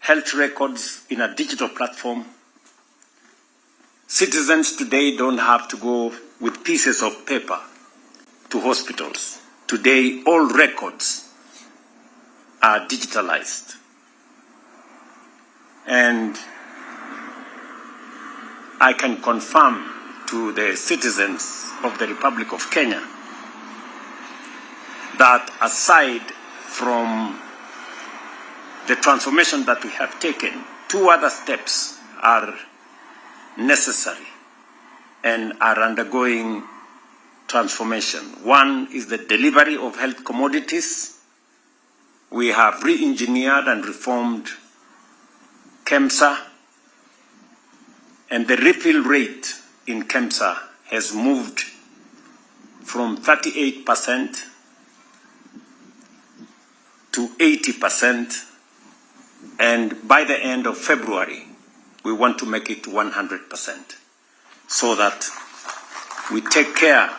health records in a digital platform. Citizens today don't have to go with pieces of paper to hospitals. Today, all records are digitalized. And I can confirm to the citizens of the Republic of Kenya that aside from the transformation that we have taken, two other steps are necessary and are undergoing transformation. One is the delivery of health commodities. We have re-engineered and reformed KEMSA, and the refill rate in KEMSA has moved from 38% to 80%, and by the end of February, we want to make it 100%, so that we take care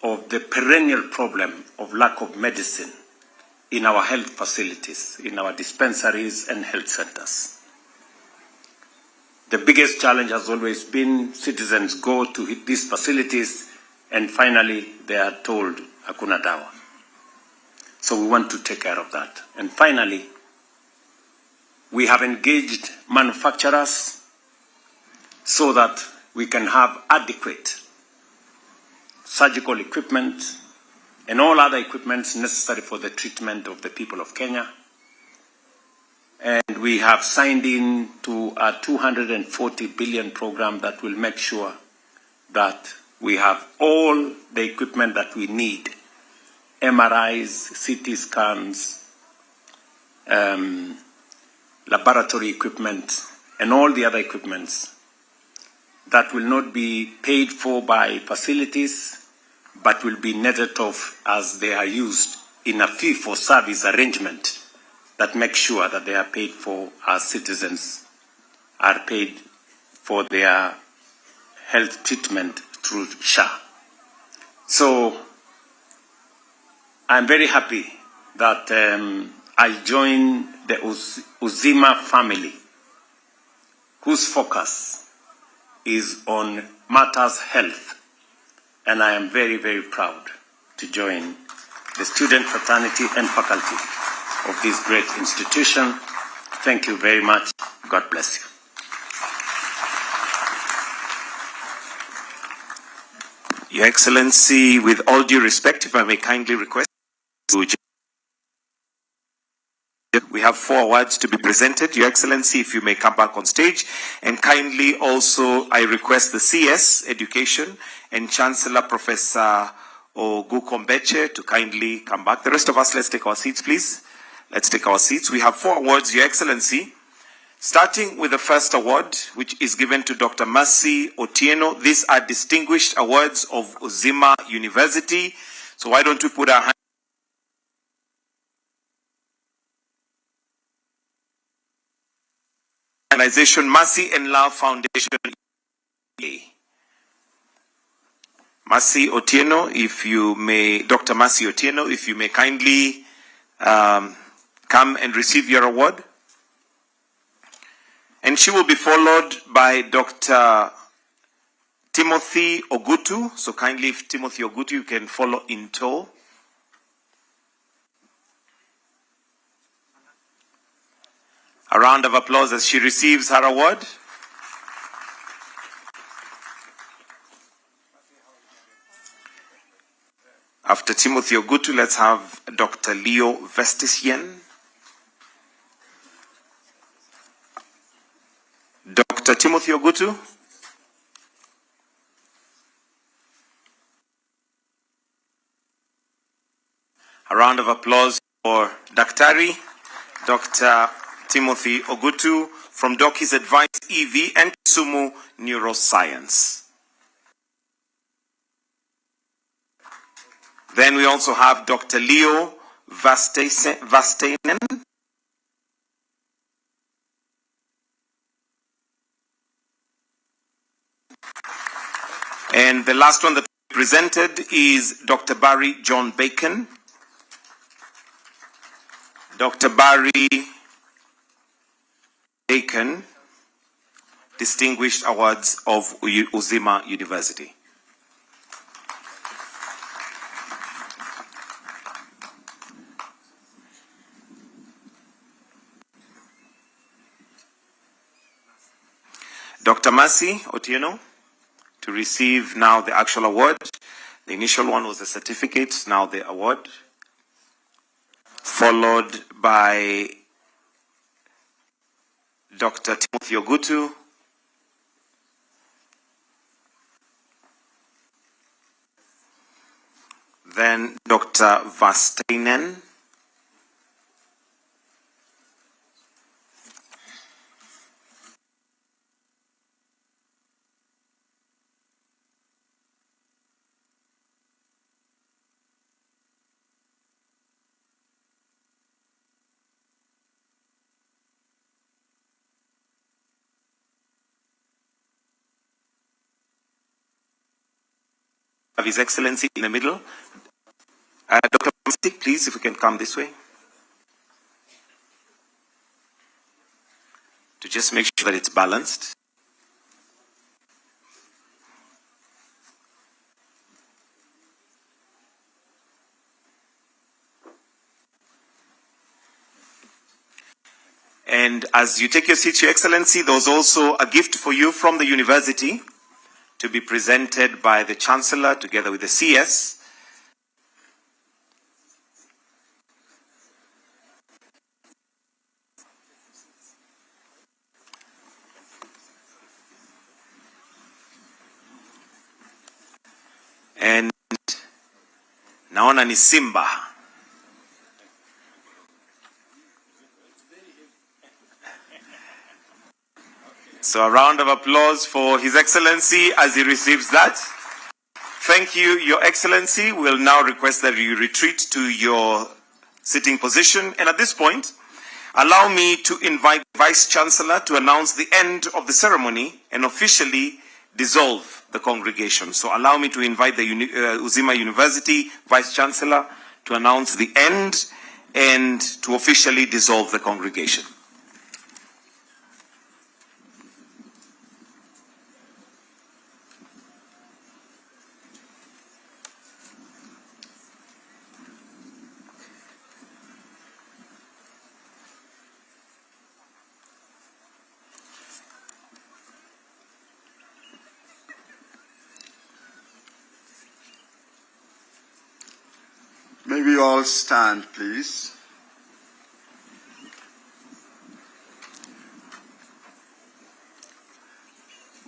of the perennial problem of lack of medicine in our health facilities, in our dispensaries and health centers. The biggest challenge has always been citizens go to these facilities and finally they are told hakuna dawa. So we want to take care of that. And finally, we have engaged manufacturers so that we can have adequate surgical equipment and all other equipments necessary for the treatment of the people of Kenya. And we have signed in to a 240 billion program that will make sure that we have all the equipment that we need, MRIs, CT scans, laboratory equipment, and all the other equipments that will not be paid for by facilities, but will be netted off as they are used in a fee-for-service arrangement that makes sure that they are paid for as citizens are paid for their health treatment through SHA. So I'm very happy that I join the Uzima family, whose focus is on matters health. And I am very, very proud to join the student fraternity and faculty of this great institution. Thank you very much. God bless you. Your Excellency, with all due respect, if I may kindly request, we have 4 awards to be presented. Your Excellency, if you may come back on stage. And kindly also, I request the CS, Education, and Chancellor Professor Ogukombeche to kindly come back. The rest of us, let's take our seats, please. Let's take our seats. We have 4 awards, Your Excellency. Starting with the first award, which is given to Dr. Mercy Otieno. These are distinguished awards of Uzima University. So why don't we put our hands Organization Mercy and Love Foundation. Mercy Otieno, if you may, Dr. Mercy Otieno, if you may kindly come and receive your award. And she will be followed by Dr. Timothy Ogutu. So kindly, if Timothy Ogutu, you can follow in tow. A round of applause as she receives her award. After Timothy Ogutu, let's have Dr. Leo Vestisien. Dr. Timothy Ogutu. A round of applause for Daktari, Dr. Timothy Ogutu from Doki's Advice EV and Kisumu Neuroscience. Then we also have Dr. Leo Vastainen. And the last one that we presented is Dr. Barry John Bacon. Dr. Barry Bacon, Distinguished Awards of Uzima University. Dr. Mercy Otieno, to receive now the actual award. The initial one was a certificate, now the award. Followed by Dr. Timothy Ogutu. Then Dr. Vastainen. Of His Excellency in the middle. Dr. Mercy, please, if we can come this way. To just make sure that it's balanced. And as you take your seat, Your Excellency, there's also a gift for you from the university to be presented by the Chancellor together with the CS. And naona ni Simba. So a round of applause for His Excellency as he receives that. Thank you, Your Excellency. We'll now request that you retreat to your sitting position. And at this point, allow me to invite the Vice Chancellor to announce the end of the ceremony and officially dissolve the congregation. So allow me to invite the Uzima University Vice Chancellor to announce the end and to officially dissolve the congregation. May we all stand, please.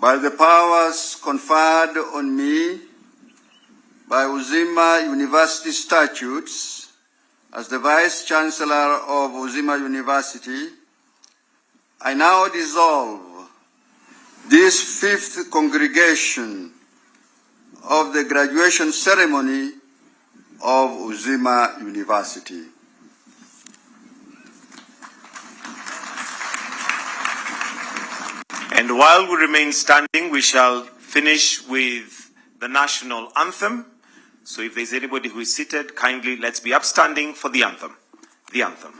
By the powers conferred on me by Uzima University statutes, as the Vice Chancellor of Uzima University, I now dissolve this fifth congregation of the graduation ceremony of Uzima University. And while we remain standing, we shall finish with the national anthem. So if there's anybody who is seated, kindly let's be upstanding for the anthem. The anthem.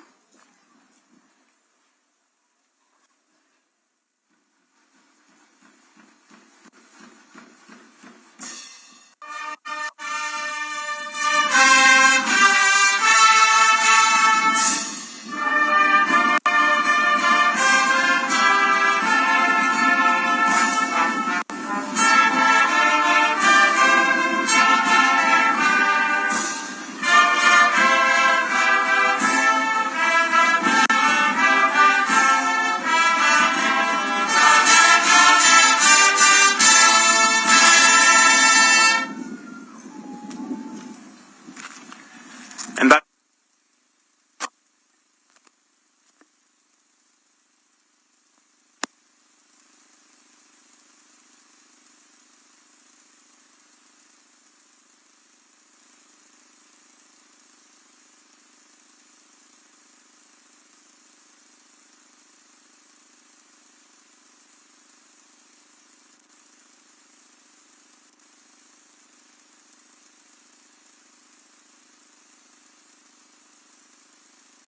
And that